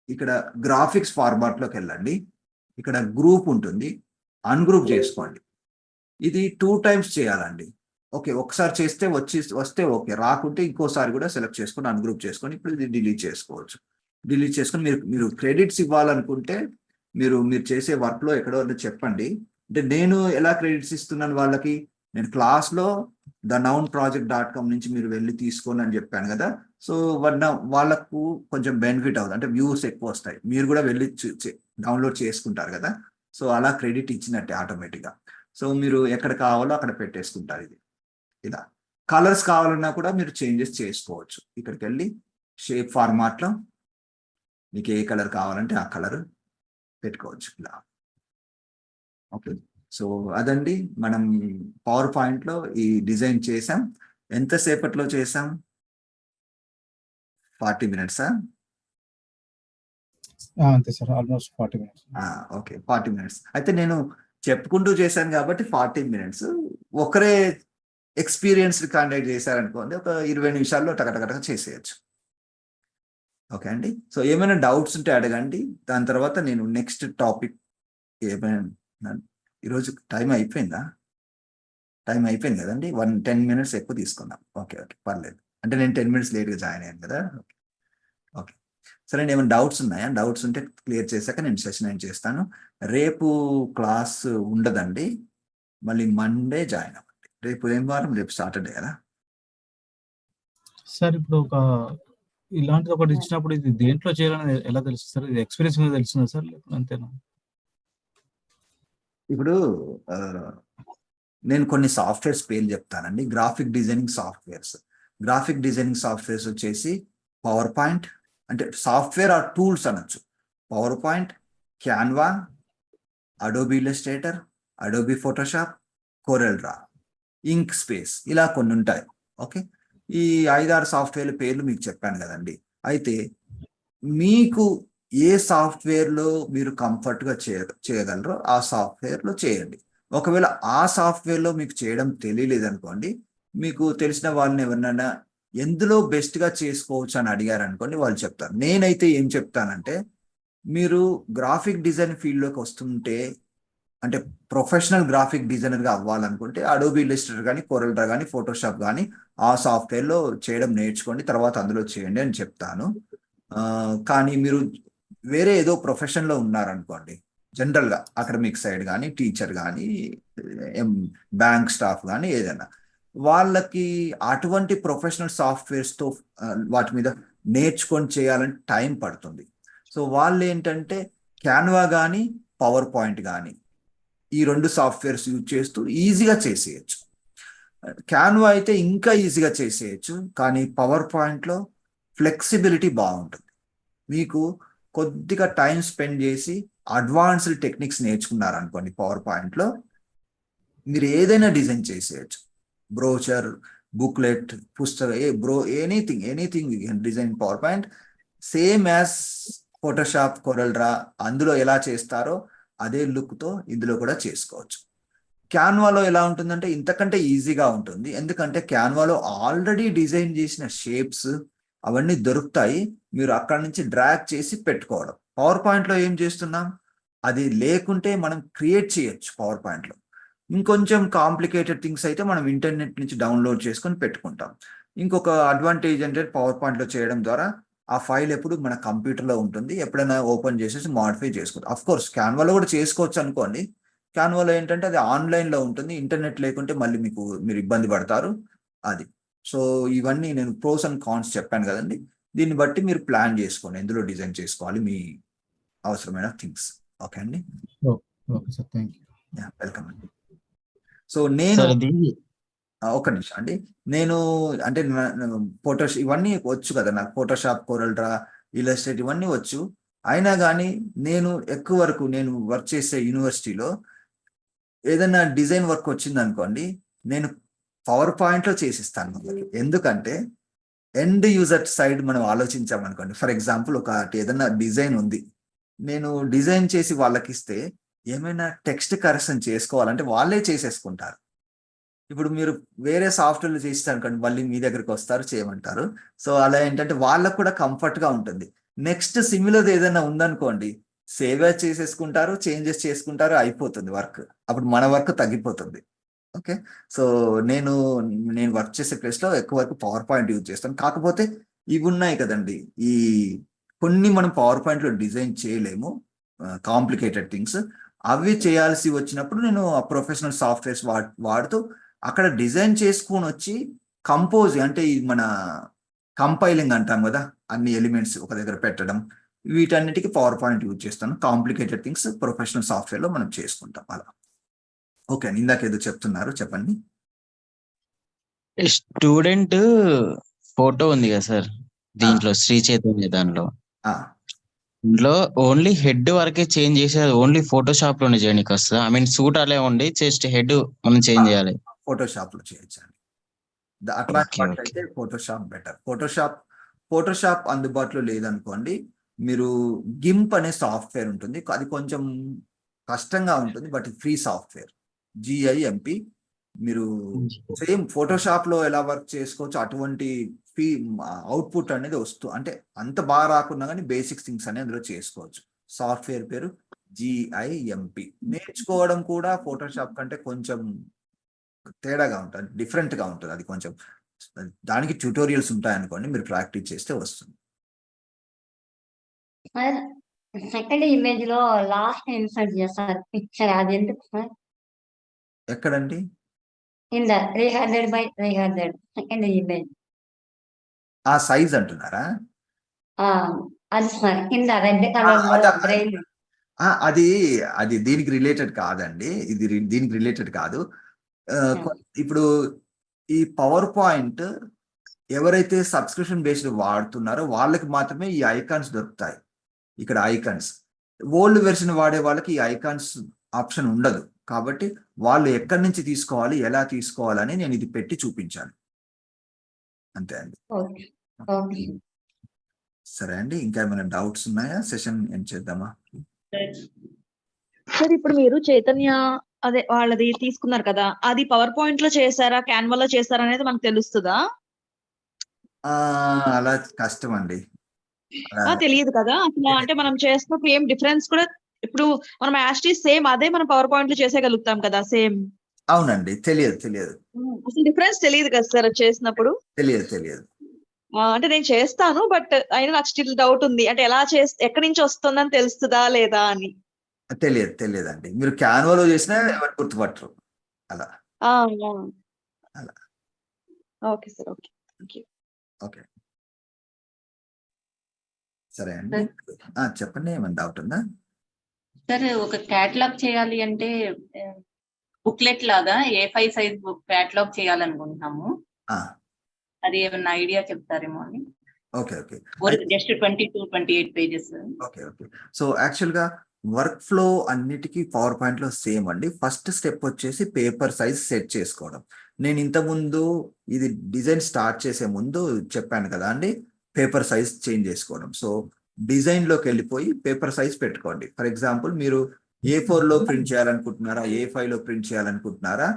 ఇక్కడ గ్రాఫిక్స్ ఫార్మాట్లోకి వెళ్ళండి, ఇక్కడ గ్రూప్ ఉంటుంది, అన్గ్రూప్ చేసుకోండి. ఇది 2 times చేయాలండి. ఓకే, ఒకసారి చేస్తే వస్తే ఓకే, రాకుంటే ఇంకోసారి కూడా సెలెక్ట్ చేసుకొని అన్గ్రూప్ చేసుకొని ఇప్పుడు ఇది డిలీట్ చేసుకోవచ్చు. డిలీట్ చేసుకొని మీరు క్రెడిట్స్ ఇవ్వాలనుకుంటే మీరు చేసే వర్క్లో ఎక్కడో చెప్పండి. అంటే నేను ఎలా క్రెడిట్స్ ఇస్తున్నాను వాళ్ళకి, నేను క్లాస్లో thenounproject.com నుంచి మీరు వెళ్ళి తీసుకోండి అని చెప్పాను కదా. సో వాళ్ళకు కొంచెం బెనిఫిట్ అవుతుంది, అంటే వ్యూస్ ఎక్కువ వస్తాయి, మీరు కూడా వెళ్ళి డౌన్లోడ్ చేసుకుంటారు కదా. సో అలా క్రెడిట్ ఇచ్చినట్టే ఆటోమేటిక్గా. సో మీరు ఎక్కడ కావాలో అక్కడ పెట్టేసుకుంటారు. ఇది ఇలా కలర్స్ కావాలన్నా కూడా మీరు చేంజెస్ చేసుకోవచ్చు. ఇక్కడికి వెళ్ళి షేప్ ఫార్మాట్లో మీకు ఏ కలర్ కావాలంటే ఆ కలర్ పెట్టుకోవచ్చు ఇలా. ఓకే, సో అదండి మనం పవర్ పాయింట్లో ఈ డిజైన్ చేసాం. ఎంతసేపట్లో చేసాం? 40 minutes. అంతే sir, almost 40 minutes. Okay, 40 minutes. అయితే నేను చెప్పుకుంటూ చేశాను కాబట్టి 40 minutes. ఒకరే ఎక్స్పీరియన్స్డ్ క్యాండిడేట్ చేశారనుకోండి, ఒక 20 నిమిషాల్లో టకటక చేసేయచ్చు. ఓకే అండి, సో ఏమైనా డౌట్స్ ఉంటే అడగండి. దాని తర్వాత నేను నెక్స్ట్ టాపిక్ ఏమైనా, ఈరోజు టైం అయిపోయిందా? టైం అయిపోయింది కదండి, 10 minutes ఎక్కువ తీసుకున్నాం. ఓకే, పర్లేదు. అంటే నేను 10 minutes లేట్గా జాయిన్ అయ్యాను కదా. ఓకే, సరే అండి, ఏమైనా డౌట్స్ ఉన్నాయా? డౌట్స్ ఉంటే క్లియర్ చేశాక నేను సెషన్ ఏం చేస్తాను. రేపు క్లాస్ ఉండదండి, మళ్ళీ మండే జాయిన్ అవ్వండి. రేపు ఏం వారం? రేపు సాటర్డే కదా సార్. ఇప్పుడు ఇలాంటిది ఒకటి ఇచ్చినప్పుడు ఇది దేంట్లో చేయాలని ఎలా తెలుస్తుంది సార్? ఇది ఎక్స్పీరియన్స్ మీద తెలుస్తుందా సార్, అంతేనా? ఇప్పుడు నేను కొన్ని సాఫ్ట్వేర్స్ పేర్లు చెప్తానండి. గ్రాఫిక్ డిజైనింగ్ సాఫ్ట్వేర్స్ వచ్చేసి పవర్ పాయింట్, అంటే సాఫ్ట్వేర్ ఆర్ టూల్స్ అనొచ్చు. PowerPoint, Canva, Adobe Illustrator, Adobe Photoshop, Corel Draw, Inkscape, ఇలా కొన్ని ఉంటాయి. ఓకే, ఈ 5-6 సాఫ్ట్వేర్ల పేర్లు మీకు చెప్పాను కదండి. అయితే మీకు ఏ సాఫ్ట్వేర్లో మీరు కంఫర్ట్గా చేయగలరో ఆ సాఫ్ట్వేర్లో చేయండి. ఒకవేళ ఆ సాఫ్ట్వేర్లో మీకు చేయడం తెలియలేదనుకోండి, మీకు తెలిసిన వాళ్ళని ఎవరినైనా ఎందులో బెస్ట్గా చేసుకోవచ్చు అని అడిగారు అనుకోండి, వాళ్ళు చెప్తారు. నేనైతే ఏం చెప్తానంటే, మీరు గ్రాఫిక్ డిజైన్ ఫీల్డ్లోకి వస్తుంటే, అంటే ప్రొఫెషనల్ గ్రాఫిక్ డిజైనర్గా అవ్వాలనుకుంటే అడోబీ ఇల్లస్ట్రేటర్ కానీ, కోరెల్ డ్రా కానీ, ఫోటోషాప్ కానీ ఆ సాఫ్ట్వేర్లో చేయడం నేర్చుకోండి, తర్వాత అందులో చేయండి అని చెప్తాను. కానీ మీరు వేరే ఏదో ప్రొఫెషన్లో ఉన్నారనుకోండి, జనరల్గా అకాడమిక్ సైడ్ కానీ, టీచర్ కానీ, బ్యాంక్ స్టాఫ్ కానీ, ఏదైనా వాళ్ళకి అటువంటి ప్రొఫెషనల్ సాఫ్ట్వేర్స్తో వాటి మీద నేర్చుకొని చేయాలంటే టైం పడుతుంది. సో వాళ్ళు ఏంటంటే క్యాన్వా కానీ పవర్ పాయింట్ కానీ ఈ 2 సాఫ్ట్వేర్స్ యూజ్ చేస్తూ ఈజీగా చేసేయచ్చు. క్యాన్వా అయితే ఇంకా ఈజీగా చేసేయచ్చు, కానీ పవర్ పాయింట్లో ఫ్లెక్సిబిలిటీ బాగుంటుంది. మీకు కొద్దిగా టైం స్పెండ్ చేసి అడ్వాన్స్డ్ టెక్నిక్స్ నేర్చుకున్నారనుకోండి, పవర్ పాయింట్లో మీరు ఏదైనా డిజైన్ చేసేయచ్చు. బ్రోచర్, బుక్లెట్, పుస్తకం, anything you can design power point. Same as Photoshop, coral draw అందులో ఎలా చేస్తారో అదే లుక్తో ఇందులో కూడా చేసుకోవచ్చు. క్యాన్వాలో ఎలా ఉంటుందంటే ఇంతకంటే ఈజీగా ఉంటుంది, ఎందుకంటే క్యాన్వాలో ఆల్రెడీ డిజైన్ చేసిన షేప్స్ అవన్నీ దొరుకుతాయి, మీరు అక్కడ నుంచి డ్రాగ్ చేసి పెట్టుకోవడం. పవర్ పాయింట్లో ఏం చేస్తున్నాం, అది లేకుంటే మనం క్రియేట్ చేయొచ్చు. పవర్ పాయింట్లో ఇంకొంచెం కాంప్లికేటెడ్ థింగ్స్ అయితే మనం ఇంటర్నెట్ నుంచి డౌన్లోడ్ చేసుకొని పెట్టుకుంటాం. ఇంకొక అడ్వాంటేజ్ అంటే పవర్ పాయింట్లో చేయడం ద్వారా ఆ ఫైల్ ఎప్పుడు మన కంప్యూటర్లో ఉంటుంది, ఎప్పుడైనా ఓపెన్ చేసేసి మాడిఫై చేసుకోవచ్చు. అఫ్ కోర్స్ క్యాన్వాలో కూడా చేసుకోవచ్చు అనుకోండి. క్యాన్వాలో ఏంటంటే అది ఆన్లైన్లో ఉంటుంది, ఇంటర్నెట్ లేకుంటే మళ్ళీ మీరు ఇబ్బంది పడతారు. అది సో ఇవన్నీ నేను ప్రోస్ అండ్ కాన్స్ చెప్పాను కదండి. దీన్ని బట్టి మీరు ప్లాన్ చేసుకోండి ఎందులో డిజైన్ చేసుకోవాలి మీ అవసరమైన థింగ్స్. ఓకే అండి, okay sir, thank you. Welcome అండి. సో నేను సార్ అది ఒక నిమిషం అండి, నేను అంటే ఇవన్నీ వచ్చు కదా నాకు, ఫోటోషాప్, కోరల్ డ్రా, ఇలస్ట్రేట్ ఇవన్నీ వచ్చు. అయినా కానీ నేను ఎక్కువ వరకు నేను వర్క్ చేసే యూనివర్సిటీలో ఏదైనా డిజైన్ వర్క్ వచ్చింది అనుకోండి, నేను పవర్ పాయింట్లో చేసిస్తాను. ఎందుకంటే ఎండ్ యూజర్ సైడ్ మనం ఆలోచించామనుకోండి, ఫర్ ఎగ్జాంపుల్ ఏదైనా డిజైన్ ఉంది, నేను డిజైన్ చేసి వాళ్ళకి ఇస్తే ఏమైనా టెక్స్ట్ కరెక్షన్ చేసుకోవాలంటే వాళ్ళే చేసేసుకుంటారు. ఇప్పుడు మీరు వేరే సాఫ్ట్వేర్లు చేస్తారు అనుకోండి, మళ్ళీ మీ దగ్గరికి వస్తారు, చేయమంటారు. సో అలా ఏంటంటే వాళ్ళకు కూడా కంఫర్ట్గా ఉంటుంది. నెక్స్ట్ సిమిలర్ ఏదైనా ఉందనుకోండి, సేవ్ చేసేసుకుంటారు, చేంజెస్ చేసుకుంటారు, అయిపోతుంది వర్క్. అప్పుడు మన వర్క్ తగ్గిపోతుంది. ఓకే, సో నేను వర్క్ చేసే ప్లేస్లో ఎక్కువ వరకు పవర్ పాయింట్ యూజ్ చేస్తాను. కాకపోతే ఇవి ఉన్నాయి కదండి, ఈ కొన్ని మనం పవర్ పాయింట్లో డిజైన్ చేయలేము, కాంప్లికేటెడ్ థింగ్స్. అవి చేయాల్సి వచ్చినప్పుడు నేను ప్రొఫెషనల్ సాఫ్ట్వేర్స్ వాడుతూ అక్కడ డిజైన్ చేసుకొని వచ్చి కంపోజ్, అంటే మన కంపైలింగ్ అంటాం కదా, అన్ని ఎలిమెంట్స్ ఒక దగ్గర పెట్టడం, వీటన్నిటికీ పవర్ పాయింట్ యూజ్ చేస్తాను. కాంప్లికేటెడ్ థింగ్స్ ప్రొఫెషనల్ సాఫ్ట్వేర్లో మనం చేసుకుంటాం అలా. ఓకే అండి, ఇందాక ఏదో చెప్తున్నారు, చెప్పండి. స్టూడెంట్ ఫోటో ఉంది కదా సార్ దీంట్లో, శ్రీ చైతన్య దానిలో ఓన్లీ హెడ్ వరకే చేంజ్ చేసేది, ఓన్లీ ఫోటోషాప్ లోనే చేయడానికి వస్తుంది. ఐ మీన్ సూట్ అలా ఉండి జస్ట్ హెడ్ మనం చేంజ్ చేయాలి. ఫోటోషాప్ లో చేయొచ్చండి. అట్లాంటి వాటికి అయితే ఫోటోషాప్ బెటర్. ఫోటోషాప్ అందుబాటులో లేదనుకోండి, మీరు గింప్ అనే సాఫ్ట్వేర్ ఉంటుంది, అది కొంచెం కష్టంగా ఉంటుంది, బట్ ఫ్రీ సాఫ్ట్వేర్, GIMP. మీరు సేమ్ ఫోటోషాప్ లో ఎలా వర్క్ చేసుకోవచ్చు అటువంటి ఫ్రీ అవుట్పుట్ అనేది అంటే అంత బాగా రాకున్నా కానీ బేసిక్ థింగ్స్ అనేది అందులో చేసుకోవచ్చు. సాఫ్ట్వేర్ పేరు GIMP. నేర్చుకోవడం కూడా ఫోటోషాప్ కంటే కొంచెం తేడాగా ఉంటుంది, డిఫరెంట్ గా ఉంటుంది. అది కొంచెం దానికి ట్యూటోరియల్స్ ఉంటాయనుకోండి, మీరు ప్రాక్టీస్ చేస్తే వస్తుంది. సెకండ్ ఇమేజ్ లో లాస్ట్ ఇన్సర్ట్ చేస్తారు పిక్చర్, అది ఎందుకు సార్? ఎక్కడండి? In the 300 by 300 second image. ఆ సైజ్ అంటున్నారా? అది సార్ కింద రెడ్ కలర్ బ్రెయిన్. అది దీనికి రిలేటెడ్ కాదండి, ఇది దీనికి రిలేటెడ్ కాదు. ఇప్పుడు ఈ పవర్ పాయింట్ ఎవరైతే సబ్స్క్రిప్షన్ బేస్డ్ వాడుతున్నారో వాళ్ళకి మాత్రమే ఈ ఐకాన్స్ దొరుకుతాయి. ఇక్కడ ఐకాన్స్ ఓల్డ్ వెర్షన్ వాడే వాళ్ళకి ఈ ఐకాన్స్ ఆప్షన్ ఉండదు. కాబట్టి వాళ్ళు ఎక్కడి నుంచి తీసుకోవాలి, ఎలా తీసుకోవాలని నేను ఇది పెట్టి చూపించాను, అంతే అండి. సరే అండి, ఇంకా ఏమైనా డౌట్స్ ఉన్నాయా? సెషన్ ఎండ్ చేద్దామా? సార్ ఇప్పుడు మీరు చైతన్య అదే వాళ్ళది తీసుకున్నారు కదా, అది పవర్ పాయింట్ లో చేశారా, క్యాన్వా లో చేశారా అనేది మనకు తెలుస్తుందా? అలా కష్టం అండి, తెలియదు కదా అసలు. అంటే మనం చేస్తున్నప్పుడు ఏం డిఫరెన్స్ కూడా, ఇప్పుడు మనం యాస్టీస్ సేమ్ అదే మనం పవర్ పాయింట్ లో చేసేయగలుగుతాం కదా సేమ్? అవునండి, తెలియదు. అసలు డిఫరెన్స్ తెలియదు కదా సార్ చేసినప్పుడు? తెలియదు. అంటే నేను చేస్తాను, బట్ అయినా నాకు స్టిల్ డౌట్ ఉంది, అంటే ఎలా ఎక్కడి నుంచి వస్తుందని తెలుస్తుందా లేదా అని. తెలియదండి. మీరు క్యాన్వాలో చేసినా ఎవరు గుర్తుపట్టరు అలా. Okay sir. ఓకే. ఓకే సరే అండి. చెప్పండి, ఏమైనా డౌట్ ఉందా? సార్ ఒక క్యాటలాగ్ చేయాలి అంటే బుక్లెట్ లాగా A5 సైజ్ బుక్ క్యాటలాగ్ చేయాలనుకుంటున్నాము. అది ఏమన్నా ఐడియా చెప్తారేమో అని. Okay okay just 22-28 pages. Okay okay so యాక్చువల్గా వర్క్ ఫ్లో అన్నిటికీ పవర్ పాయింట్ లో సేమ్ అండి. ఫస్ట్ స్టెప్ వచ్చేసి పేపర్ సైజ్ సెట్ చేసుకోవడం. నేను ఇంతకుముందు ఇది డిజైన్ స్టార్ట్ చేసే ముందు చెప్పాను కదా అండి, పేపర్ సైజ్ చేంజ్ చేసుకోవడం. సో డిజైన్ లోకి వెళ్ళిపోయి పేపర్ సైజ్ పెట్టుకోండి. ఫర్ ఎగ్జాంపుల్ మీరు A4 లో ప్రింట్ చేయాలనుకుంటున్నారా, A5 లో ప్రింట్ చేయాలనుకుంటున్నారా,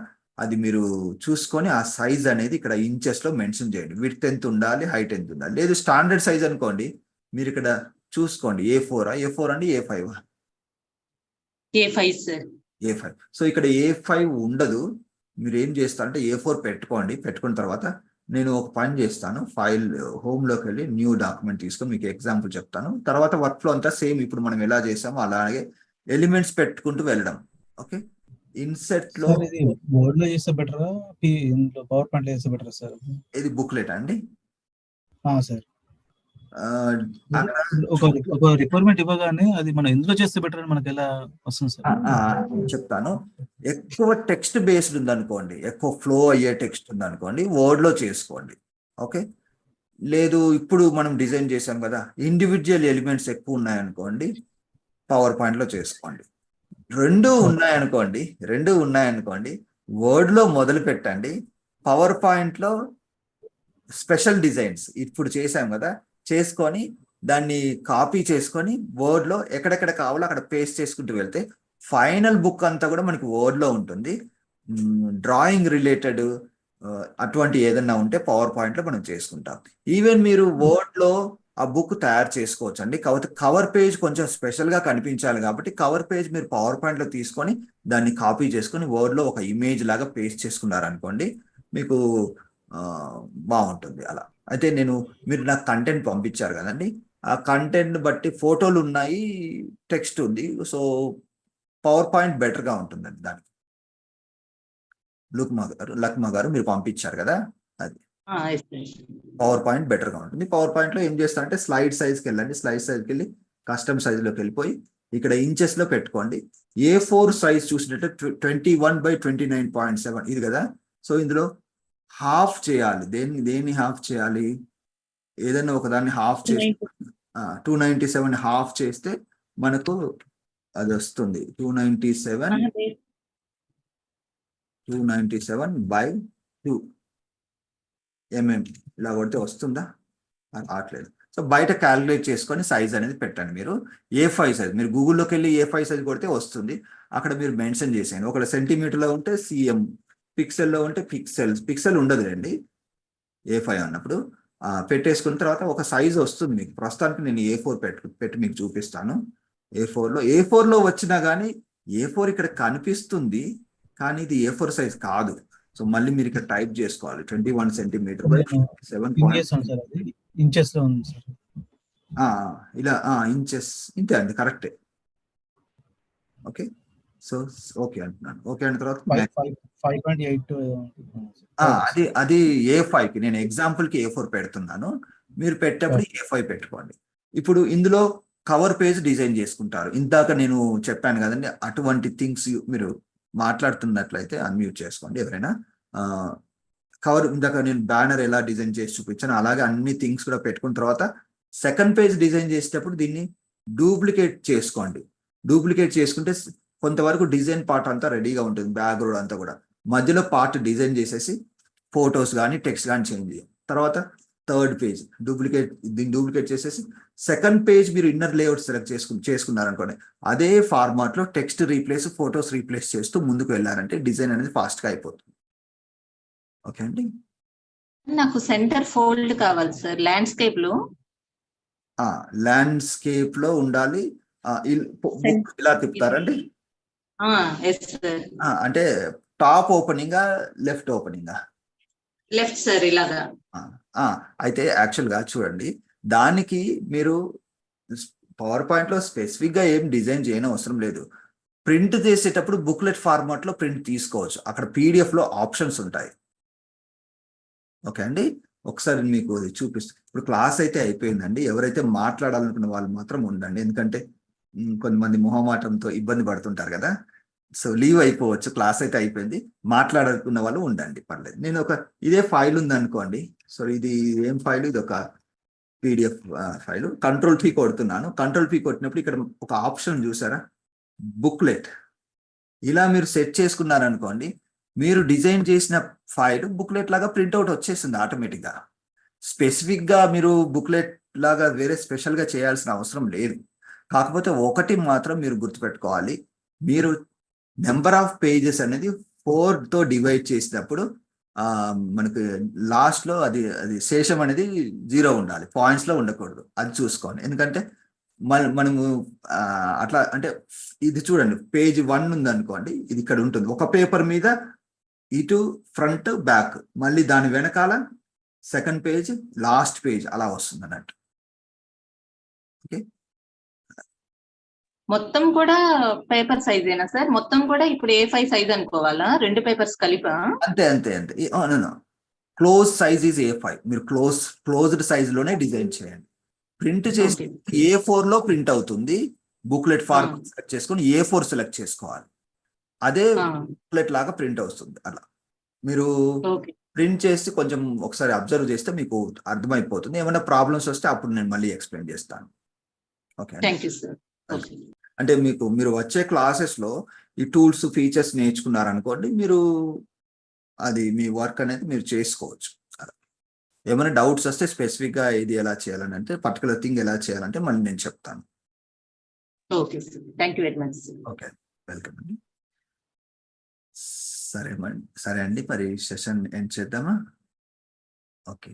అది మీరు చూసుకొని ఆ సైజ్ అనేది ఇక్కడ ఇంచెస్ లో మెన్షన్ చేయండి. విడ్త్ ఎంత ఉండాలి, హైట్ ఎంత ఉండాలి. లేదు స్టాండర్డ్ సైజ్ అనుకోండి, మీరు ఇక్కడ చూసుకోండి A4 అండి A5 A5 sir. A5. So ఇక్కడ A5 ఉండదు. మీరు ఏం చేస్తారంటే A4 పెట్టుకోండి. పెట్టుకున్న తర్వాత నేను ఒక పని చేస్తాను, ఫైల్ హోమ్లోకి వెళ్ళి న్యూ డాక్యుమెంట్ తీసుకొని మీకు ఎగ్జాంపుల్ చెప్తాను. తర్వాత వర్క్ ఫ్లో అంతా సేమ్ ఇప్పుడు మనం ఎలా చేసామో అలాగే ఎలిమెంట్స్ పెట్టుకుంటూ వెళ్ళడం. ఓకే, ఇన్సెట్ లో ఇది వర్డ్ లో చేస్తే బెటరా, పవర్ పాయింట్ లో చేస్తే బెటరా సార్? ఇది బుక్లెట్ అండి సార్. అక్కడ ఒక రిక్వైర్మెంట్ ఇవ్వగానే అది మనం ఎందులో చేస్తే బెటర్ అని మనకి ఎలా వస్తుంది సార్? చెప్తాను. ఎక్కువ టెక్స్ట్ బేస్డ్ ఉందనుకోండి, ఎక్కువ ఫ్లో అయ్యే టెక్స్ట్ ఉందనుకోండి, వర్డ్ లో చేసుకోండి. ఓకే, లేదు ఇప్పుడు మనం డిజైన్ చేసాం కదా, ఇండివిజువల్ ఎలిమెంట్స్ ఎక్కువ ఉన్నాయనుకోండి, పవర్ పాయింట్ లో చేసుకోండి. రెండు ఉన్నాయనుకోండి వర్డ్ లో మొదలు పెట్టండి. పవర్ పాయింట్ లో స్పెషల్ డిజైన్స్ ఇప్పుడు చేసాం కదా, చేసుకొని దాన్ని కాపీ చేసుకొని వర్డ్ లో ఎక్కడెక్కడ కావాలో అక్కడ పేస్ట్ చేసుకుంటూ వెళ్తే ఫైనల్ బుక్ అంతా కూడా మనకి వర్డ్ లో ఉంటుంది. డ్రాయింగ్ రిలేటెడ్ అటువంటి ఏదన్నా ఉంటే పవర్ పాయింట్ లో మనం చేసుకుంటాం. ఈవెన్ మీరు వర్డ్ లో ఆ బుక్ తయారు చేసుకోవచ్చు అండి. కాకపోతే కవర్ పేజ్ కొంచెం స్పెషల్ గా కనిపించాలి కాబట్టి కవర్ పేజ్ మీరు పవర్ పాయింట్ లో తీసుకొని దాన్ని కాపీ చేసుకొని వర్డ్ లో ఒక ఇమేజ్ లాగా పేస్ట్ చేసుకున్నారనుకోండి, మీకు బాగుంటుంది అలా. అయితే మీరు నాకు కంటెంట్ పంపించారు కదండి, ఆ కంటెంట్ బట్టి ఫోటోలు ఉన్నాయి, టెక్స్ట్ ఉంది. సో పవర్ పాయింట్ బెటర్గా ఉంటుందండి దానికి. లక్మా గారు మీరు పంపించారు కదా, అది పవర్ పాయింట్ బెటర్గా ఉంటుంది. పవర్ పాయింట్ లో ఏం చేస్తారంటే స్లైడ్ సైజ్కి వెళ్ళండి. స్లైడ్ సైజ్కి వెళ్ళి కస్టమ్ సైజ్లోకి వెళ్ళిపోయి ఇక్కడ ఇంచెస్ లో పెట్టుకోండి. A4 సైజ్ చూసినట్టే 21/29.7 ఇది కదా. సో ఇందులో హాఫ్ చేయాలి. దేన్ని హాఫ్ చేయాలి, ఏదైనా ఒకదాన్ని హాఫ్ చేసి 297 హాఫ్ చేస్తే మనకు అది వస్తుంది. 297/2 mm ఇలా కొడితే వస్తుందా, రావట్లేదు. సో బయట క్యాలిక్యులేట్ చేసుకొని సైజ్ అనేది పెట్టండి. మీరు A5 సైజ్, మీరు గూగుల్లోకి వెళ్ళి A5 సైజ్ కొడితే వస్తుంది. అక్కడ మీరు మెన్షన్ చేసేయండి. ఒకవేళ సెంటీమీటర్లో ఉంటే cm, పిక్సెల్లో ఉంటే పిక్సెల్ ఉండదు రండి A5 అన్నప్పుడు. పెట్టేసుకున్న తర్వాత ఒక సైజ్ వస్తుంది మీకు. ప్రస్తుతానికి నేను A4 పెట్టి మీకు చూపిస్తాను. A4 లో వచ్చినా కానీ A4 ఇక్కడ కనిపిస్తుంది, కానీ ఇది A4 సైజ్ కాదు. సో మళ్ళీ మీరు ఇక్కడ టైప్ చేసుకోవాలి 21 సెంటీమీటర్ ఇంచెస్ లో ఉంది సార్. ఇలా ఇంచెస్ ఇంతే అండి, కరెక్టే. ఓకే, సో ఓకే అంటున్నాను. ఓకే అన్న తర్వాత 5.8 అది A5కి నేను ఎగ్జాంపుల్ కి A4 పెడుతున్నాను. మీరు పెట్టేప్పుడు A5 పెట్టుకోండి. ఇప్పుడు ఇందులో కవర్ పేజ్ డిజైన్ చేసుకుంటారు. ఇందాక నేను చెప్పాను కదండి, అటువంటి థింగ్స్ మీరు మాట్లాడుతున్నట్లయితే అన్మ్యూట్ చేసుకోండి ఎవరైనా. కవర్ ఇందాక నేను బ్యానర్ ఎలా డిజైన్ చేసి చూపించాను అలాగే అన్ని థింగ్స్ కూడా పెట్టుకున్న తర్వాత సెకండ్ పేజ్ డిజైన్ చేసేటప్పుడు దీన్ని డూప్లికేట్ చేసుకోండి. డూప్లికేట్ చేసుకుంటే కొంతవరకు డిజైన్ పార్ట్ అంతా రెడీగా ఉంటుంది, బ్యాక్గ్రౌండ్ అంతా కూడా. మధ్యలో పార్ట్ డిజైన్ చేసేసి ఫొటోస్ కానీ టెక్స్ట్ కానీ చేంజ్ చేయాలి. తర్వాత థర్డ్ పేజ్ దీన్ని డూప్లికేట్ చేసేసి సెకండ్ పేజ్ మీరు ఇన్నర్ లేఅవుట్ సెలెక్ట్ చేసుకున్నారనుకోండి, అదే ఫార్మాట్ లో టెక్స్ట్ రీప్లేస్, ఫొటోస్ రీప్లేస్ చేస్తూ ముందుకు వెళ్ళారంటే డిజైన్ అనేది ఫాస్ట్ గా అయిపోతుంది. ఓకే అండి. నాకు సెంటర్ ఫోల్డ్ కావాలి సార్ ల్యాండ్స్కేప్ లో ఉండాలి. ఇలా తిప్పుతారండి, అంటే top opening left opening left sir ఇలాగా. అయితే యాక్చువల్ గా చూడండి, దానికి మీరు పవర్ పాయింట్ లో స్పెసిఫిక్ గా ఏం డిజైన్ చేయని అవసరం లేదు. ప్రింట్ చేసేటప్పుడు బుక్లెట్ ఫార్మాట్ లో ప్రింట్ తీసుకోవచ్చు. అక్కడ PDF లో ఆప్షన్స్ ఉంటాయి. ఓకే అండి, ఒకసారి మీకు అది చూపిస్తాను. ఇప్పుడు క్లాస్ అయితే అయిపోయిందండి. ఎవరైతే మాట్లాడాలనుకున్న వాళ్ళు మాత్రం ఉండండి, ఎందుకంటే కొంతమంది మొహమాటంతో ఇబ్బంది పడుతుంటారు కదా. సో లీవ్ అయిపోవచ్చు, క్లాస్ అయితే అయిపోయింది. మాట్లాడాలనుకున్న వాళ్ళు ఉండండి, పర్లేదు. నేను ఇదే ఫైల్ ఉంది అనుకోండి. సో ఇది ఏం ఫైల్? ఇది ఒక పీడిఎఫ్ ఫైల్. కంట్రోల్ P కొడుతున్నాను. కంట్రోల్ P కొట్టినప్పుడు ఇక్కడ ఒక ఆప్షన్ చూసారా, బుక్లెట్. ఇలా మీరు సెట్ చేసుకున్నారనుకోండి, మీరు డిజైన్ చేసిన ఫైల్ బుక్లెట్ లాగా ప్రింట్అవుట్ వచ్చేస్తుంది ఆటోమేటిక్గా. స్పెసిఫిక్గా మీరు బుక్లెట్ లాగా వేరే స్పెషల్గా చేయాల్సిన అవసరం లేదు. కాకపోతే ఒకటి మాత్రం మీరు గుర్తుపెట్టుకోవాలి, మీరు నెంబర్ ఆఫ్ పేజెస్ అనేది 4తో డివైడ్ చేసినప్పుడు మనకు లాస్ట్లో అది శేషం అనేది 0 ఉండాలి, పాయింట్స్లో ఉండకూడదు. అది చూసుకోండి. ఎందుకంటే మనము అట్లా అంటే ఇది చూడండి, పేజ్ 1 ఉంది అనుకోండి, ఇది ఇక్కడ ఉంటుంది. ఒక పేపర్ మీద ఇటు ఫ్రంట్ బ్యాక్, మళ్ళీ దాని వెనకాల సెకండ్ పేజ్, లాస్ట్ పేజ్ అలా వస్తుంది అన్నట్టు. ఓకే, మొత్తం కూడా పేపర్ సైజేనా సార్? మొత్తం కూడా ఇప్పుడు A5 సైజ్ అనుకోవాలా, 2 పేపర్స్ కలిపా? అంతే అంతే అంతే. Close size is A5. మీరు క్లోజ్డ్ సైజ్ లోనే డిజైన్ చేయండి. ప్రింట్ చేసి A4 లో ప్రింట్ అవుతుంది. బుక్లెట్ ఫార్మ్ సెలెక్ట్ చేసుకొని A4 సెలెక్ట్ చేసుకోవాలి. అదే బుక్లెట్ లాగా ప్రింట్ అవుతుంది. అలా మీరు ప్రింట్ చేసి కొంచెం ఒకసారి అబ్జర్వ్ చేస్తే మీకు అర్థమైపోతుంది. ఏమైనా ప్రాబ్లమ్స్ వస్తే అప్పుడు నేను మళ్ళీ ఎక్స్ప్లెయిన్ చేస్తాను. Okay, thank you sir. అంటే మీరు వచ్చే క్లాసెస్ లో ఈ టూల్స్ ఫీచర్స్ నేర్చుకున్నారనుకోండి, మీరు అది మీ వర్క్ అనేది మీరు చేసుకోవచ్చు. ఏమైనా డౌట్స్ వస్తే స్పెసిఫిక్ గా ఇది ఎలా చేయాలని, అంటే పర్టికులర్ థింగ్ ఎలా చేయాలంటే మళ్ళీ నేను చెప్తాను. Okay sir, thank you very much. Okay, welcome అండి. సరే అండి, మరి సెషన్ ఎండ్ చేద్దామా? ఓకే.